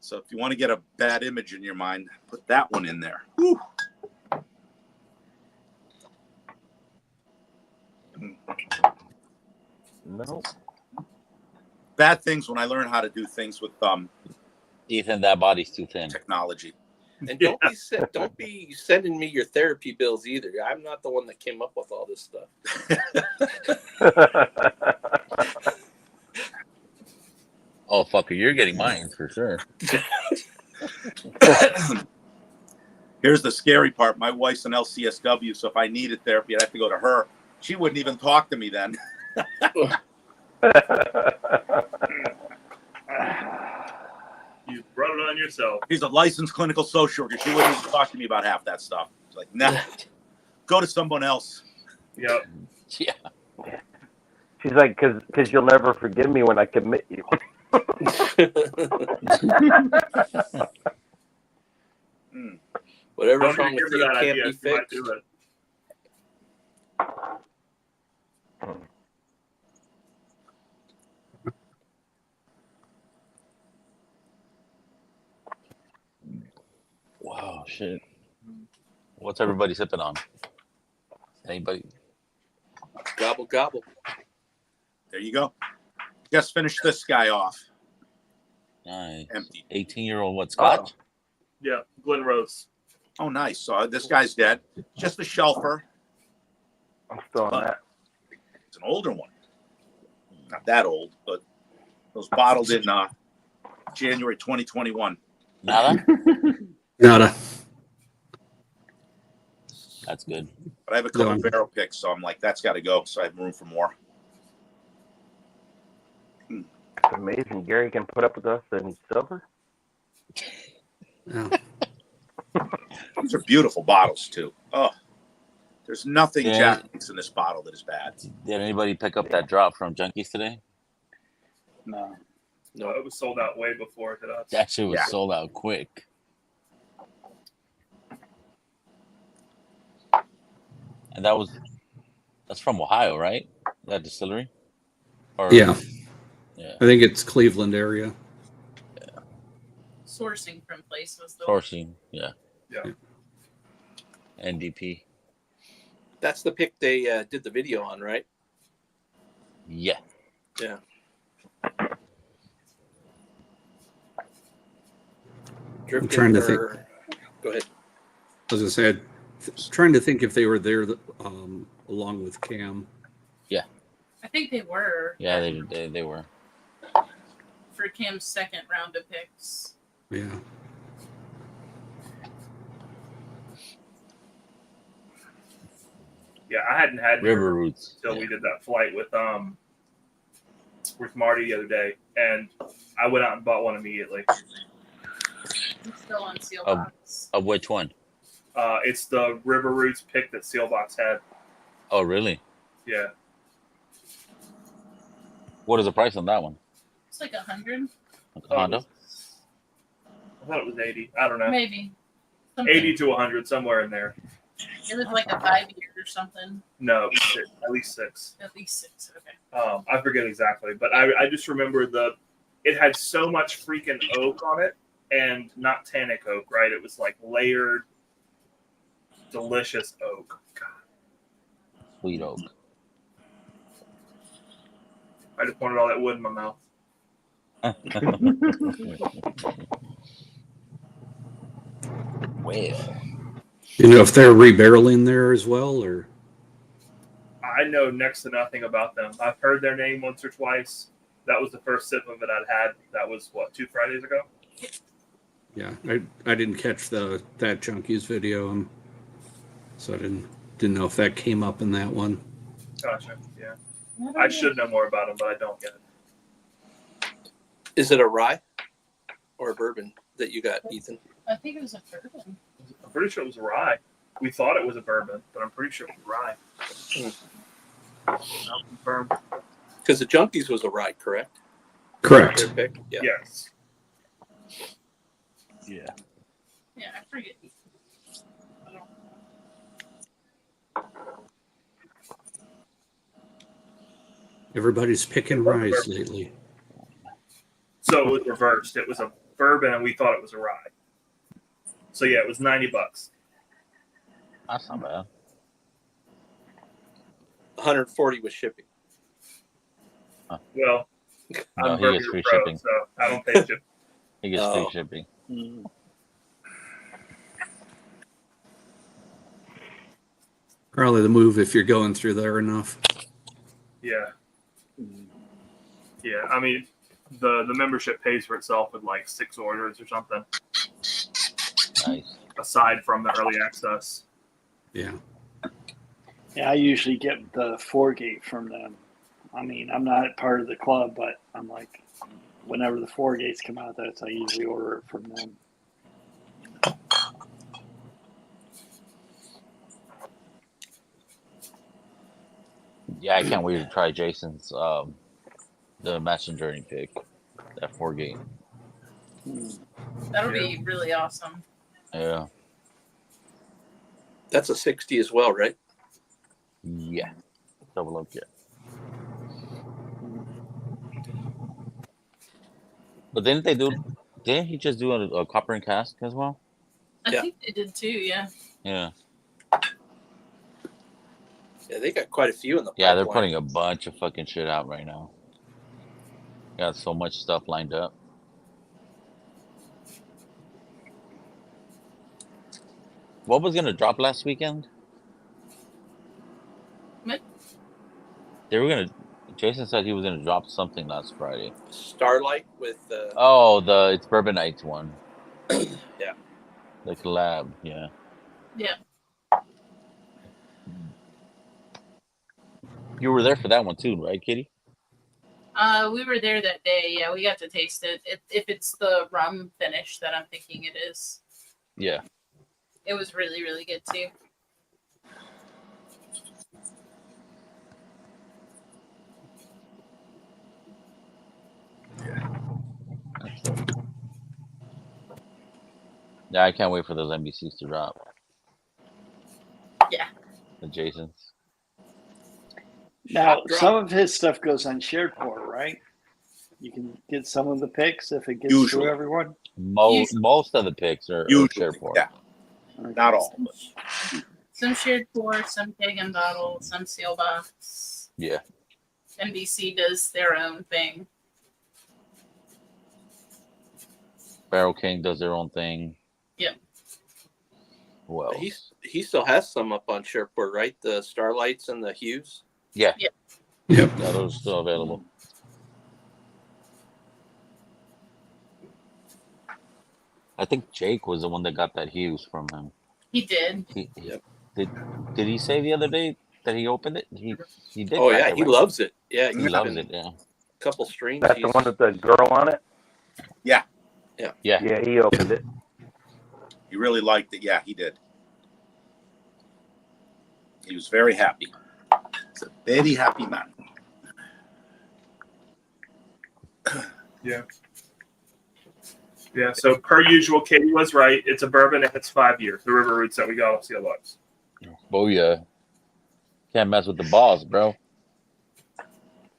So if you want to get a bad image in your mind, put that one in there. Whew. No. Bad things when I learn how to do things with Ethan, that body's too thin. technology. And don't be sending me your therapy bills either. I'm not the one that came up with all this stuff. Oh, fucker, you're getting mine for sure. Here's the scary part. My wife's an LCSW, so if I needed therapy, I'd have to go to her. She wouldn't even talk to me then. You brought it on yourself. He's a licensed clinical social worker. She wouldn't even talk to me about half that stuff. She's like, nah, go to someone else. Yep. Yeah. She's like, because you'll never forgive me when I commit you. Whatever's Don't wrong give with her you that can't idea. be She might fixed. do it. Wow, shit. What's everybody sipping on? Anybody? Gobble gobble. There you go. Just finish this guy off. Nice. Empty. 18-year-old what, Scotch? Yeah, Glen Rose. Oh, nice. So this guy's dead. Just a shelfer. I'm still on that. It's an older one. Not that old, but it was bottled in January 2021. Nada? Nada. That's good. But I have a couple Yeah. barrel picks, so I'm like, that's got to go. So I have room for more. It's amazing. Gary can put up with us and he's sober. Yeah. These are beautiful bottles, too. Oh, there's nothing Yeah. Jack thinks in this bottle that is bad. Did anybody pick up that drop from Junkies today? No. No, it was sold out way before to us. That shit was Yeah. sold out quick. And that's from Ohio, right? That distillery? Or, Yeah. Yeah. I think it's Cleveland area. Sourcing from places though. Sourcing, yeah. Yeah. NDP. That's the pick they did the video on, right? Yeah. Yeah. Drifting trying to think. Go ahead. As I said, trying to think if they were there along with Cam. I think they were. Yeah, they were. For Cam's second round of picks. Yeah. Yeah, I hadn't had River Roots. until Yeah. we did that flight with Marty the other day, and I went out and bought one immediately. It's still on seal Oh. box. Of which one? It's the River Roots pick that Sealbox had. Oh, really? Yeah, What is the price on that one? It's like 100, Like a Honda? I thought it was 80. I don't know. maybe. Something. 80 to 100, somewhere in there. It was like a 5-year or something. No, at least 6. At least 6. Okay. I forget exactly, but I just remember it had so much freaking oak on it, and not tannic oak, right? It was like layered, delicious oak. God, Sweet oak. I just wanted all that wood in my mouth. Wave. You know if they're rebarreling there as well, or I know next to nothing about them. I've heard their name once or twice. That was the first sip of it I'd had. That was, 2 Fridays ago? yeah, I didn't catch that Junkies video, so I didn't know if that came up in that one. Gotcha, yeah. I don't I know. should know more about them, but I don't yet. Is it a rye or a bourbon that you got, Ethan? I think it was a bourbon. I'm pretty sure it was rye. We thought it was a bourbon, but I'm pretty sure it was rye. Not confirmed. Because the Junkies was a rye, correct? Correct. Your pick? Yeah. Yes. Yeah. Yeah, I forget. Everybody's picking rye lately. So it was reversed. It was a bourbon, and we thought it was a rye. So yeah, it was $90. That's not bad. 140 with shipping. Well, No, I'm he gets Burger free Pro, shipping. so I don't pay shipping. He gets Oh. free shipping. Mm. Probably the move if you're going through there enough. Yeah. Yeah, I mean, the membership pays for itself with like 6 orders or something, Nice. aside from the early access. Yeah. Yeah, I usually get the 4-gate from them. I mean, I'm not part of the club, but I'm like, whenever the 4-gates come out, that's I usually order it from them. Yeah, I can't wait to try Jason's the Messenger Journey pick. That 4-gate. Mm. That'll be really awesome. Yeah. That's a 60 as well, right? Yeah. Double look, yeah. But didn't he just do a copper and cask as well? I Yeah. think they did too, yeah. Yeah. Yeah, they got quite a few in the Yeah, they're pipeline. putting a bunch of fucking shit out right now. Got so much stuff lined up. What was gonna drop last weekend? What? Jason said he was gonna drop something last Friday. Starlight with Oh, it's Bourbon Nights one. Yeah. The collab, yeah. Yeah. You were there for that one too, right, Kitty? We were there that day. Yeah, we got to taste it. If it's the rum finish that I'm thinking it is, Yeah. it was really, really good too. Yeah, I can't wait for those NBCs to drop. Yeah. The Jasons. Now, Shot drop. some of his stuff goes on shared port, right? You can get some of the picks if it gets Usually. through everyone. Most of the picks are Usually, Sherport. yeah. Not all. Some shared pour, some keg and bottle, some seal box. Yeah. NBC does their own thing. Barrel King does their own thing. Yep. Well, He still has some up on Sherport, right? The Starlights and the Hues. yeah. Yep. Yep. Yeah, those are still available. I think Jake was the one that got that Hughes from him. He did. Did he say the other day that he opened it? He did. Oh crack yeah, it, he right? loves it. Yeah, He loves it. Yeah. A couple streams. That's the one with the girl on it? Yeah. Yeah, he opened it. He really liked it. Yeah, he did. He was very happy. He's a very happy man. Yeah, so per usual, Katie was right. It's a bourbon and it's 5 years. The River Roots that we got off CLX. Oh yeah. Can't mess with the balls, bro.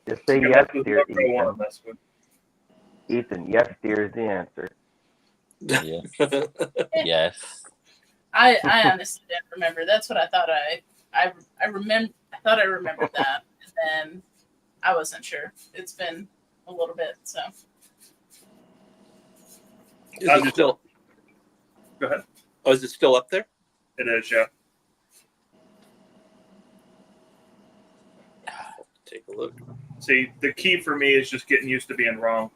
Just say Yeah, yes, that's dear what I wanna Ethan. mess with. Ethan, yes, dear is the answer. Yeah. Yes. I honestly didn't remember. That's what I thought. I remember. I thought I remembered that, and then I wasn't sure. It's been a little bit, so. Is it still? Go ahead. Oh, is it still up there? It is, yeah. Take a look. See, the key for me is just getting used to being wrong.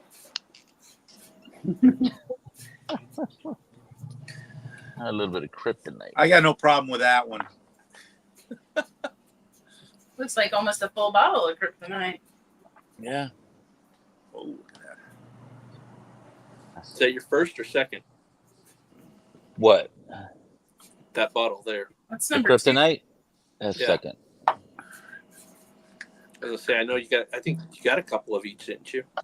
A little bit of kryptonite. I got no problem with that one. Looks like almost a full bottle of kryptonite. Yeah. Oh, look at that. Is that your first or second? What? That bottle there. What's The number 2? kryptonite? That's Yeah. second. I was gonna say, I know you got. I think you got a couple of each, didn't you? I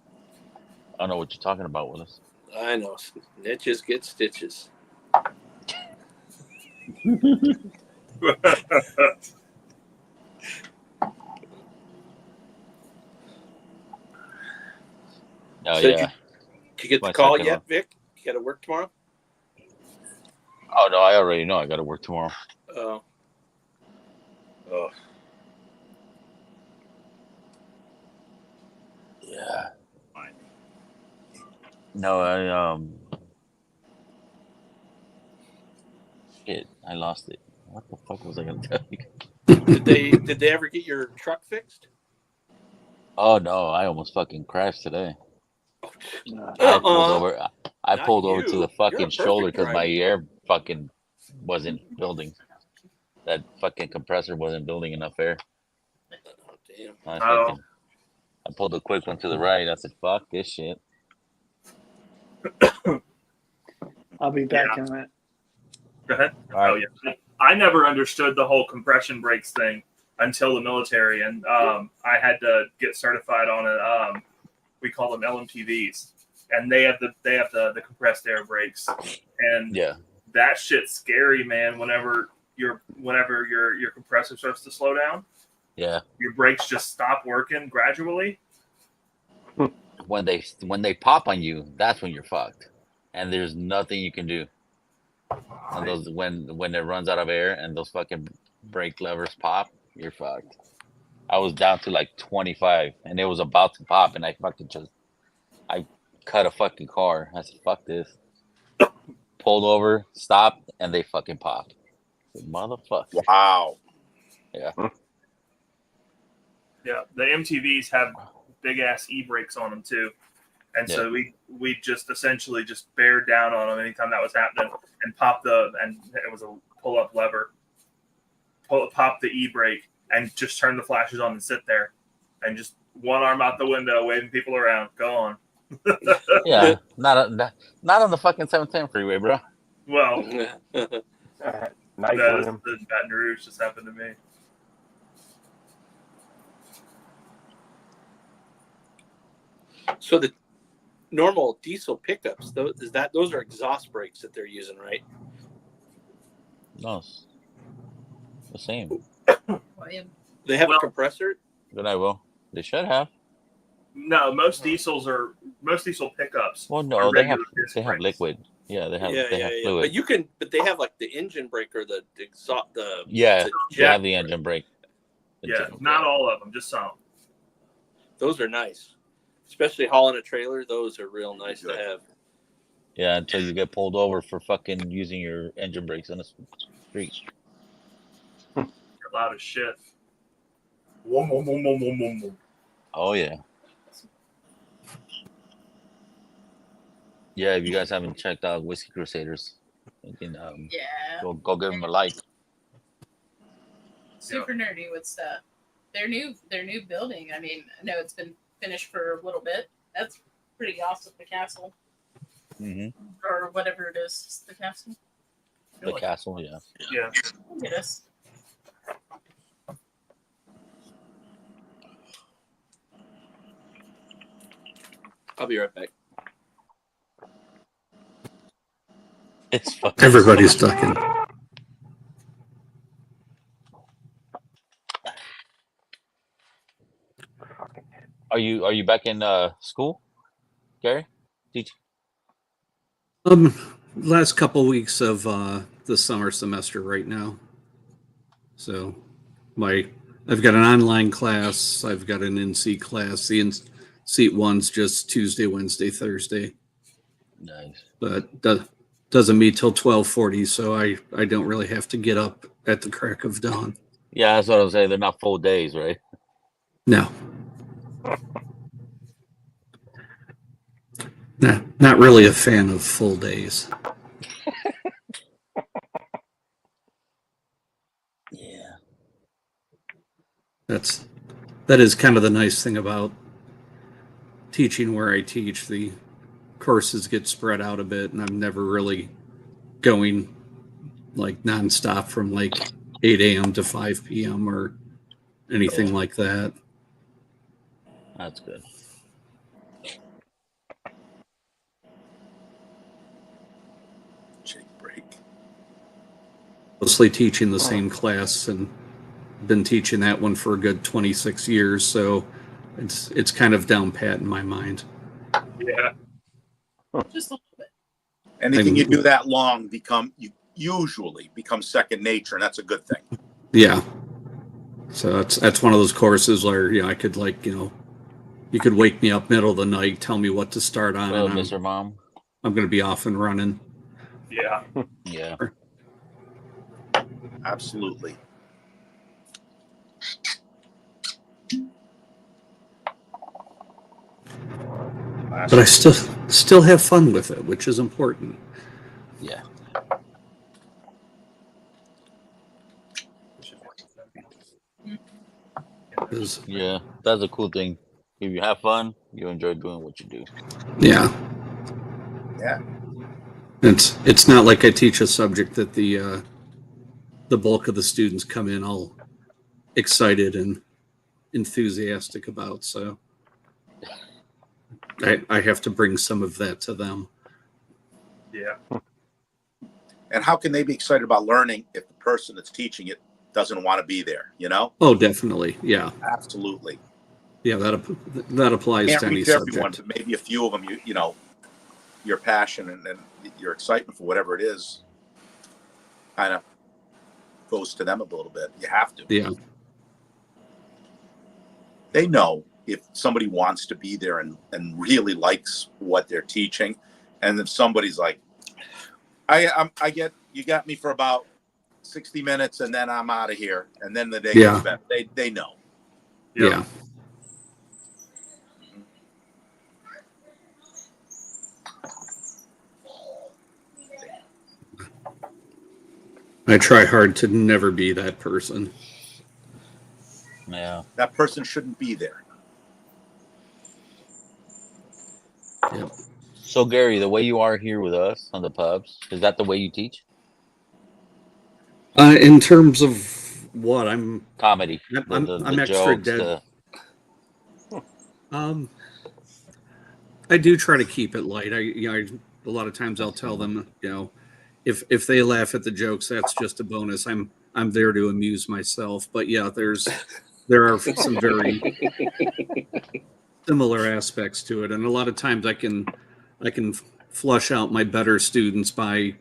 don't know what you're talking about, Willis. I know. Niches get stitches. Oh So yeah. did you get the My call second yet, one. Vic? You got to work tomorrow? Oh no, I already know I got to work tomorrow. Oh. Ugh. Yeah. No, I shit, I lost it. What the fuck was I gonna tell you? Did they ever get your truck fixed? Oh no, I almost fucking crashed today. Uh, I pulled over. I Not pulled over to you. the You're a fucking shoulder perfect because my driver. air fucking wasn't building. That fucking compressor wasn't building enough air. Oh, damn. I pulled a quick one to the right. I said, "Fuck this shit." I'll be back in a minute. Go ahead. All right. Oh yeah, I never understood the whole compression brakes thing until the military, and I had to get certified on it. We call them LMTVs, and they have the compressed air brakes, and Yeah. that shit's scary, man. Whenever your compressor starts to slow down, Yeah. your brakes just stop working gradually. When they pop on you, that's when you're fucked, and there's nothing you can do. And those when it runs out of air and those fucking brake levers pop, you're fucked. I was down to like 25, and it was about to pop, and I cut a fucking car. I said, "Fuck this." Pulled over, stopped, and they fucking popped. I said, "Motherfucker." Wow. Yeah, the MTVs have big ass e-brakes on them too, and so we just essentially just bear down on them anytime that was happening and it was a pull up lever, pop the e-brake and just turn the flashes on and sit there, and just one arm out the window waving people around. Go on. Yeah, not on the fucking 710 freeway, bro. Well, Nice, that William. the Baton Rouge just happened to me. So the normal diesel pickups, those are exhaust brakes that they're using, right? No, it's the same. William. They have Well- a compressor. Good I will. They should have. No, most diesel pickups. Well, are no, they have regular disc they have brakes. liquid. Yeah, they have fluid. But they have like the engine brake or the exhaust. Yeah, the they jack have the brake. engine brake. Yeah, not all of them, just some. Those are nice, especially hauling a trailer. Those are real nice to Good. have. Yeah, until you get pulled over for fucking using your engine brakes on the street. They're loud as shit. Wom, wom, wom, wom, wom, wom, wom. Oh yeah. Yeah, if you guys haven't checked out Whiskey Crusaders, you can Yeah. go give them a like. Super nerdy with stuff. Their new building. I mean, I know it's been finished for a little bit. That's pretty awesome. The castle Mm-hmm. or whatever it is. The castle. The castle, yeah. Yeah. Look at us. I'll be right back. It's fucking. Everybody's talking. Are you back in school, Gary? Teach. Last couple weeks of the summer semester right now. So I've got an online class, I've got an in-seat class. The in-seat one's just Tuesday, Wednesday, Thursday. Nice. But doesn't meet till 12:40, so I don't really have to get up at the crack of dawn. Yeah, that's what I was saying. They're not full days, right? No. Not really a fan of full days. Yeah. That is kind of the nice thing about teaching where I teach. The courses get spread out a bit, and I'm never really going like nonstop from like 8 a.m. to 5 p.m. or anything like that. That's good. Jake break. Mostly teaching the same class and been teaching that one for a good 26 years, so it's kind of down pat in my mind. Yeah. Just a little bit. Anything you do that long you usually become second nature, and that's a good thing. Yeah. So that's one of those courses where I could you could wake me up middle of the night, tell me what to start on, Oh, and Mr. Mom. I'm going to be off and running. Yeah. Yeah. Absolutely. But I still have fun with it, which is important. Yeah. Yeah, that's a cool thing. If you have fun, you enjoy doing what you do. Yeah. Yeah. It's not like I teach a subject that the bulk of the students come in all excited and enthusiastic about. So I have to bring some of that to them. Yeah. And how can they be excited about learning if the person that's teaching it doesn't want to be there, Oh, definitely. Yeah. Absolutely. Yeah, that applies Can't to any reach everyone, subject. but maybe a few of them, your passion and your excitement for whatever it is kind of goes to them a little bit. You have to. Yeah. They know if somebody wants to be there and really likes what they're teaching, and if somebody's like, you got me for about 60 minutes and then I'm out of here, and then the day goes back. They know. Yep. Yeah. I try hard to never be that person. Yeah. That person shouldn't be there. Yep. So Gary, the way you are here with us on the pubs, is that the way you teach? In terms of what Comedy. I'm the extra jokes, dead. I do try to keep it light. A lot of times I'll tell them, if they laugh at the jokes, that's just a bonus. I'm there to amuse myself. But yeah, there are some very similar aspects to it, and a lot of times I can flush out my better students by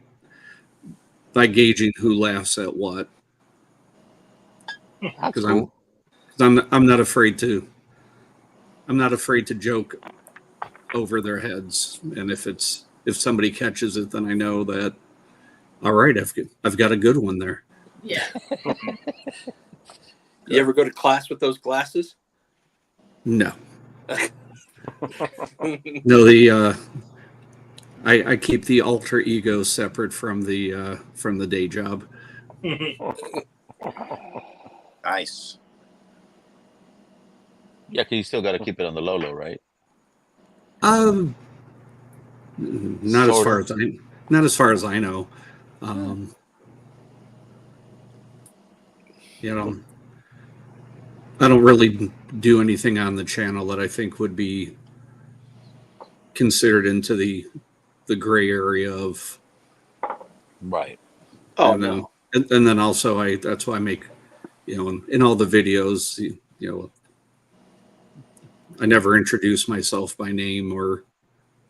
gauging who laughs at what. That's Because cool. I'm not afraid to joke over their heads, and if somebody catches it, then I know that all right, I've got a good one there. Yeah. You ever go to class with those glasses? No. No, I keep the alter ego separate from the day job. Nice. Yeah, because you still got to keep it on the low, right? Not as far as I know. I don't really do anything on the channel that I think would be considered into the gray area of Right. Oh, and then, no. and then also that's why I make in all the videos I never introduce myself by name or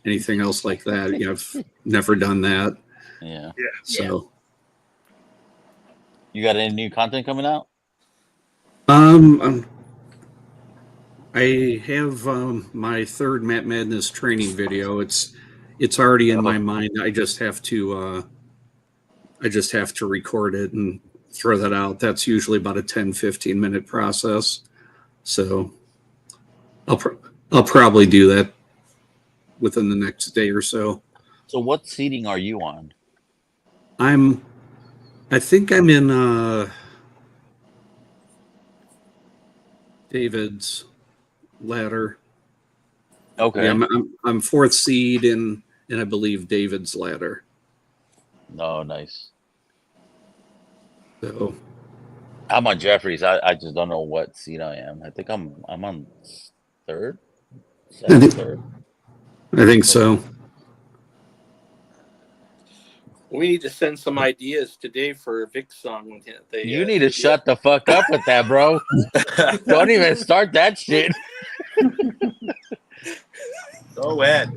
anything else like that. I've never done that. Yeah. So You got any new content coming out? I have my third Matt Madness training video. It's already in my mind. I just have to record it and throw that out. That's usually about a 10-15 minute process. So I'll probably do that within the next day or so. So what seating are you on? I think I'm in David's ladder. Okay. Yeah, I'm fourth seed in I believe David's ladder. Oh, nice. So I'm on Jeffries. I just don't know what seat I am. I think I'm on third. Third. I think so. We need to send some ideas today for Vic's song. You need to shut the fuck up with that, bro. Don't even start that shit. Oh, Ed.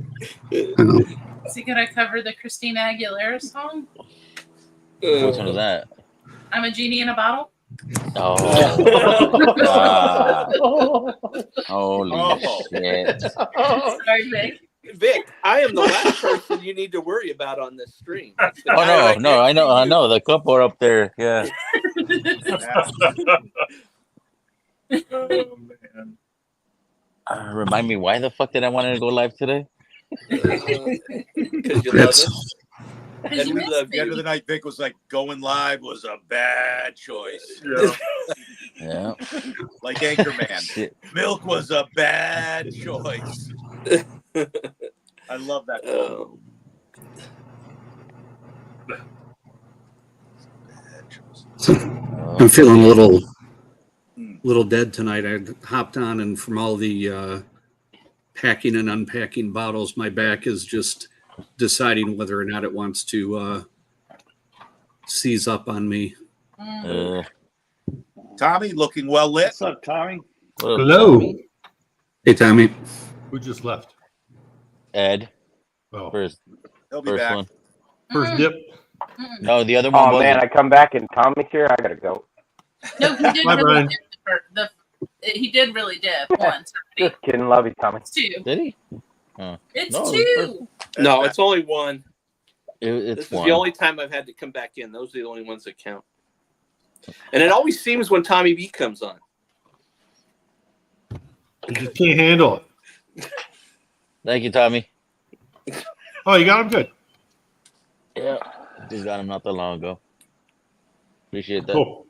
Is he gonna cover the Christina Aguilera song? Which one is that? I'm a genie in a bottle. Oh, God. Holy Oh. shit. Sorry, Vic. Vic, I am the last person you need to worry about on this stream. It's the Oh, guy no, right no, I next to know, I you. know. The couple are up there. Yeah. Oh man. Remind me, why the fuck did I want to go live today? Because you love That's us. Because you we missed love At the end of the night, Vic was like, going live was a bad choice. Yeah. Yeah. Like Anchorman. Shit. Milk was a bad choice. I love that. Oh. Bad choice. I'm feeling a little dead tonight. I hopped on, and from all the packing and unpacking bottles, my back is just deciding whether or not it wants to seize up on me. Tommy, looking well lit. What's up, Tommy? What up, Hello. Tommy? Hey, Tommy. Who just left? Ed, Oh, first He'll be first back. one. first dip. No, the other one Oh man, wasn't. I come back and Tommy's here. I gotta go. No, he did Bye, really Brian. dip he did really dip once. Just kidding. Love you, Tommy. It's two. Did he? It's No, two. No, it's only one. It's This is one. the only time I've had to come back in. Those are the only ones that count. And it always seems when Tommy B comes on. You just can't handle it. Thank you, Tommy. Oh, you got him good. Yeah. Just got him not that long ago. Appreciate that. Cool.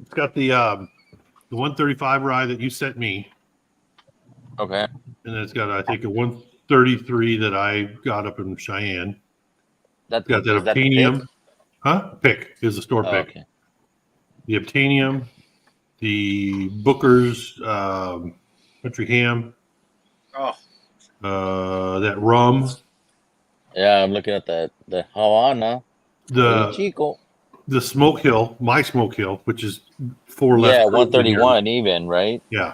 It's got the 135 rye that you sent me, Okay. and then it's got I think a 133 that I got up in Cheyenne. That's Got that is that the Obtanium. pick? Huh? Pick is the store Oh, pick. okay. The Obtanium, the Booker's country ham, Oh, that rum, Yeah, I'm looking at that. The Havana. the Chico. Smoke Hill, my Smoke Hill, which is 4 less. Yeah, proof than yours. 131 even, right? Yeah.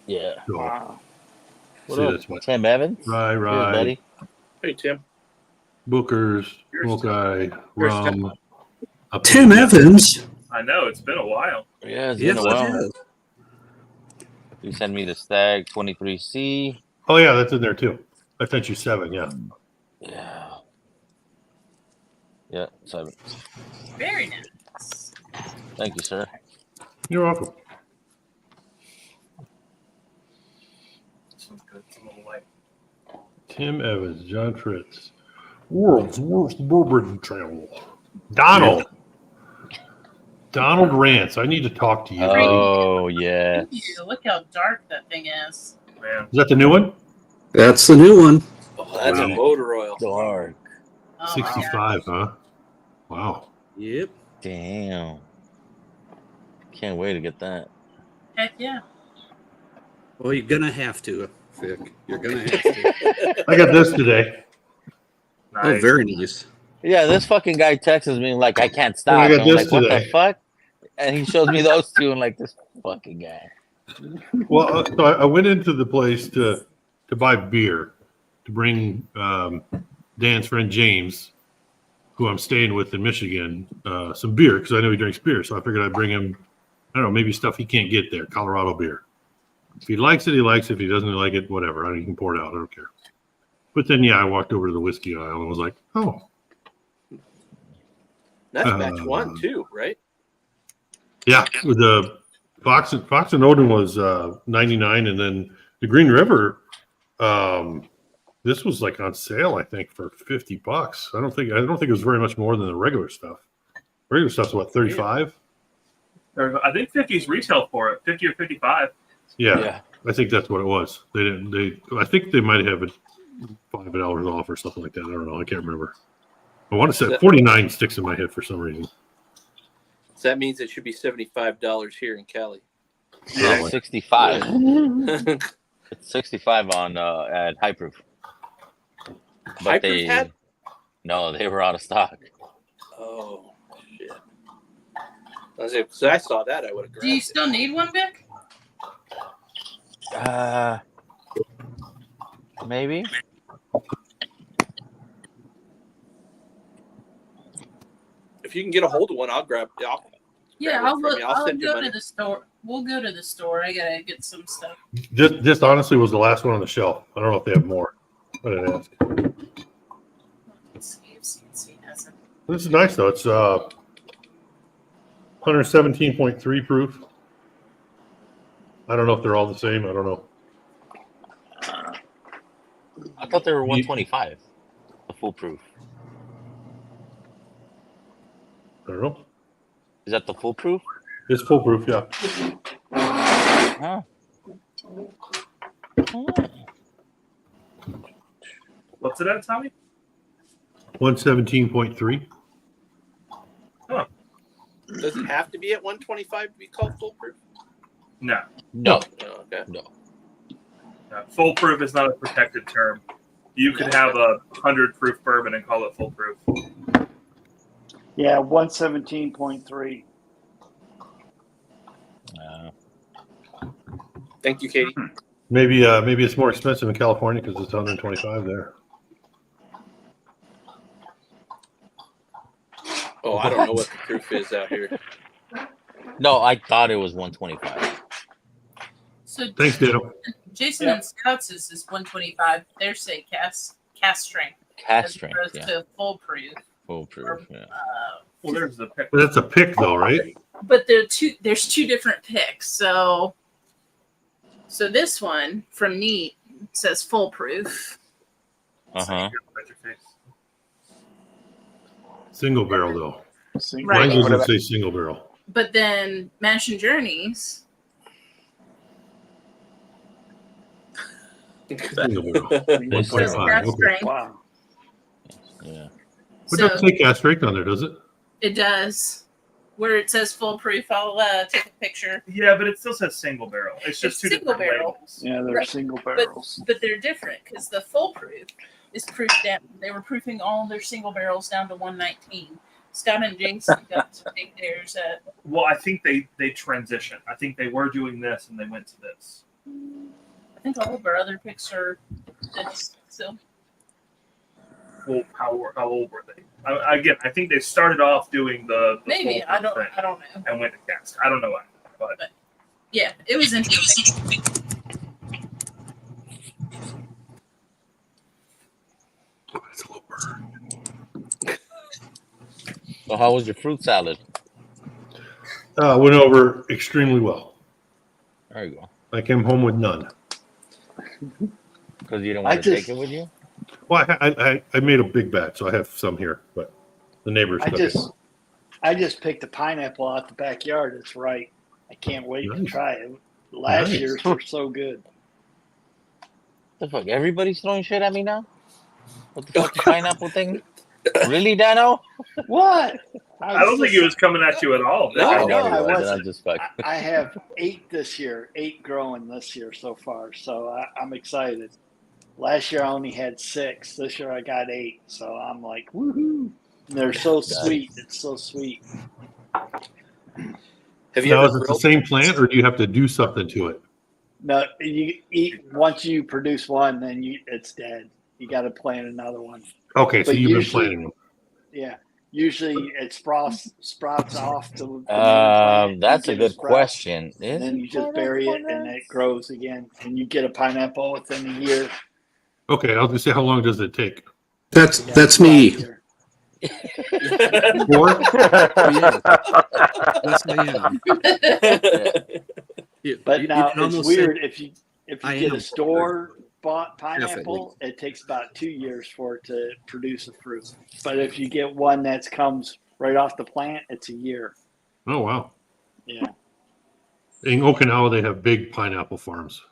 Yeah. So, Wow. What see, up, that's what Tim Evans? rye, Cheers, rye, buddy. Hey, Tim. Booker's, Here's Smoke Eye, Here's rum. Tim Evans. I know it's been a while. Yeah, it's Yes, been a it while. has. You send me the Stag 23C. Oh yeah, that's in there too. I sent you 7. Yeah. Yeah. Yeah, 7. Very nice. Thank you, sir. You're welcome. This one's good. It's a little light. Tim Evans, John Fritz, world's worst bourbon trail. Donald. Donald Rance. I need to talk to you. buddy. Oh, yeah. Ew, look how dark that thing is. Man. Is that the new one? That's the new one. Oh, that's a Wow. motor oil. Dark. Oh, my God. 65, huh? Wow. Yep. Damn. Can't wait to get that. Heck yeah. Well, you're gonna have to, Vic. You're gonna have to. I got this today. Oh, Nice. very nice. Yeah, this fucking guy texts me like, I can't stop. I got I'm this like, what the today. fuck? And he shows me those two and like, this fucking guy. Well, so I went into the place to buy beer to bring Dan's friend James, who I'm staying with in Michigan, some beer because I know he drinks beer. So I figured I'd bring him, I don't know, maybe stuff he can't get there, Colorado beer. If he likes it, he likes it. If he doesn't like it, whatever. I mean, he can pour it out. I don't care. But then, yeah, I walked over to the whiskey aisle and was like, oh, That's batch 1 too, right? yeah. The Fox and Odin was 99, and then the Green River. This was like on sale, I think, for $50. I don't think it was very much more than the regular stuff. Regular stuff's what, 35? I think 50's retail for it. 50 or 55. Yeah, I think that's what it was. They didn't. I think they might have it $5 off or something like that. I don't know. I can't remember. I want to say 49 sticks in my head for some reason. So that means it should be $75 here in Cali. Yeah, 65. It's 65 on at High Proof. High But Proof had? No, they were out of stock. Oh shit! Because I saw that, I would have grabbed Do you it. still need one, Vic? maybe. If you can get a hold of one, I'll grab. Yeah, grab it I'll from look. you. I'll send you go money. to the store. We'll go to the store. I gotta get some stuff. Just honestly was the last one on the shelf. I don't know if they have more. I didn't ask. Let's see if CNC has it. This is nice though. It's 117.3 proof. I don't know if they're all the same. I don't know. I thought they were 125. The foolproof. I don't know. Is that the foolproof? It's foolproof, yeah. Huh. What's it at, Tommy? 117.3. Does it have to be at 125 to be called foolproof? No. No. Oh, okay. No. Foolproof is not a protected term. You could have a 100 proof bourbon and call it foolproof. Yeah, 117.3. Thank you, Katie. Maybe it's more expensive in California because it's 125 there. Oh, I don't know what the proof is out here. No, I thought it was 125. So Thanks, Ditto. Jason Yeah. and Scouts is 125. They're say cast strength Cast as strength, opposed yeah. to foolproof. Foolproof, yeah. Well, there's the pick. But that's a pick though, right? But there's two different picks. So this one from Neat says foolproof. Uh-huh. Single barrel though. Right. Mine doesn't say single barrel. But then Mash and Journeys. Single barrel. They say- Says 125. cast Okay. strength. Wow. Yeah. But So doesn't say cast strength on there, does it? it does. Where it says foolproof, I'll take a picture. Yeah, but it still says single barrel. It's just It's two single different barrel. labels. Yeah, they're Right. single barrels. But they're different because the foolproof is proofed down. They were proofing all their single barrels down to 119. Scott and Jason got to take theirs at. Well, I think they transitioned. I think they were doing this and they went to this. I think all of our other picks are this. So Well, how old were they? Again, I think they started off doing the maybe foolproof I don't thing know. and went to cast. I don't know why, but Yeah, it was interesting. It's a little burn. So how was your fruit salad? Went over extremely well. There you go. I came home with none. Because you don't I want to just- take it with you? Well, I made a big batch, so I have some here, but the neighbors took it. I just picked a pineapple out the backyard. It's right. I can't wait to Nice. try it. Last Nice. year's were so good. The fuck? Everybody's throwing shit at me now? What the fuck, the pineapple thing? Really, Dano? What? I don't think he was coming at you at all. No, I no, know he I was, and wasn't. I'm just fucking. I have 8 this year, 8 growing this year so far. So I'm excited. Last year I only had 6. This year I got 8. So I'm like, woohoo! And they're so sweet. It's so sweet. Have you Now, ever is it the grilled? same plant, or do you have to do something to it? No, you eat once you produce one, then it's dead. You got to plant another one. Okay, so But you've been usually- planting them. Yeah. Usually it sprouts off the main plant. That's You a get good sprout, question. And then you just bury it and it grows again. And you get a pineapple within a year. Okay, I was gonna say, how long does it take? That's Yeah, that's about a me. year. 4? Yes, I am. But now can it's almost weird if you I get am a store bought Definitely. pineapple, it takes about 2 years for it to produce a fruit. But if you get one that comes right off the plant, it's a year. Oh wow! Yeah, In Okinawa, they have big pineapple farms.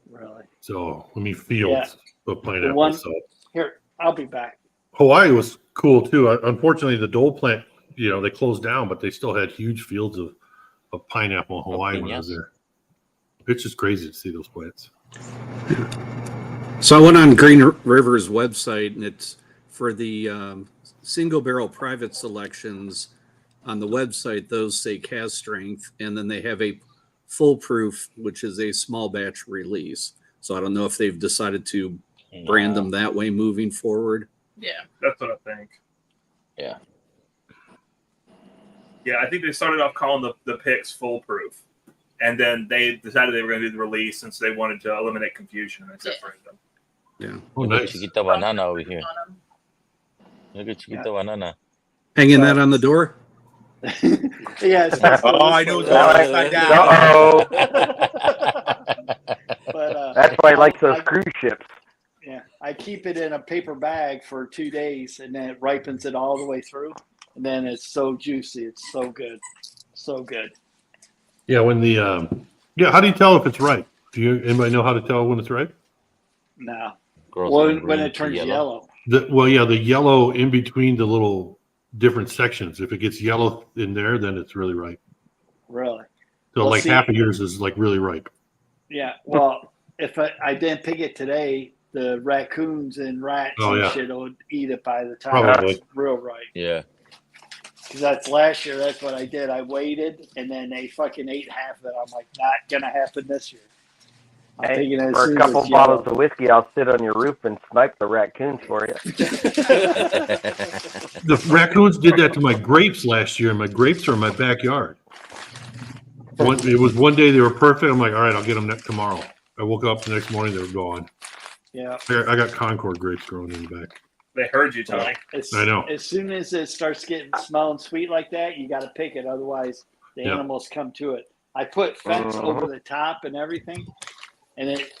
really. So I mean, fields of one- pineapples. So Here, I'll be back. Hawaii was cool too. Unfortunately, the Dole plant, they closed down, but they still had huge fields of pineapple in Hawaii when I was piñas. there. It's just crazy to see those plants. So I went on Green River's website, and it's for the single barrel private selections on the website. Those say cast strength, and then they have a foolproof, which is a small batch release. So I don't know if they've decided to brand them that way moving forward. Yeah. That's what I think. Yeah. Yeah, I think they started off calling the picks foolproof. And then they decided they were going to do the release since they wanted to eliminate confusion and separate them. Yeah. Oh, Look at nice. Chiquita Banana over here. On 'em. Look at Chiquita Banana. Hanging that on the door? Yeah. It's supposed to Oh, look I knew it was like going that. upside down. But That's why I like those I- cruise ships. Yeah, I keep it in a paper bag for 2 days, and then it ripens it all the way through, and then it's so juicy. It's so good, so good. Yeah, when the how do you tell if it's ripe? Anybody know how to tell when it's ripe? Now, Grows from when green it to turns yellow. The yellow in between the little different sections. If it gets yellow in there, then it's really ripe. Really? So Well, like see- half of yours is like really ripe. Yeah. Well, if I didn't pick it today, the raccoons and rats Oh, and yeah. shit will eat it by the time Probably. it's real ripe. Yeah. Because that's last year. That's what I did. I waited, and then they fucking ate half of it. I'm like, not gonna happen this year. I'm Hey, thinking as for soon a as couple it's bottles yellow. of whiskey, I'll sit on your roof and snipe the raccoons for you. The raccoons did that to my grapes last year, and my grapes are in my backyard. It was one day they were perfect. I'm like, all right, I'll get them tomorrow. I woke up the next morning, they were gone. Yeah. I got Concord grapes growing in the back. They heard you, Tony. I know. As soon as it starts getting smelling sweet like that, you got to pick it. Otherwise, the Yeah. animals come to it. I put fence over the top and everything, and it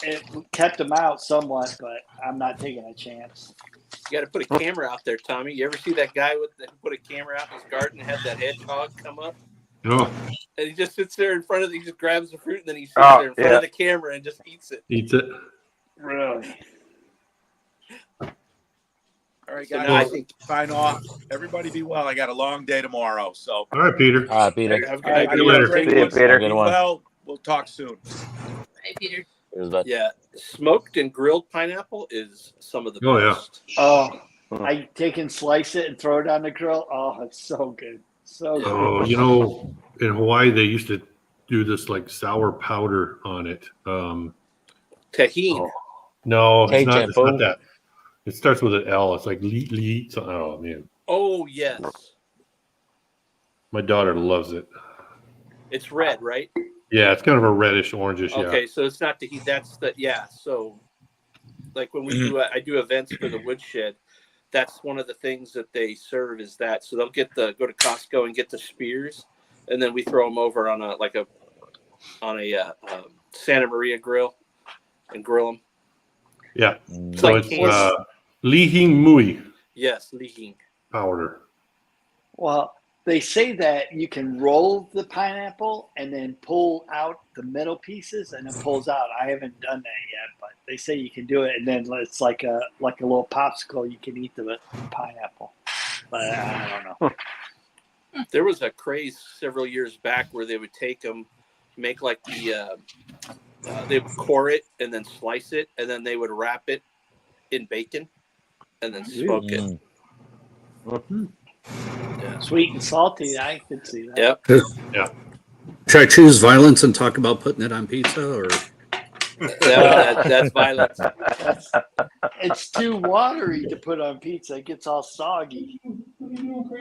kept them out somewhat, but I'm not taking a chance. You got to put a camera out there, Tommy. You ever see that guy who put a camera out in his garden and had that hedgehog come up? Oh, And he just sits there in front of it. He just grabs the fruit and then he sits Oh, there in front yeah. of the camera and just eats it. eats it. Really? All right, So guys. now I I think- think sign off. Everybody be well. I got a long day tomorrow, so All right, Peter. All right, Peter. Have a good All right, night. See you later. Great See you, one. Peter. Be Good one. well. We'll talk soon. Hey, Peter. Here's that. Yeah, smoked and grilled pineapple is some of the Oh, yeah. best. Oh, I take and slice it and throw it on the grill. Oh, it's so good. So good. Oh, you know, in Hawaii they used to do this like sour powder on it. Tahini. No, Hey, it's not Jampo. that. It starts with an L. It's like Lee. Oh man, Oh, yes. my daughter loves it. It's red, right? Yeah, it's kind of a reddish orangish. Yeah. Okay, so it's not tahini. That's the, yeah. So, like when we do, I do events for the woodshed. That's one of the things that they serve is that. So they'll go to Costco and get the spears, and then we throw them over on a Santa Maria grill and grill them. Yeah. Mm. So like it's candy. Lihing Mui Yes, leaking. powder. Well, they say that you can roll the pineapple and then pull out the middle pieces, and it pulls out. I haven't done that yet, but they say you can do it, and then it's like a little popsicle. You can eat the pineapple, but I don't know. There was a craze several years back where they would take them, make like they would core it and then slice it, and then they would wrap it in bacon and then smoke it. Mm. Yeah. Sweet and salty. I could see that. Yep. Should I choose violence and talk about putting it on pizza, or That's violence. It's too watery to put on pizza. It gets all soggy.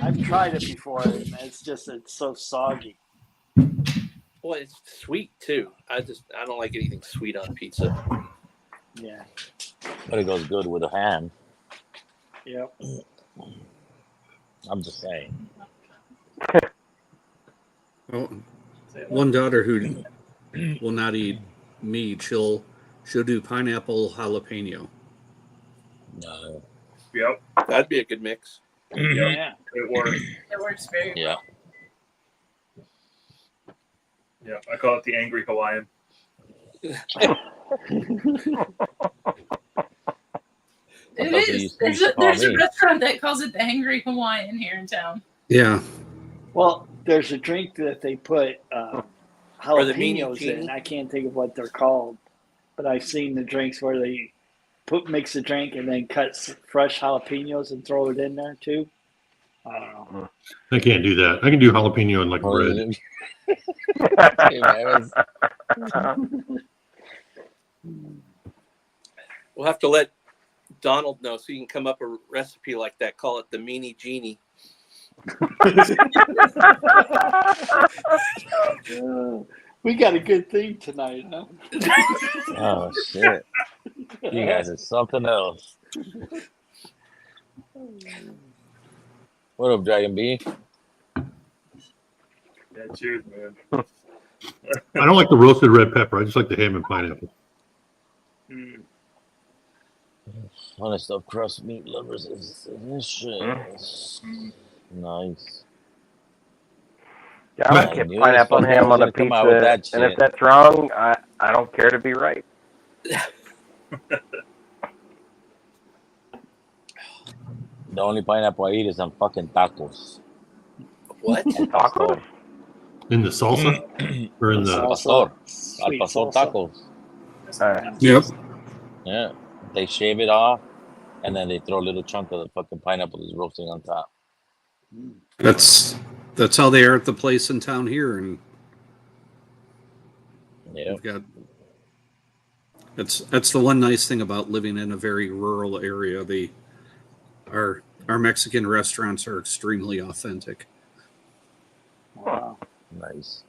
I've tried it before, and it's so soggy. Well, it's sweet too. I don't like anything sweet on pizza. Yeah. But it goes good with a ham. Yep. I'm just saying. well, one daughter who will not eat meat, she'll do pineapple jalapeno. No. Yep. That'd be a good mix. Yeah. It works. It works very Yeah. Yeah. I call it the angry Hawaiian. I It thought they is. used There's to a, call there's a me. restaurant that calls it the Angry Hawaiian here in town. Yeah, Well, there's a drink that they put Or the meanie jalapenos in. teeny. I can't think of what they're called, but I've seen the drinks where they mix the drink and then cut fresh jalapenos and throw it in there too. I don't know. I can't do that. I can do jalapeno and like Oh, bread. Hey, man, We'll have to let Donald know so you can come up a recipe like that. Call it the Meanie Genie. We got a good theme tonight, huh? Oh shit! You guys are something else. What up, Dragon B? Yeah, cheers, man. I don't like the roasted red pepper. I just like the ham and pineapple. Funny stuff, crust meat lovers is this shit. Nice. Yeah, I I like knew pineapple this and ham fucker was on the gonna come out with pizza, that and if shit. that's wrong, I don't care to be right. The only pineapple I eat is on fucking tacos. What? Al pastor. In the salsa or in the Al Salsa. pastor. Al Sweet pastor salsa. tacos. Yep. Yeah. They shave it off and then they throw a little chunk of the fucking pineapple that's roasting on top. That's how they are at the place in town here, and Yeah. we've got. That's the one nice thing about living in a very rural area. Our Mexican restaurants are extremely authentic. Wow. Nice.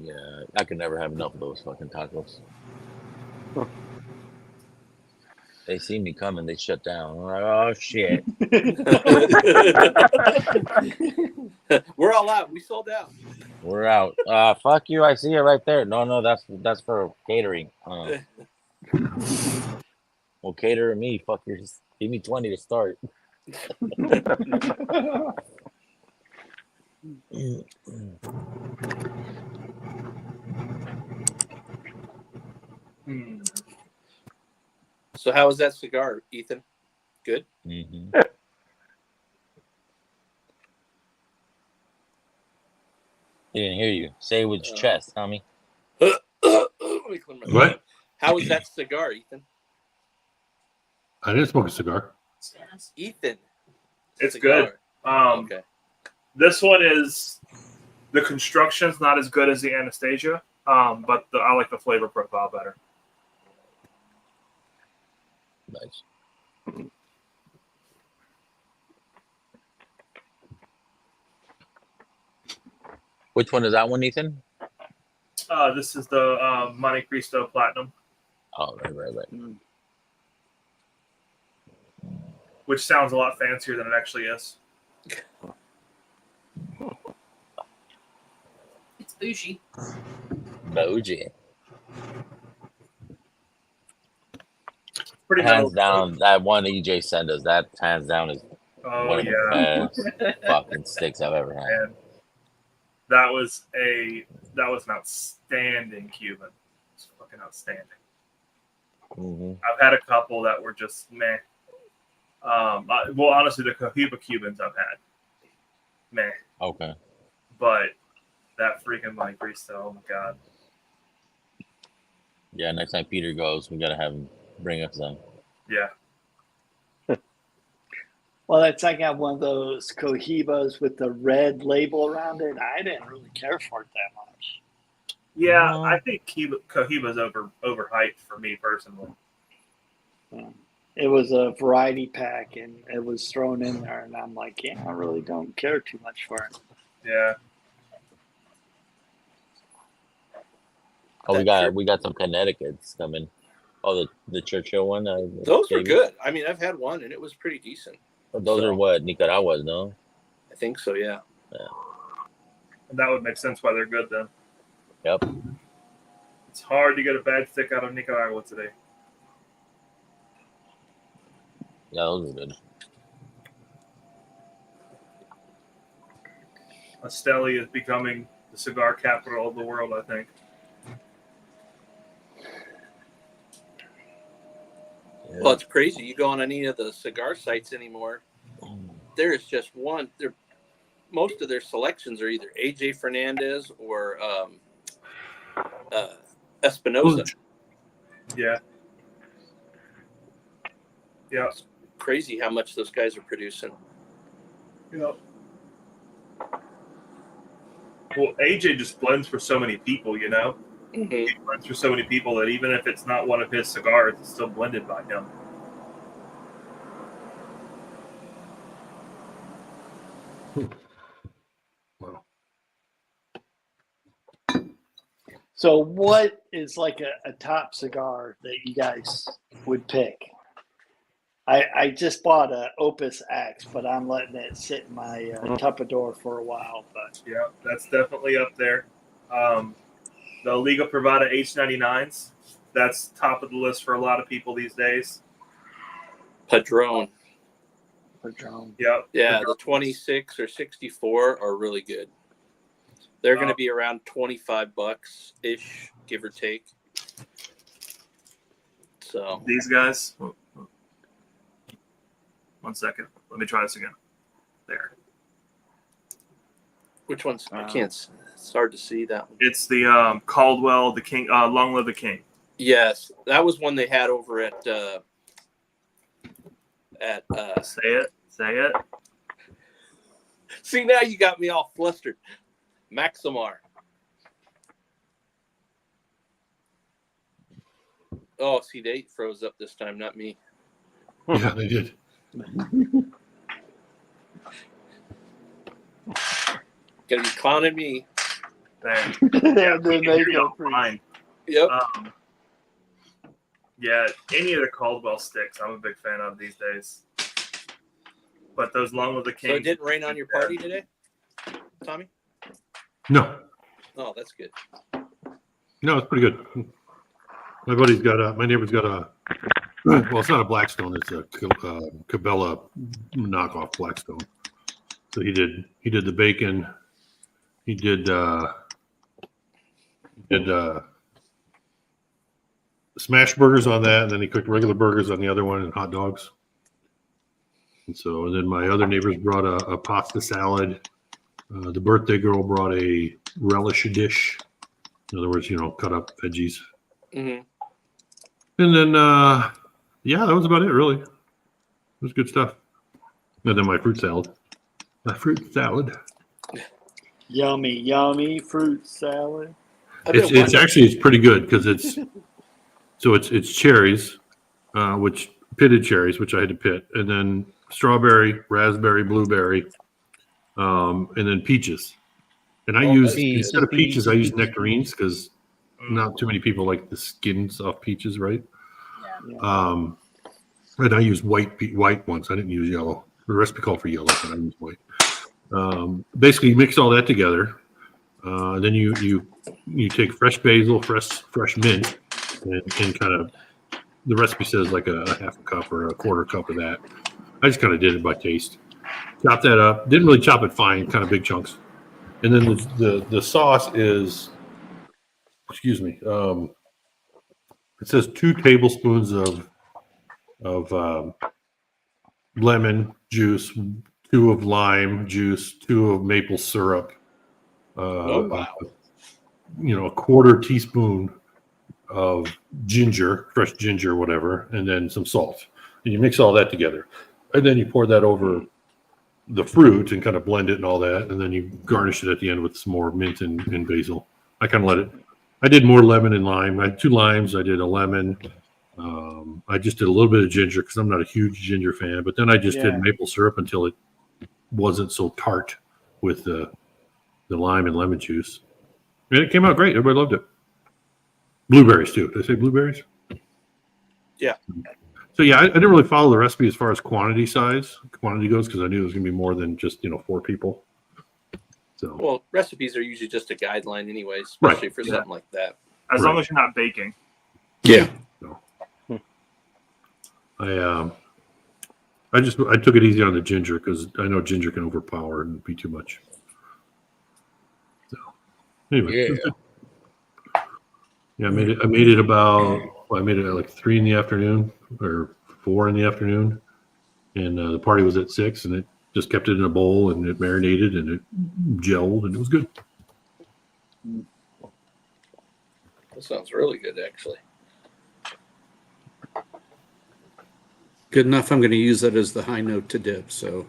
Yeah, I could never have enough of those fucking tacos. They see me coming, they shut down. I'm like, oh shit. We're all out. We sold out. We're out. Fuck you, I see it right there. No, that's for catering. Well, cater to me, fuckers. Give me 20 to start. So how was that cigar, Ethan? Good? Mm-hmm. He didn't hear you. Say it with your chest, Tommy. Let me clear my throat. what? How was that cigar, Ethan? I didn't smoke a cigar. Ethan. It's Cigar. good. Okay. This one is the construction's not as good as the Anastasia, but I like the flavor profile better. Nice. Which one is that one, Ethan? This is the Monte Cristo Platinum, Oh, right. which sounds a lot fancier than it actually is. It's bougie. Bougie. Pretty Hands middle. down, that one EJ sent us, that hands down is Oh one of yeah, the best fucking sticks I've ever had. and that was an outstanding Cuban. It's fucking outstanding. Mm-hmm. I've had a couple that were just meh. Well, honestly, the Cohiba Cubans I've had, meh. Okay. But that freaking Monte Cristo, oh my god. Yeah, next time Peter goes, we gotta have him bring us some. Yeah. Well, it's I got one of those Cohibas with the red label around it. I didn't really care for it that much. Yeah, No. I think Cohiba's overhyped for me personally. It was a variety pack, and it was thrown in there, and I'm like, yeah, I really don't care too much for it. Yeah. Oh, we got some Connecticut's coming. Oh, the Churchill one. Those were good. I mean, I've had one, and it was pretty decent. Oh, those are what Nicaragua's, no? I think so, yeah. And that would make sense why they're good then. Yep. It's hard to get a bad stick out of Nicaragua today. Yeah, those are good. Esteli is becoming the cigar capital of the world, I think. Yeah. Well, it's crazy. You go on any of the cigar sites anymore, there is just one. Most of their selections are either AJ Fernandez or Espinosa. Yeah. Yeah. It's crazy how much those guys are producing. Yep. Well, AJ just blends for so many people, you know. Mhm. He blends for so many people that even if it's not one of his cigars, it's still blended by him. Wow. So, what is like a top cigar that you guys would pick? I just bought a Opus X, but I'm letting it sit in my Tupperware for a while. But Yeah, that's definitely up there. The Liga Privada H99s, that's top of the list for a lot of people these days. Padron. Patron. Yep. Yeah, the 26 or 64 are really good. They're going to be around $25 ish, give or take. So These guys. One second. Let me try this again. There. which one's? I can't. It's hard to see that one. It's the Caldwell, the King, Long Live the King. Yes, that was one they had over at. Say it. See, now you got me all flustered. Maximar. Oh, see, they froze up this time, not me. Yeah, they did. Gonna be clowning me. Dang. Yeah, then they go free. Fine. Yep. Yeah, any of the Caldwell sticks, I'm a big fan of these days. But those Long Live the King. So it didn't rain on your party today, Tommy? No, Oh, that's good. no, it's pretty good. My buddy's got my neighbor's got a, well, it's not a Blackstone, it's a Cabela knockoff Blackstone. So he did the bacon, he did smash burgers on that, and then he cooked regular burgers on the other one and hot dogs. And then my other neighbors brought a pasta salad. The birthday girl brought a relish dish. In other words, cut up veggies. Mm-hmm. And then, yeah, that was about it, really. It was good stuff. And then my fruit salad. Yummy, yummy fruit salad. It's pretty good because it's cherries, which pitted cherries, which I had to pit, and then strawberry, raspberry, blueberry, and then peaches. And I instead of peaches, I use nectarines because not too many people like the skins off peaches, right? Yeah. And I use white ones. I didn't use yellow. The recipe called for yellow, but I use white. Basically, you mix all that together. Then you take fresh basil, fresh mint, and kind of the recipe says like a half a cup or a quarter cup of that. I just kind of did it by taste. Chop that up. Didn't really chop it fine, kind of big chunks. And then the sauce is, excuse me, it says 2 tablespoons of lemon juice, 2 of lime juice, 2 of maple syrup. Wow. A quarter teaspoon of ginger, fresh ginger, whatever, and then some salt. And you mix all that together. And then you pour that over the fruit and kind of blend it and all that. And then you garnish it at the end with some more mint and basil. I kind of I did more lemon and lime. I had 2 limes. I did a lemon. I just did a little bit of ginger because I'm not a huge ginger fan. But then I just did maple syrup until it wasn't so tart with the lime and lemon juice. And it came out great. Everybody loved it. Blueberries, too. Did I say blueberries? Yeah. So, yeah, I didn't really follow the recipe as far as quantity goes because I knew it was going to be more than just, 4 people. So. Well, recipes are usually just a guideline anyways, especially for something like that. As long as you're not baking. Yeah. No. I took it easy on the ginger because I know ginger can overpower and be too much. So anyway, yeah, I made it at like 3 in the afternoon or 4 in the afternoon, and the party was at 6, and it just kept it in a bowl and it marinated and it gelled and it was good. That sounds really good, actually. Good enough. I'm going to use that as the high note to dip. So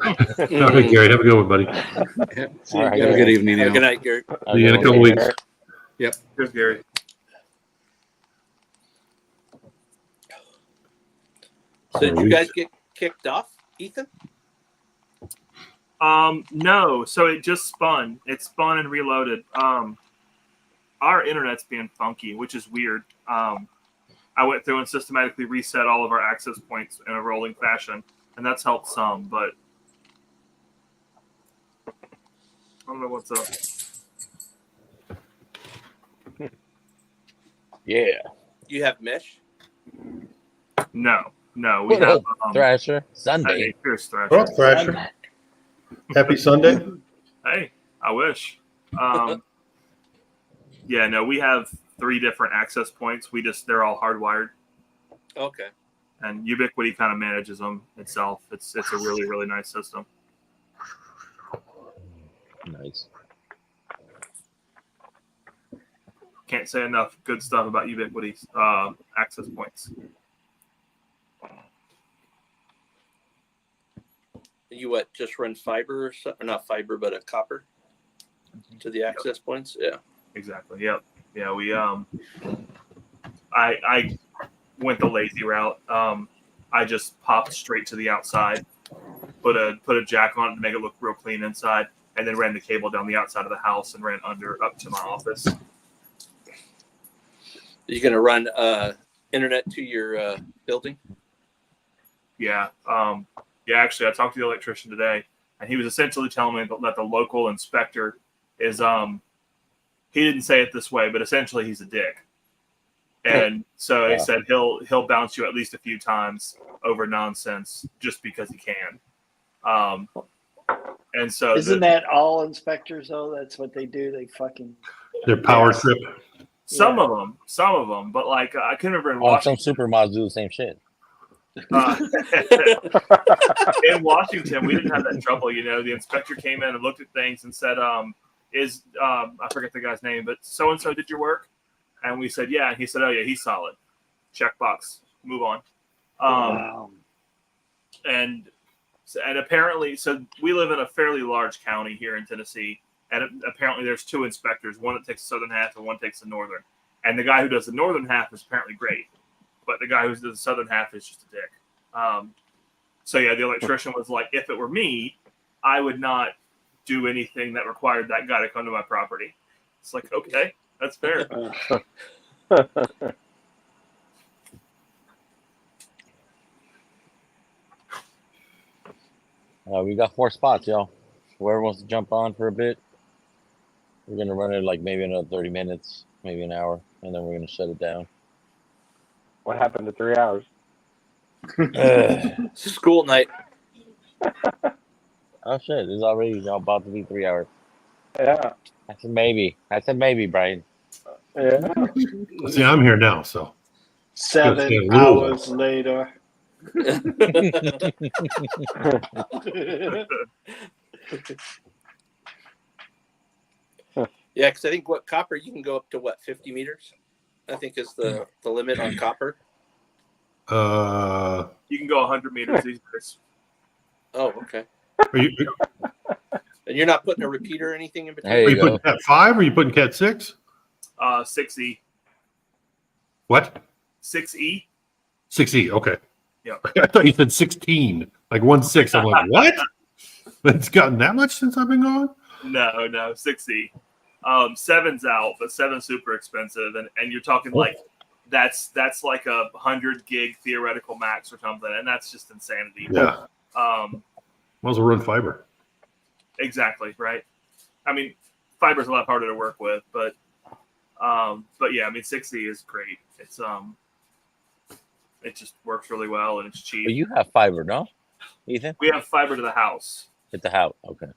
All right, Gary. Have a good one, buddy. See you All right, guys. Have a good evening, Have a y'all. good night, Gary. See you in a couple weeks. Here's Gary. So did you guys get kicked off, Ethan? No. So it just spun. It spun and reloaded. Our internet's being funky, which is weird. I went through and systematically reset all of our access points in a rolling fashion, and that's helped some, but I don't know what's up. Yeah. You have mesh? No, we What have up, Thrasher? Sunday. Hey, here's Thrasher. Well, Thrasher. Happy Sunday. Hey, I wish. Yeah, no, we have 3 different access points. They're all hardwired, Okay. and Ubiquiti kind of manages them itself. It's a really, really nice system. Nice. Can't say enough good stuff about Ubiquiti's access points. You just run fiber or something? Not fiber, but a copper to the access points? Yeah. Exactly. Yep. Yeah, we I went the lazy route. I just popped straight to the outside, put a jack on it to make it look real clean inside, and then ran the cable down the outside of the house and ran under up to my office. You're gonna run internet to your building? Yeah. Yeah, actually I talked to the electrician today, and he was essentially telling me that the local inspector is he didn't say it this way, but essentially he's a dick. And so he said he'll bounce you at least a few times over nonsense just because he can. And so Isn't that all inspectors though? That's what they do. They fucking Their power trip. some of them, but like I can remember in Oh, some Washington. super mods do the same shit. In Washington, we didn't have that trouble. You know, the inspector came in and looked at things and said, I forget the guy's name, but so and so did your work, and we said, yeah. And he said, oh yeah, he's solid. Checkbox. Move on. wow. And apparently, so we live in a fairly large county here in Tennessee, and apparently there's 2 inspectors, one that takes the southern half and one takes the northern. And the guy who does the northern half is apparently great, but the guy who does the southern half is just a dick. So yeah, the electrician was like, if it were me, I would not do anything that required that guy to come to my property. It's like, okay, that's fair. We got 4 spots, y'all. Whoever wants to jump on for a bit, we're gonna run it like maybe another 30 minutes, maybe an hour, and then we're gonna shut it down. What happened to 3 hours? School night. Oh shit! It's already about to be 3 hours. Yeah. I said maybe, Brian. Yeah. See, I'm here now, so 7 Yeah, little hours later. Yeah, because I think copper you can go up to 50 meters. I think is the limit on copper. You can go 100 meters these days. Oh, okay. are you, And you're not putting a repeater or anything in between. There are you you go. putting Cat 5 or are you putting Cat 6? 6E. What? 6E. 6E, okay. Yeah. I thought you said 16, like 1/6. I'm like, what? It's gotten that much since I've been gone? No, 6E. 7's out, but 7's super expensive, and you're talking like that's like a 100 gig theoretical max or something, and that's just insanity. Yeah. Might as well run fiber. Exactly, right? I mean, fiber's a lot harder to work with, but yeah, I mean 6E is great. It's it just works really well and it's cheap. But you have fiber, no, Ethan? We have fiber to the house. At the house, okay.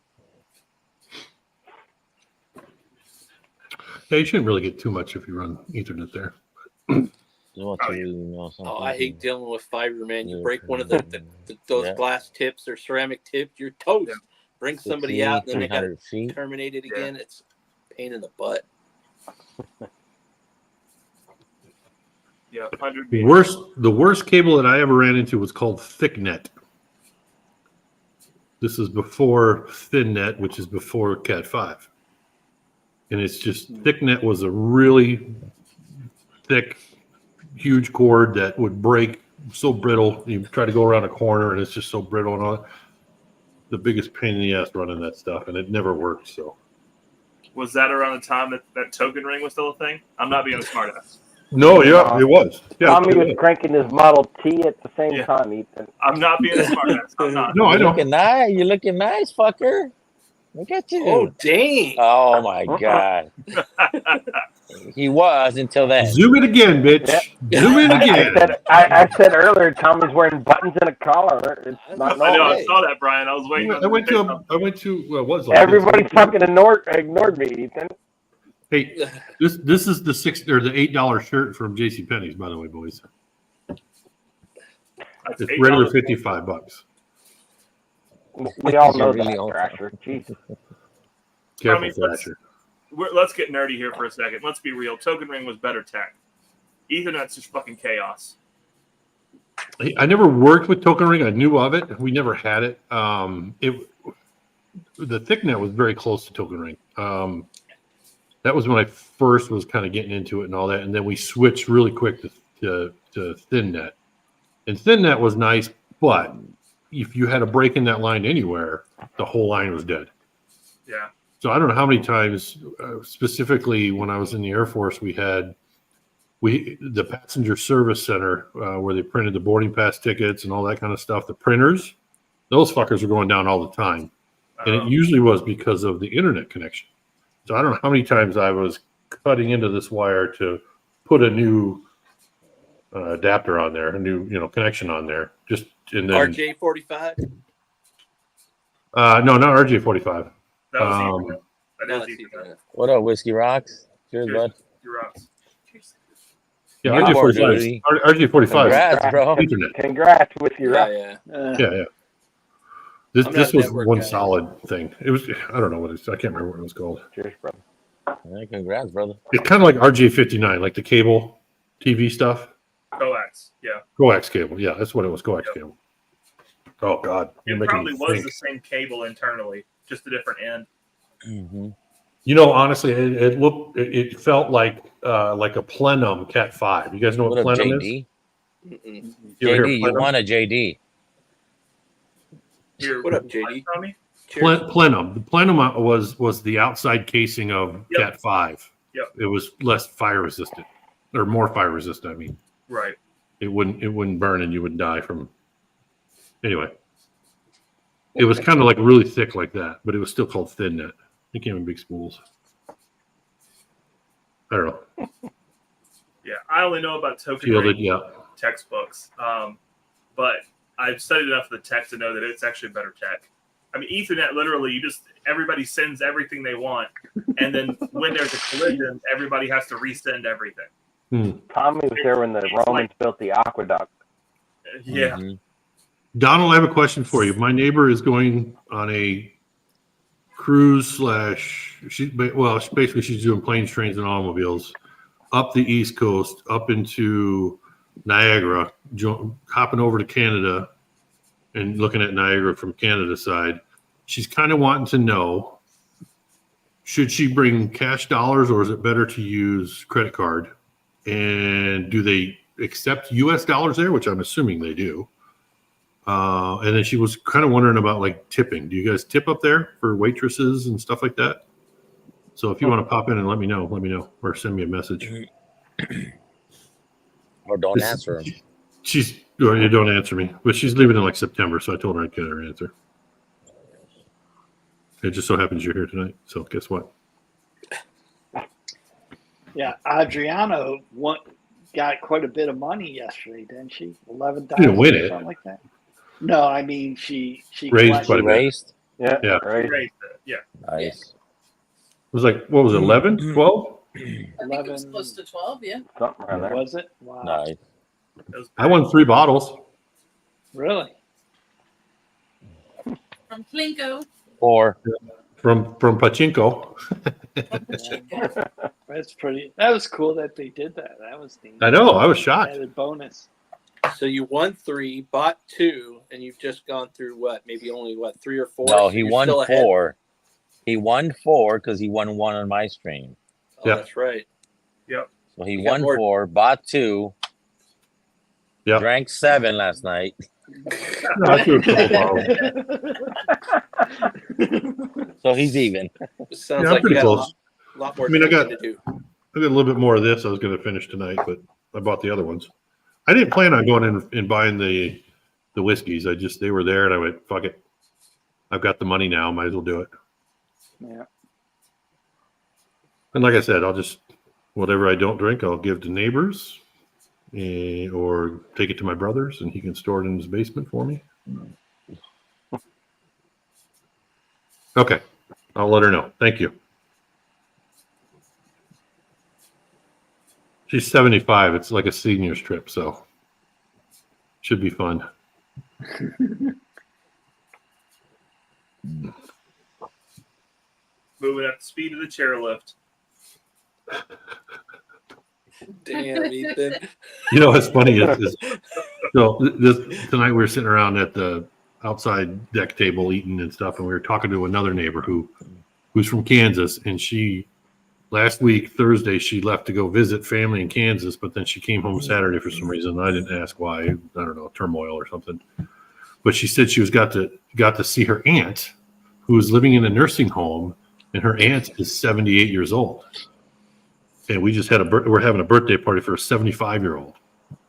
Yeah, you shouldn't really get too much if you run Ethernet there. Just want to know something. Oh, I hate dealing with fiber, man. You break one of those Yeah. glass tips or ceramic tips, you're toast. Yeah. Bring somebody out, and then they got to 300 feet. terminate it again. It's a pain in the butt. Yeah, 100 The meters. worst cable that I ever ran into was called ThickNet. This is before ThinNet, which is before Cat 5. And it's just ThickNet was a really thick, huge cord that would break, so brittle. You try to go around a corner and it's just so brittle and all. The biggest pain in the ass running that stuff, and it never worked. So, Was that around the time that token ring was still a thing? I'm not being a smartass. no, yeah, it was. Yeah, Tommy was cranking his Model T at the same Yeah. time, Ethan. I'm not being a smartass. I'm not. no, I You're know. looking nice. You're looking nice, fucker. Look at you. Oh, dang. Oh my god. He was until then. Zoom it again, bitch. Yeah. Zoom it again. I said earlier, Tommy's wearing buttons and a collar. It's not I know. normal. I saw that, Brian. I was waiting. I went to what was like Everybody fucking ignored me, Ethan. Hey, this is the $6 or the $8 shirt from JCPenney's, by the way, boys. That's It's $8. regular $55. We all know You're really that, old. Thrasher. Jesus. Careful, Tommy, Thrasher. let's get nerdy here for a second. Let's be real. Token ring was better tech. Ethernet's just fucking chaos. I never worked with Token Ring. I knew of it. We never had it. The ThickNet was very close to Token Ring. That was when I first was kind of getting into it and all that, and then we switched really quick to ThinNet. And ThinNet was nice, but if you had a break in that line anywhere, the whole line was dead. Yeah. So I don't know how many times, specifically when I was in the Air Force, we had the passenger service center where they printed the boarding pass tickets and all that kind of stuff. The printers, those fuckers were going down all the time, and it usually was because of the internet connection. So I don't know how many times I was cutting into this wire to put a new adapter on there, a new connection on there. Just and then RJ45? no, not RJ45. That was Ethernet. That is Ethernet. What up, Whiskey Rocks? Cheers, Cheers. bud. You're right. Yeah, You are, RJ45. dude. RJ45. Congrats, bro. Internet. Congrats with your Yeah. Yeah. I'm not This a was network one guy. solid thing. It was, I don't know what it's, I can't remember what it was called. Cheers, brother. Yeah, congrats, brother. It's kind of like RJ59, like the cable TV stuff. Coax. Yeah. Coax cable. Yeah, that's what it was. Coax Yep. cable. Oh, God. You're It making probably me was think. the same cable internally, just a different end. Mm-hmm. Honestly, it felt like a plenum Cat 5. You guys know what, What up, plenum JD? is? Mm-mm. You ever hear JD, you plenum? want a JD? Here, What up, JD? Tommy? Cheers. Plenum. The plenum was the outside casing of Yep. Cat 5. Yep. It was less fire resistant, or more fire resistant. I mean, Right. it wouldn't burn and you would die from. Anyway, it was kind of like really thick like that, but it was still called ThinNet. It came in big spools. I don't know. Yeah. I only know about token Fielded, ring yeah. textbooks, but I've studied enough of the tech to know that it's actually better tech. I mean, Ethernet, literally, everybody sends everything they want, and then when there's a collision, everybody has to resend everything. Tommy was there when the Romans built the aqueduct. Yeah. Mhm. Donald, I have a question for you. My neighbor is going on a cruise basically she's doing planes, trains, and automobiles up the East Coast, up into Niagara, hopping over to Canada and looking at Niagara from Canada side. She's kind of wanting to know, should she bring cash dollars or is it better to use credit card? And do they accept US dollars there, which I'm assuming they do? And then she was kind of wondering about like tipping. Do you guys tip up there for waitresses and stuff like that? So if you want to pop in and let me know, or send me a message. Or don't answer him. You don't answer me, but she's leaving in like September, so I told her I'd get her answer. It just so happens you're here tonight, so guess what? Yeah, Adriano got quite a bit of money yesterday, didn't she? 11,000 She didn't win or it. something like that. No, I mean she Raised quite a bit. Raised? Yeah. Yeah. Right. Great. Yeah. Nice. It was like, what was it, 11, 12? I think it was close to 12, yeah. Something around there. Was it? Wow. Nice. That was I won 3 bottles. Really? From Plinko. Or From Pachinko. That's pretty. That was cool that they did that. That was neat. I know, I was shocked. Added bonus. So you won 3, bought 2, and you've just gone through what? Maybe only 3 or 4. No, So he you're won still ahead. 4. He won 4 because he won 1 on my stream. Oh, Yeah. that's right. Yep. So he You got won more- 4, bought 2, Yeah. drank 7 last night. No, I threw a couple bottles. So he's even. It sounds Yeah, I'm like you pretty got close. a lot more I mean, I drinking got- to do. I got a little bit more of this I was going to finish tonight, but I bought the other ones. I didn't plan on going in and buying the whiskeys. They were there, and I went, fuck it. I've got the money now. Might as well do it. Yeah. And like I said, I'll just whatever I don't drink, I'll give to neighbors, or take it to my brother's, and he can store it in his basement for me. Okay, I'll let her know. Thank you. She's 75. It's like a senior's trip, so should be fun. Moving at the speed of the chairlift. Damn, Ethan. You know what's funny is so tonight we were sitting around at the outside deck table eating and stuff, and we were talking to another neighbor who's from Kansas, and she last week Thursday she left to go visit family in Kansas, but then she came home Saturday for some reason. I didn't ask why. I don't know, turmoil or something. But she said she got to see her aunt, who was living in a nursing home, and her aunt is 78 years old. And we just we're having a birthday party for a 75-year-old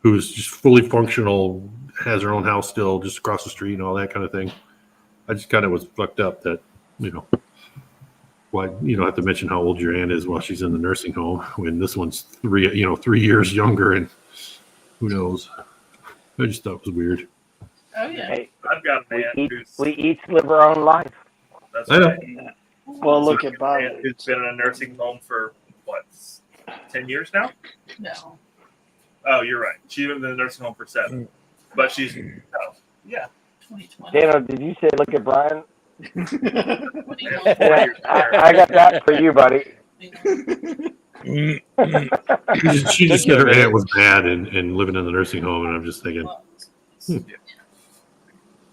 who's just fully functional, has her own house still just across the street and all that kind of thing. I just kind of was fucked up that, why you don't have to mention how old your aunt is while she's in the nursing home when this one's 3 years younger, and who knows. I just thought it was weird. Oh yeah. Hey, I've got an aunt who's we each live our own life. that's I know. right. Well, look at Bob. Aunt who's been in a nursing home for what, 10 years now? No. Oh, you're right. She's been in the nursing home for 7, but she's 2020. Dano, did you say look at Brian? 2021. 4 years there. I got that for you, buddy. She just said her aunt was bad and living in the nursing home, and I'm just thinking,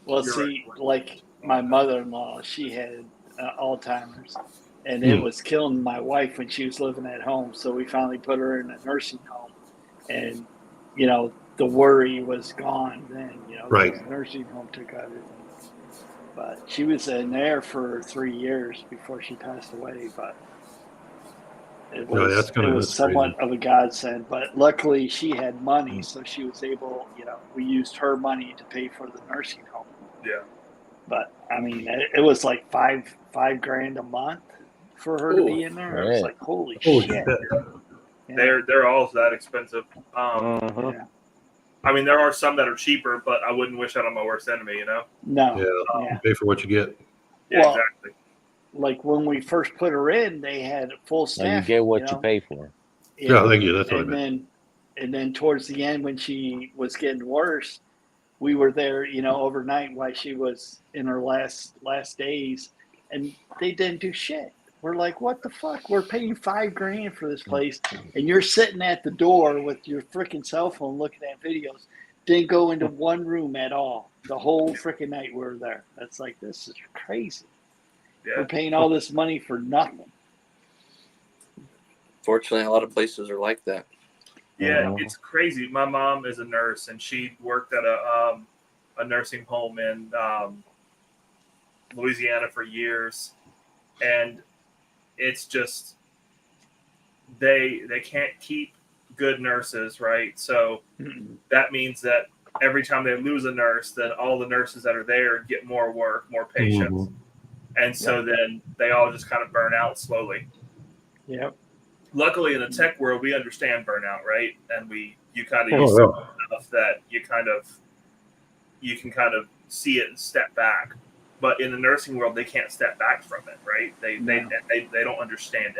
Well, You're see, right. like my mother-in-law, she had Alzheimer's, and it was killing my wife when she was living at home. So we finally put her in a nursing home, and the worry was gone then. Right. The nursing home took everything. But she was in there for 3 years before she passed away. But it Oh, was, that's crazy. somewhat of a godsend. But luckily, she had money, so she was able. We used her money to pay for the nursing home. Yeah. But I mean, it was like $5,000 a month for her to be in there. It was Right. like holy holy shit. shit. Yeah. They're all that expensive. Mhm. Yeah. I mean, there are some that are cheaper, but I wouldn't wish that on my worst enemy, No. Yeah, Yeah. pay for what you get. Yeah, Well, exactly. Like when we first put her in, they had full So you staff. get what you pay for. Yeah, thank you. That's what I and meant. then towards the end, when she was getting worse, we were there, overnight while she was in her last days, and they didn't do shit. We're like, what the fuck? We're paying $5,000 for this place, and you're sitting at the door with your freaking cell phone looking at videos. Didn't go into one room at all the whole freaking night we were there. That's like, this is crazy. Yeah. We're paying all this money for nothing. Fortunately, a lot of places are like that. Yeah, it's crazy. My mom is a nurse, and she worked at a nursing home in Louisiana for years, and it's just they can't keep good nurses, right? So that means that every time they lose a nurse, then all the nurses that are there get more work, more patients, and so then they all just kind of burn out slowly. Yep. Luckily, in the tech world, we understand burnout, right? And you kind of use stuff that you can kind of see it and step back. But in the nursing world, they can't step back from it, right? They don't understand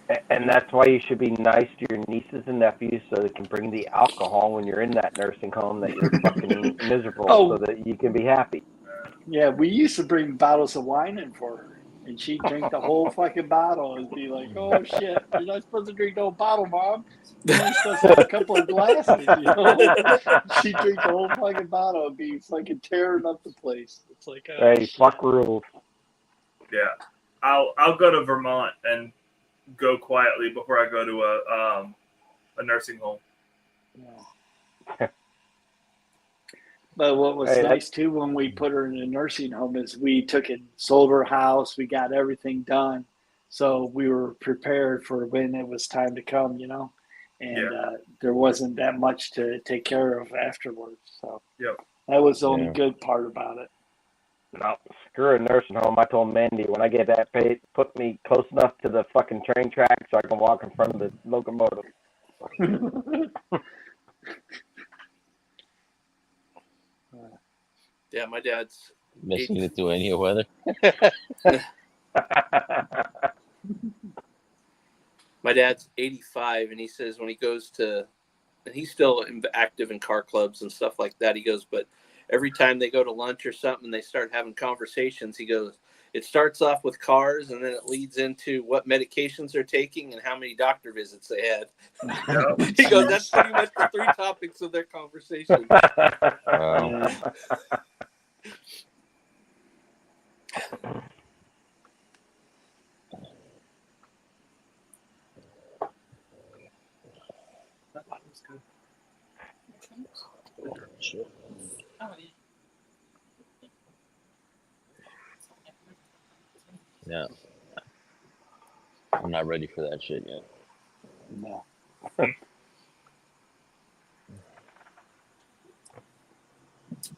it. And that's why you should be nice to your nieces and nephews so they can bring the alcohol when you're in that nursing home that you're fucking miserable so that you can be happy. Yeah, we used to bring bottles of wine in for her. And she'd drink the whole fucking bottle and be like, "Oh shit, you're not supposed to drink no bottle, Mom. You're only supposed to have a couple of glasses." She'd drink the whole fucking bottle and be fucking tearing up the place. It's like, Hey, fuck rules. Yeah, I'll go to Vermont and go quietly before I go to a nursing home. Yeah. But what was Hey, nice too when we put her in a nursing home is we took and sold her house. We got everything done, so we were prepared for when it was time to come. And there wasn't that much to take care of afterwards. So that was the only good part about it. No, screw a nursing home. I told Mandy when I get that paid, put me close enough to the fucking train track so I can walk in front of the locomotive. Yeah, my dad's Missing it through any weather. My dad's 85, and he says when he goes to, and he's still active in car clubs and stuff like that. He goes, but every time they go to lunch or something, they start having conversations. He goes, it starts off with cars, and then it leads into what medications they're taking and how many doctor visits they had. He goes, that's pretty much the 3 topics of their conversation. Wow. Yeah. I'm not ready for that shit yet. No.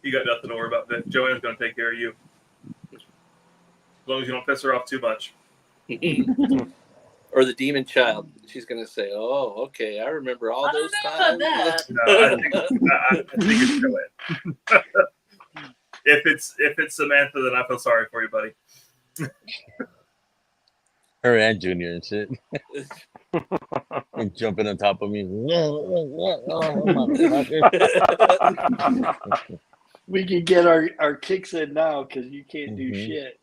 You got nothing to worry about. That Joanne's going to take care of you. As long as you don't piss her off too much. Or the demon child. She's going to say, oh, okay, I remember all those times. That. No, I think it's Joanne. If it's Samantha, then I feel sorry for you, buddy. Her and Junior and shit. And jumping on top of me. We can get our kicks in now because you can't do shit.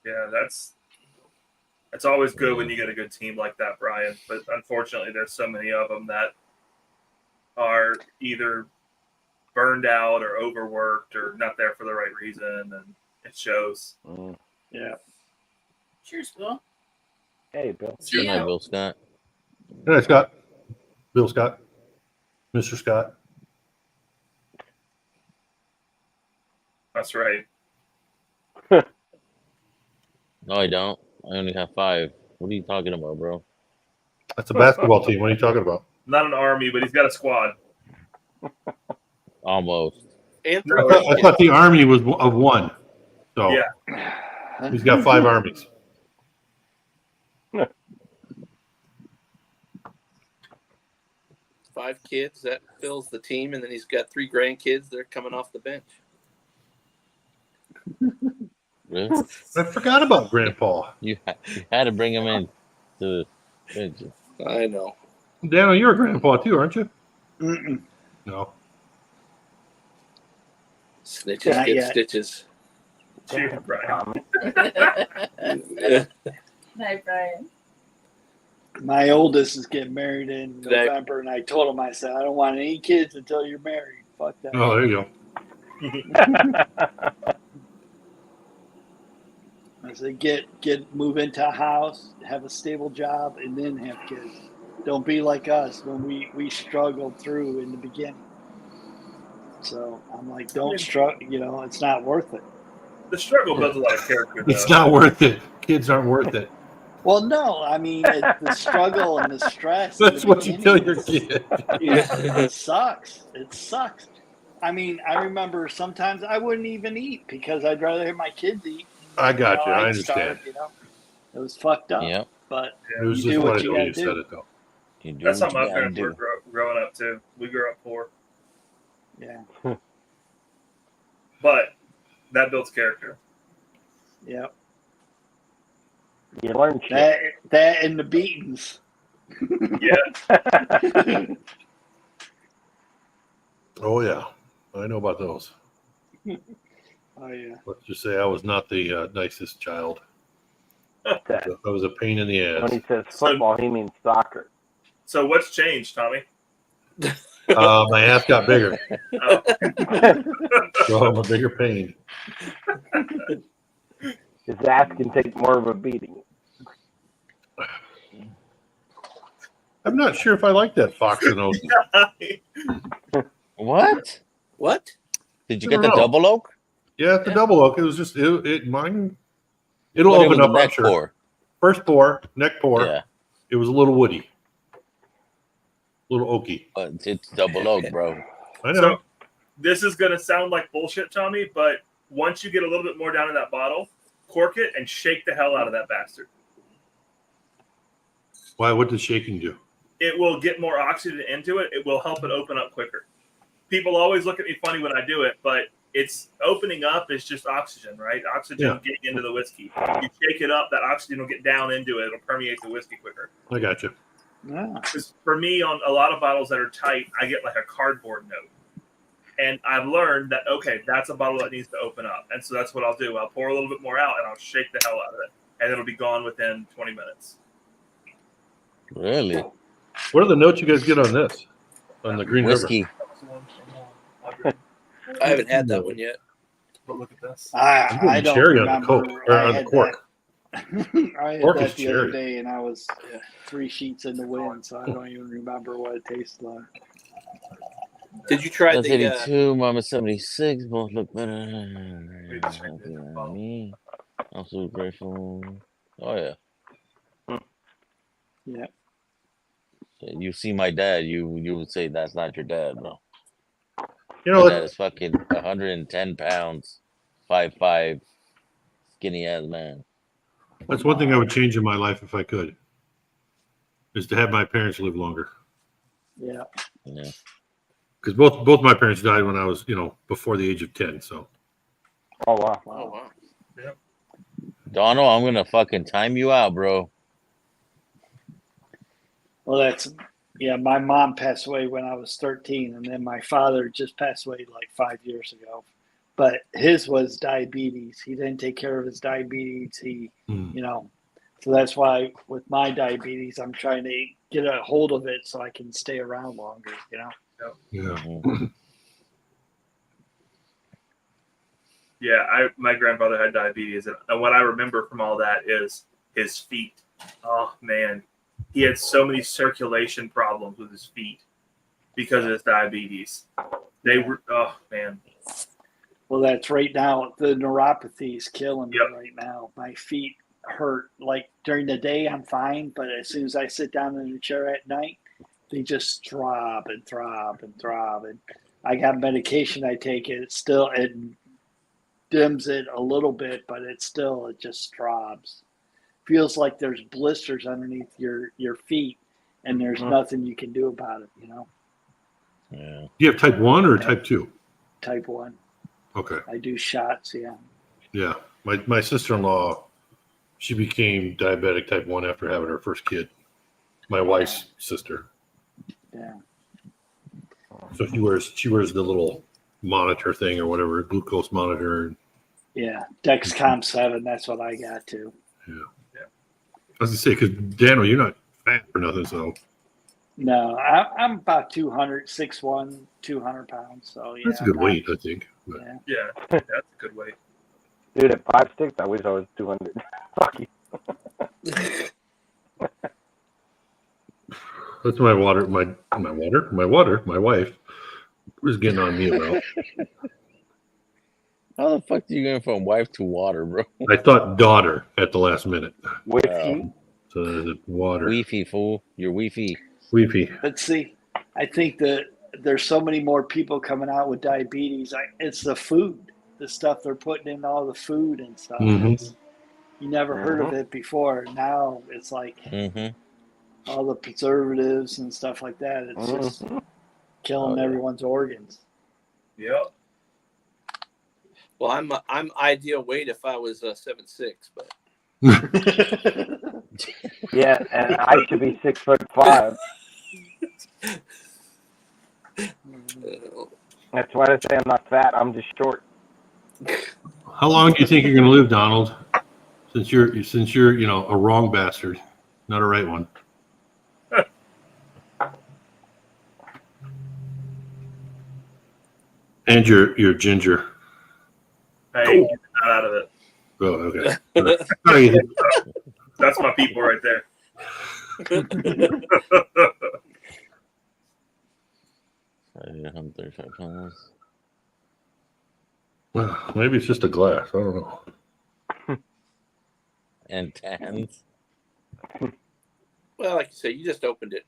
Yeah, that's always good when you get a good team like that, Brian. But unfortunately, there's so many of them that are either burned out or overworked or not there for the right reason, and it shows. Yeah. Cheers, Bill. Hey, Bill. Good night, Bill Scott. Good night, Scott. Bill Scott. Mr. Scott. That's right. No, I don't. I only have 5. What are you talking about, bro? That's a basketball team. What are you talking about? Not an army, but he's got a squad. Almost. And I thought the army was of 1. So Yeah. he's got 5 armies. 5 kids, that fills the team, and then he's got 3 grandkids. They're coming off the bench. Really? I forgot about Grandpa. You had to bring him in to the I know. Daniel, you're a grandpa too, aren't you? Mm-mm. No. Snitches Not get yet. stitches. Cheers, Brian. Night, Brian. My oldest is getting married in Today. November, and I told him, I said, I don't want any kids until you're married. Fuck that. Oh, there you go. I said, move into a house, have a stable job, and then have kids. Don't be like us when we struggled through in the beginning. So I'm like, don't struggle. It's not worth it. The struggle builds a lot of character, though. It's not worth it. Kids aren't worth it. Well, no, I mean the struggle and the stress. That's what you tell your kid. It sucks. It sucks. I mean, I remember sometimes I wouldn't even eat because I'd rather have my kids eat. I got you. I I'd understand. starve, It was fucked up. Yep. But It was you just do what funny you the way gotta you said do. it, though. You do That's what something my you gotta parents were growing up too. We grew up poor, Yeah. but that builds character. Yep. You learn shit. That and the beatings. Yeah. Oh yeah, I know about those. Oh yeah. Let's just say I was not the nicest child. That. I was a pain in the When ass. he says football, he means soccer. So what's changed, Tommy? My ass got bigger, Oh, so I'm a bigger pain. His ass can take more of a beating. I'm not sure if I like that Fox and Oak. What? What? Did you I get the don't know. double oak? Yeah, it's a double oak. It was just mine. It'll What, it open was up. a I'm neck sure. pour? First pour, neck pour. Yeah, It was a little woody, little oaky. but it's double oak, bro. I know. so this is gonna sound like bullshit, Tommy, but once you get a little bit more down in that bottle, cork it and shake the hell out of that bastard. Why? What does shaking do? It will get more oxygen into it. It will help it open up quicker. People always look at me funny when I do it, but it's opening up is just oxygen, right? Oxygen getting into the whiskey. You shake it up, that oxygen will get down into it. It'll permeate the whiskey quicker. I got you. Yeah. Because for me, on a lot of bottles that are tight, I get like a cardboard note. And I've learned that, okay, that's a bottle that needs to open up. And so that's what I'll do. I'll pour a little bit more out and I'll shake the hell out of it. And it'll be gone within 20 minutes. Really? What are the notes you guys get on this? On the Green Whiskey. I haven't had that one yet. But look at this. I don't cherry on the remember. Coke or I on the had cork. I had Cork that is the other cherry. day, and I was 3 sheets in the wind, so I don't even remember what it tasted like. Did you try That's the? 82, Mama 76. Both look better. Me. I'm so grateful. Oh, yeah. Yeah. You see my dad, you would say that's not your dad, bro. You My know, dad is fucking 110 pounds, 5'5", skinny ass man. that's one thing I would change in my life if I could, is to have my parents live longer. Yeah. Yeah. Because both my parents died when I was, before the age of 10. So Oh, wow. Oh wow. Donald, I'm gonna fucking time you out, bro. Well, my mom passed away when I was 13, and then my father just passed away like 5 years ago. But his was diabetes. He didn't take care of his diabetes. So that's why with my diabetes, I'm trying to get a hold of it so I can stay around longer, yeah. Mhm. Yeah, my grandfather had diabetes, and what I remember from all that is his feet. Oh man, he had so many circulation problems with his feet because of his diabetes. They were, oh man. Well, that's right now. The neuropathy is killing me Yep. right now. My feet hurt. Like during the day, I'm fine, but as soon as I sit down in the chair at night, they just throb and throb and throb. And I got medication I take. It dims it a little bit, but it just throbs. Feels like there's blisters underneath your feet, and there's nothing you can do about it. Yeah. Do you have type 1 or type 2? Type 1. Okay. I do shots. Yeah. Yeah. My sister-in-law, she became diabetic type 1 after having her first kid. My wife's sister. Yeah. So she wears the little monitor thing or whatever, glucose monitor. Yeah. Dexcom 7. That's what I got too. Yeah. I was gonna say, because Daniel, you're not fat or nothing, so No, I'm about 200, 6'1", 200 pounds. So yeah, that's a good I'm not- weight, I think. But Yeah. Yeah, that's a good weight. Dude, at 5'6", I wish I was 200. Fuck you. that's my wife was getting on me about. How the fuck do you go from wife to water, bro? I thought daughter at the last minute. Whiskey. So the water. Weefy, fool. You're weefy. Weepy. But see, I think that there's so many more people coming out with diabetes. It's the food, the stuff they're putting in all the food and stuff. Mhm. You never heard of it before. Now it's like Mm-hmm. all the preservatives and stuff like that. It's just killing everyone's organs. Yep. Well, I'm ideal weight if I was 7'6", but Yeah, and I should be 6'5". That's why I say I'm not fat. I'm just short. How long do you think you're going to live, Donald? Since you're a wrong bastard, not a right one. And you're ginger. Hey, get that out of it. Oh, okay. Sorry. That's my people right there. Well, maybe it's just a glass. I don't know. And tans. Well, like you said, you just opened it.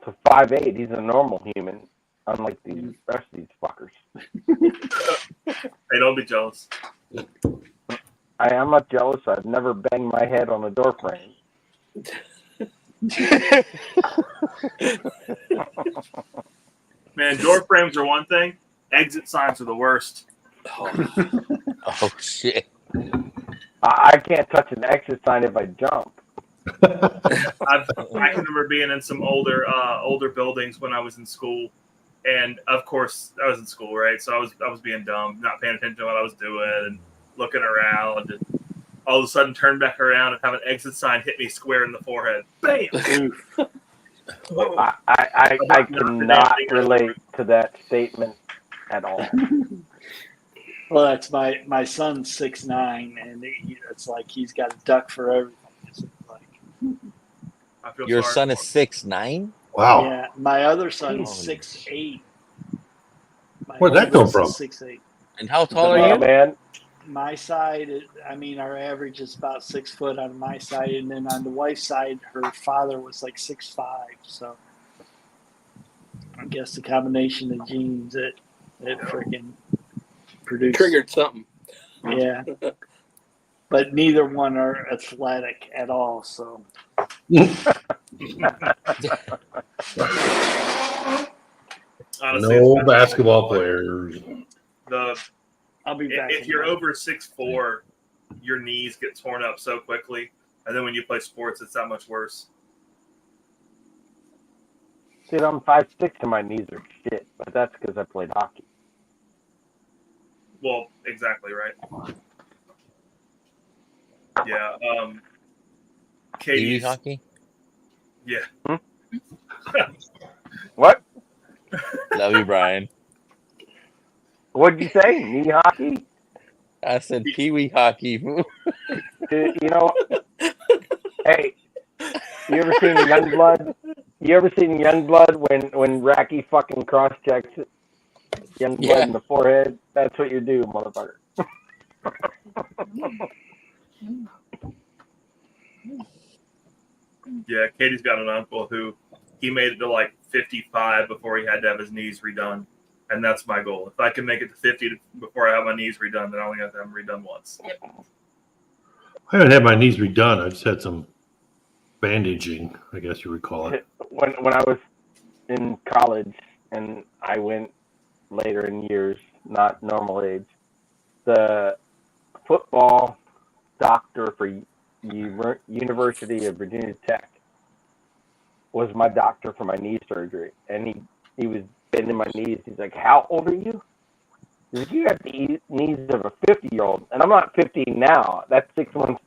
So 5'8", he's a normal human, unlike the rest of these fuckers. Hey, don't be jealous. I'm not jealous. I've never banged my head on a door frame. Man, door frames are one thing. Exit signs are the worst. Oh shit! I can't touch an exit sign if I jump. I can remember being in some older buildings when I was in school, and of course I was in school, right? So I was being dumb, not paying attention to what I was doing, and looking around, and all of a sudden turn back around and have an exit sign hit me square in the forehead. Bam! I cannot relate to that statement at all. Well, that's my son's 6'9", and it's like he's got a duck for everything. It's like, I feel Your sorry son for is 6'9". Wow. yeah, my other son's Holy 6'8". My Where'd that come oldest from? is 6'8". And how tall are Oh, you? man. My side, our average is about 6 foot on my side, and then on the wife's side, her father was like 6'5". So I guess the combination of genes that freaking produced Triggered something. Yeah, but neither one are athletic at all. So honestly, No basketball players. I'll be back. If you're over 6'4", your knees get torn up so quickly, and then when you play sports, it's that much worse. Dude, I'm 5'6" and my knees are shit, but that's because I played hockey. Well, exactly right. Yeah. Kiwi Katie's hockey? Yeah. What? Love you, Brian. What'd you say? Knee hockey? I said Kiwi hockey. Dude, hey, you ever seen Youngblood? You ever seen Youngblood when Racky fucking cross-checks Youngblood Yeah. in the forehead? That's what you do, motherfucker. Yeah, Katie's got an uncle who he made it to like 55 before he had to have his knees redone. And that's my goal. If I can make it to 50 before I have my knees redone, then I only have to have them redone once. I haven't had my knees redone. I just had some bandaging, I guess you would call it. When I was in college and I went later in years, not normal age, the football doctor for University of Virginia Tech was my doctor for my knee surgery, and he was bending my knees. He's like, "How old are you?" He's like, "You have the knees of a 50-year-old," and I'm not 50 now. That's 6 months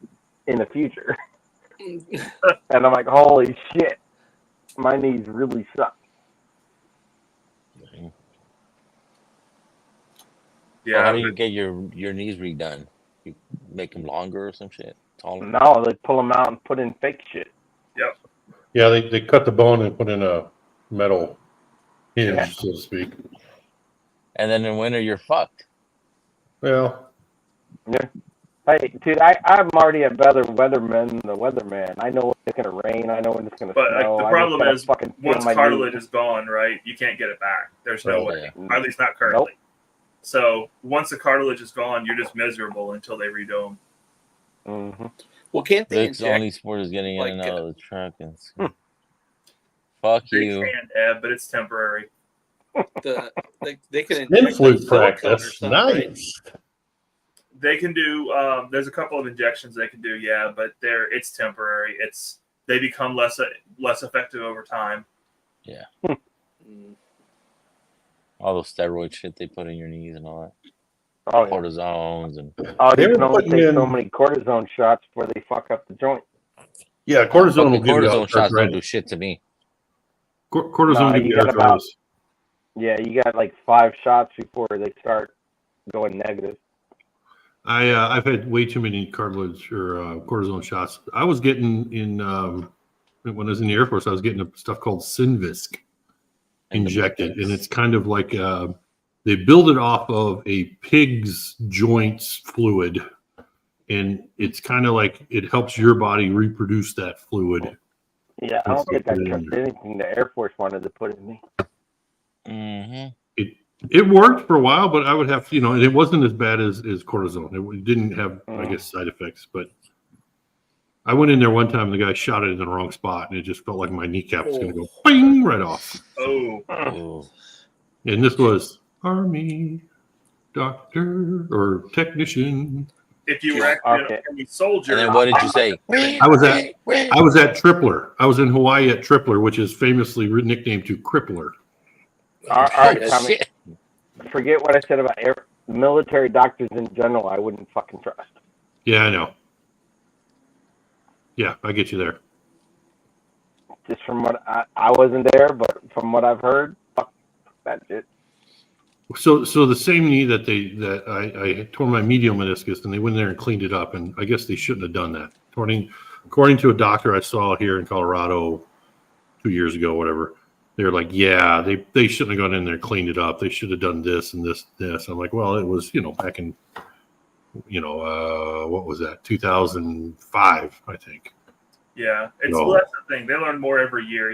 in the future. And I'm like, "Holy shit, my knees really suck." Yeah. So how do you get your knees redone? You make them longer or some shit? Taller? No, they pull them out and put in fake shit. Yep. Yeah, they cut the bone and put in a metal hinge, so to speak. And then in winter, you're fucked. Well, Yeah. Hey, dude, I'm already a better weatherman than the weatherman. I know when it's gonna rain. I know when it's gonna But snow. the I problem just gotta is, fucking feel once my cartilage knees. is gone, right, you can't get it back. There's no way. Yeah. At least not currently. So once the cartilage is gone, you're just miserable until they redo them. Mm-hmm. Well, can't they Vic's inject? only sport is getting in like, and out of the truck. And fuck They you. can, Ed, but it's temporary. They can skin inject flute like silicone or practice. something, right? Nice. They can do. There's a couple of injections they can do, yeah, but it's temporary. They become less effective over time. Yeah. Mm. All those steroid shit they put in your knees and all that. Oh, yeah. Cortisones and Oh, They you were can only putting take so in- many cortisone shots before they fuck up the joint. Yeah, cortisone will fucking give you cortisone shots don't do arthritis. shit to me. Cortisone Nah, gives you you got about- arthritis. Yeah, you got like 5 shots before they start going negative. I've had way too many cartilage or cortisone shots. I was getting when I was in the Air Force, I was getting stuff called Synvisc injected, and it's kind of like they build it off of a pig's joints fluid, and it's kind of like it helps your body reproduce that fluid. Yeah, I don't think I trust anything the Air Force wanted to put in me. Mm-hmm. It worked for a while, but I would have, and it wasn't as bad as cortisone. It didn't have, I guess, side effects. But I went in there one time, and the guy shot it in the wrong spot, and it just felt like my kneecap was going to go bing right off. Oh. And this was Army doctor or technician. If you were actually an Army soldier, And then what did you say? I was at Tripler. I was in Hawaii at Tripler, which is famously nicknamed to Crippler. All right, Oh, Tommy. shit. Forget what I said about military doctors in general. I wouldn't fucking trust. Yeah, I know. Yeah, I get you there. Just from what I wasn't there, but from what I've heard, fuck that shit. So the same knee that I tore my medial meniscus, and they went in there and cleaned it up, and I guess they shouldn't have done that. According to a doctor I saw here in Colorado 2 years ago, whatever, they're like, yeah, they shouldn't have gone in there and cleaned it up. They should have done this and this. I'm like, well, it was back in what was that, 2005, I think. Yeah, well, that's the thing. They learn more every year,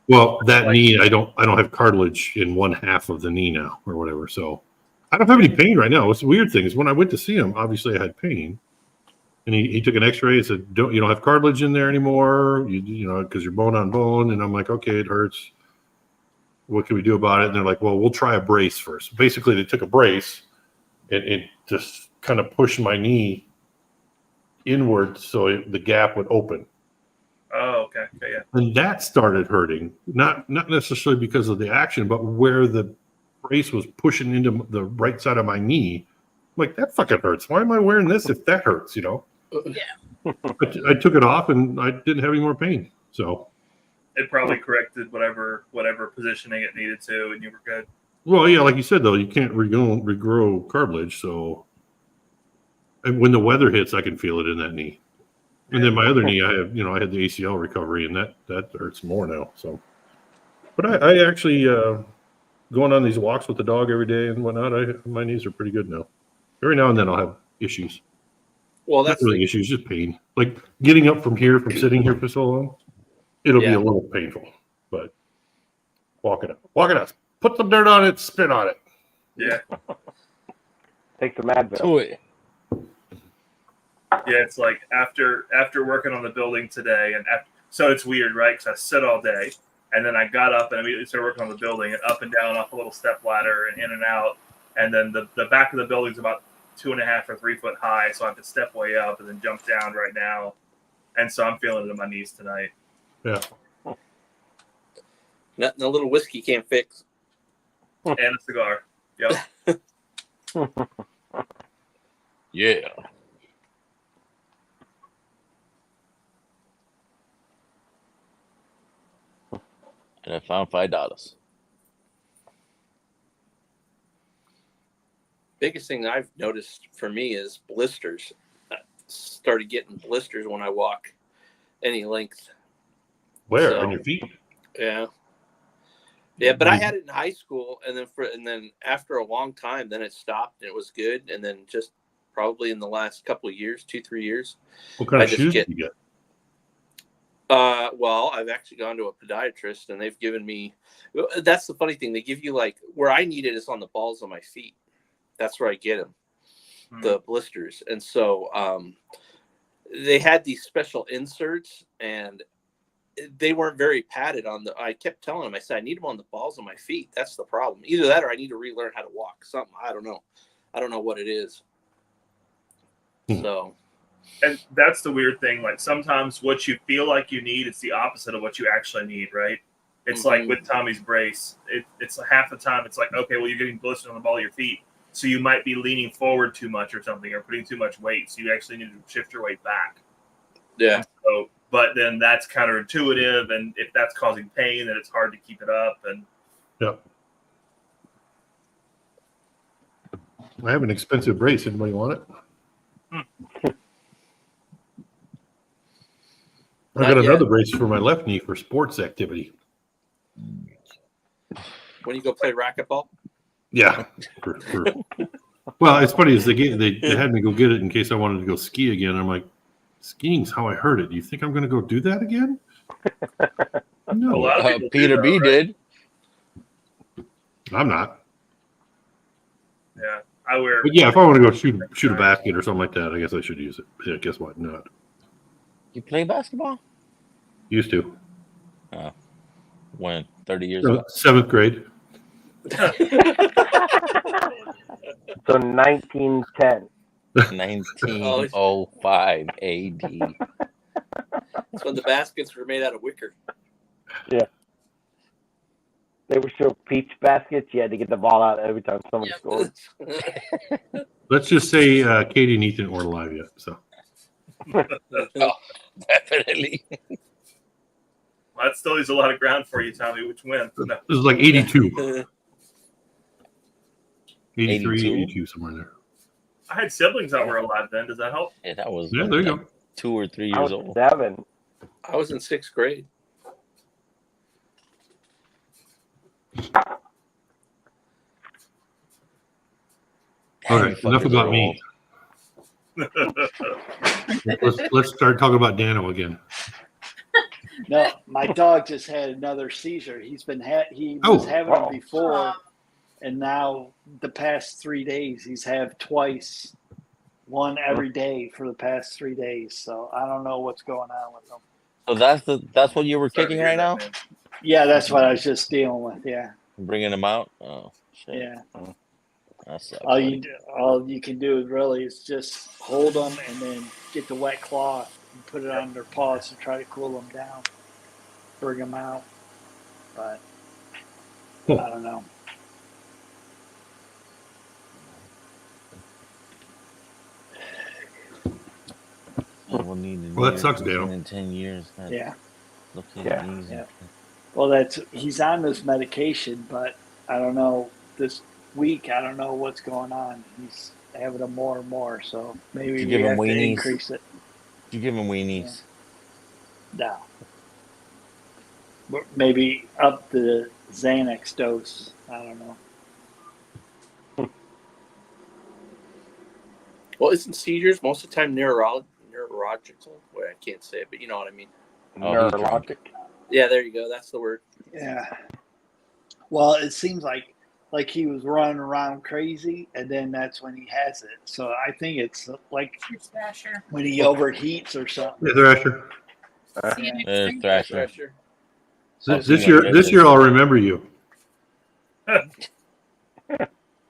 Well, that knee, I don't have cartilage in one half of the knee now, or whatever. So I don't have any pain right now. What's the weird thing is when I went to see him, obviously I had pain, and he took an X-ray and said, you don't have cartilage in there anymore, because you're bone on bone. And I'm like, okay, it hurts. What can we do about it? And they're like, well, we'll try a brace first. Basically, they took a brace and it just kind of pushed my knee inward so the gap would open. Oh, okay, yeah. And that started hurting, not necessarily because of the action, but where the brace was pushing into the right side of my knee. I'm like, that fucking hurts. Why am I wearing this if that hurts? Yeah. I took it off and I didn't have any more pain. So it probably corrected whatever positioning it needed to, and you were good. Well, yeah, like you said though, you can't regrow cartilage. So and when the weather hits, I can feel it in that knee. And then my other knee, I had the ACL recovery, and that hurts more now. So, but I actually going on these walks with the dog every day and whatnot. My knees are pretty good now. Every now and then I'll have issues. Well, that's not really issues, just pain. Like getting up from sitting here for so long, it'll be a little painful. But walk it up, put some dirt on it, spit on it. Yeah. Take some Advil. Do it. Yeah, it's like after working on the building today, so it's weird, right? Because I sit all day, and then I got up and immediately started working on the building, and up and down off a little step ladder and in and out, and then the back of the building's about 2.5 or 3 foot high, so I have to step way up and then jump down right now, and so I'm feeling it in my knees tonight. Yeah. Nothing a little whiskey can't fix. And a cigar. Yep. Yeah. And I found $5. Biggest thing I've noticed for me is blisters. I started getting blisters when I walk any length. Where? On your feet? Yeah. Yeah, but I had it in high school, and then after a long time, then it stopped and it was good, and then just probably in the last couple of years, 2-3 years. What kind of shoes did you get? Well, I've actually gone to a podiatrist, and they've given me. That's the funny thing; they give you like where I need it is on the balls of my feet. That's where I get them, the blisters, and so they had these special inserts, and they weren't very padded on the. I kept telling them, I said, I need them on the balls of my feet. That's the problem. Either that, or I need to relearn how to walk. Something I don't know. I don't know what it is. So, And that's the weird thing. Like sometimes what you feel like you need, it's the opposite of what you actually need, right? It's like with Tommy's brace. It's half the time it's like, okay, well, you're getting blisters on the ball of your feet, so you might be leaning forward too much or something, or putting too much weight. So you actually need to shift your weight back. yeah. So, but then that's counterintuitive, and if that's causing pain, then it's hard to keep it up. And Yep. I have an expensive brace. Anybody want it? I Not got yet. another brace for my left knee for sports activity. When you go play racquetball? Yeah. Well, it's funny is they had me go get it in case I wanted to go ski again. I'm like, skiing's how I heard it. You think I'm going to go do that again? a No, lot of people Peter do, B though, right? did. I'm not. Yeah, I wear. But yeah, if I want to go shoot a basket or something like that, I guess I should use it. Yeah, guess what? Not. You play basketball? Used to. When? 30 years ago? 7th grade. So 1910. 1905 AD. That's when the baskets were made out of wicker. Yeah. They were still peach baskets. You had to get the ball out every time someone scored. Let's just say Katie and Ethan weren't alive yet. So Oh, definitely. Well, that still leaves a lot of ground for you, Tommy. Which win? No. this is like 82. 83, 82? 82, somewhere in there. I had siblings that were alive then. Does that help? Yeah, that was Yeah, there you go. 2 or 3 I years was old. 7. I was in 6th grade. Damn, Okay, you enough fuckers about are me. old. Let's start talking about Dano again. No, my dog just had another seizure. He's been he was having them before, and now the past 3 days he's had twice, one every day for the past 3 days. So I don't know what's going on with him. So that's what you were Sorry to kicking hear right that, now? man. Yeah, that's what I was just dealing with. Yeah, Bringing him out? Oh, shit. yeah. That sucks. All buddy. you can do really is just hold them and then get the wet cloth and put it on their paws to try to cool them down, bring them out. But I don't know. We'll need Well, that sucks, Dale. in 10 years. Yeah. Looking Yeah. easy. Yeah. Well, he's on this medication, but I don't know this week. I don't know what's going on. He's having them more and more, so maybe you we give him have to weenies? increase it. You give him weenies. No. Maybe up the Xanax dose. I don't know. Well, isn't seizures most of the time neurological? Well, I can't say it, but you know what I mean. Oh, he's drunk. Neurologic. Yeah, there you go. That's the word. Yeah. Well, it seems like he was running around crazy, and then that's when he has it. So I think it's like It's Basher. when he overheats or something. Yeah, Thrasher. See you next There's time. Thrasher. Thrasher. This year I'll remember you.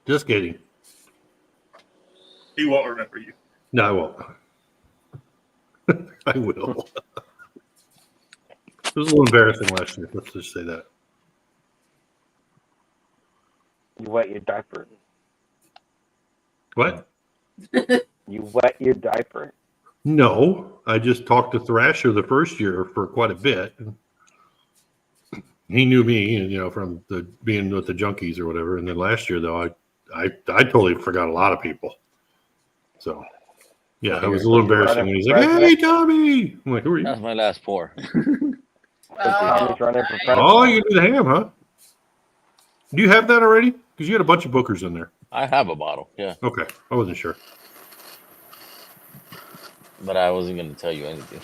Just kidding. He won't remember you. No, I won't. I will. It was a little embarrassing last year. Let's just say that. You wet your diaper. What? You wet your diaper. No, I just talked to Thrasher the first year for quite a bit. He knew me, and from the being with the junkies or whatever. And then last year, though, I totally forgot a lot of people. So, yeah, it was a little embarrassing when he's like, "Hey, Tommy!" I'm like, "Who are you?" That's my last pour. Oh, Running for president. Oh, you do the ham, huh? Do you have that already? Because you had a bunch of bookers in there. I have a bottle, yeah, Okay, I wasn't sure. but I wasn't going to tell you anything.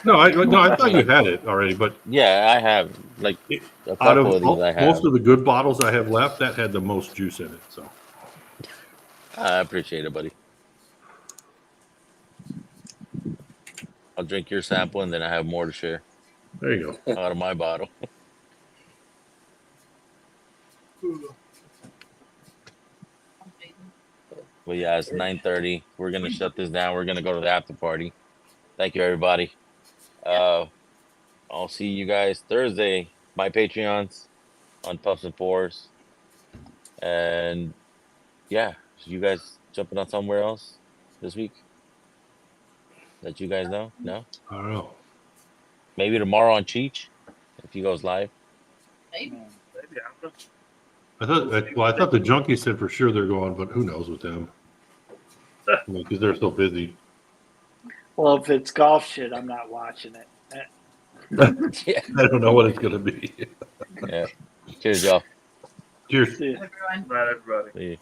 No, I thought you had it already, but Yeah, I have like a out couple of of these. I have. most of the good bottles I have left, that had the most juice in it. So I appreciate it, buddy. I'll drink your sample, and then I have more to share there you go. out of my bottle. But yeah, it's 9:30. We're gonna shut this down. We're gonna go to the after party. Thank you, everybody. I'll see you guys Thursday. My Patreons on Puffs and Fours. And yeah, you guys jumping on somewhere else this week that you guys know? No? I don't know. Maybe tomorrow on Cheech if he goes live. Maybe. Maybe, I don't know. I thought the junkies said for sure they're going, but who knows with them? Because they're so busy. Well, if it's golf shit, I'm not watching it. Yeah. I don't know what it's gonna be. Yeah. Cheers, y'all. Cheers. See ya. Everyone. Bye, everybody. See you.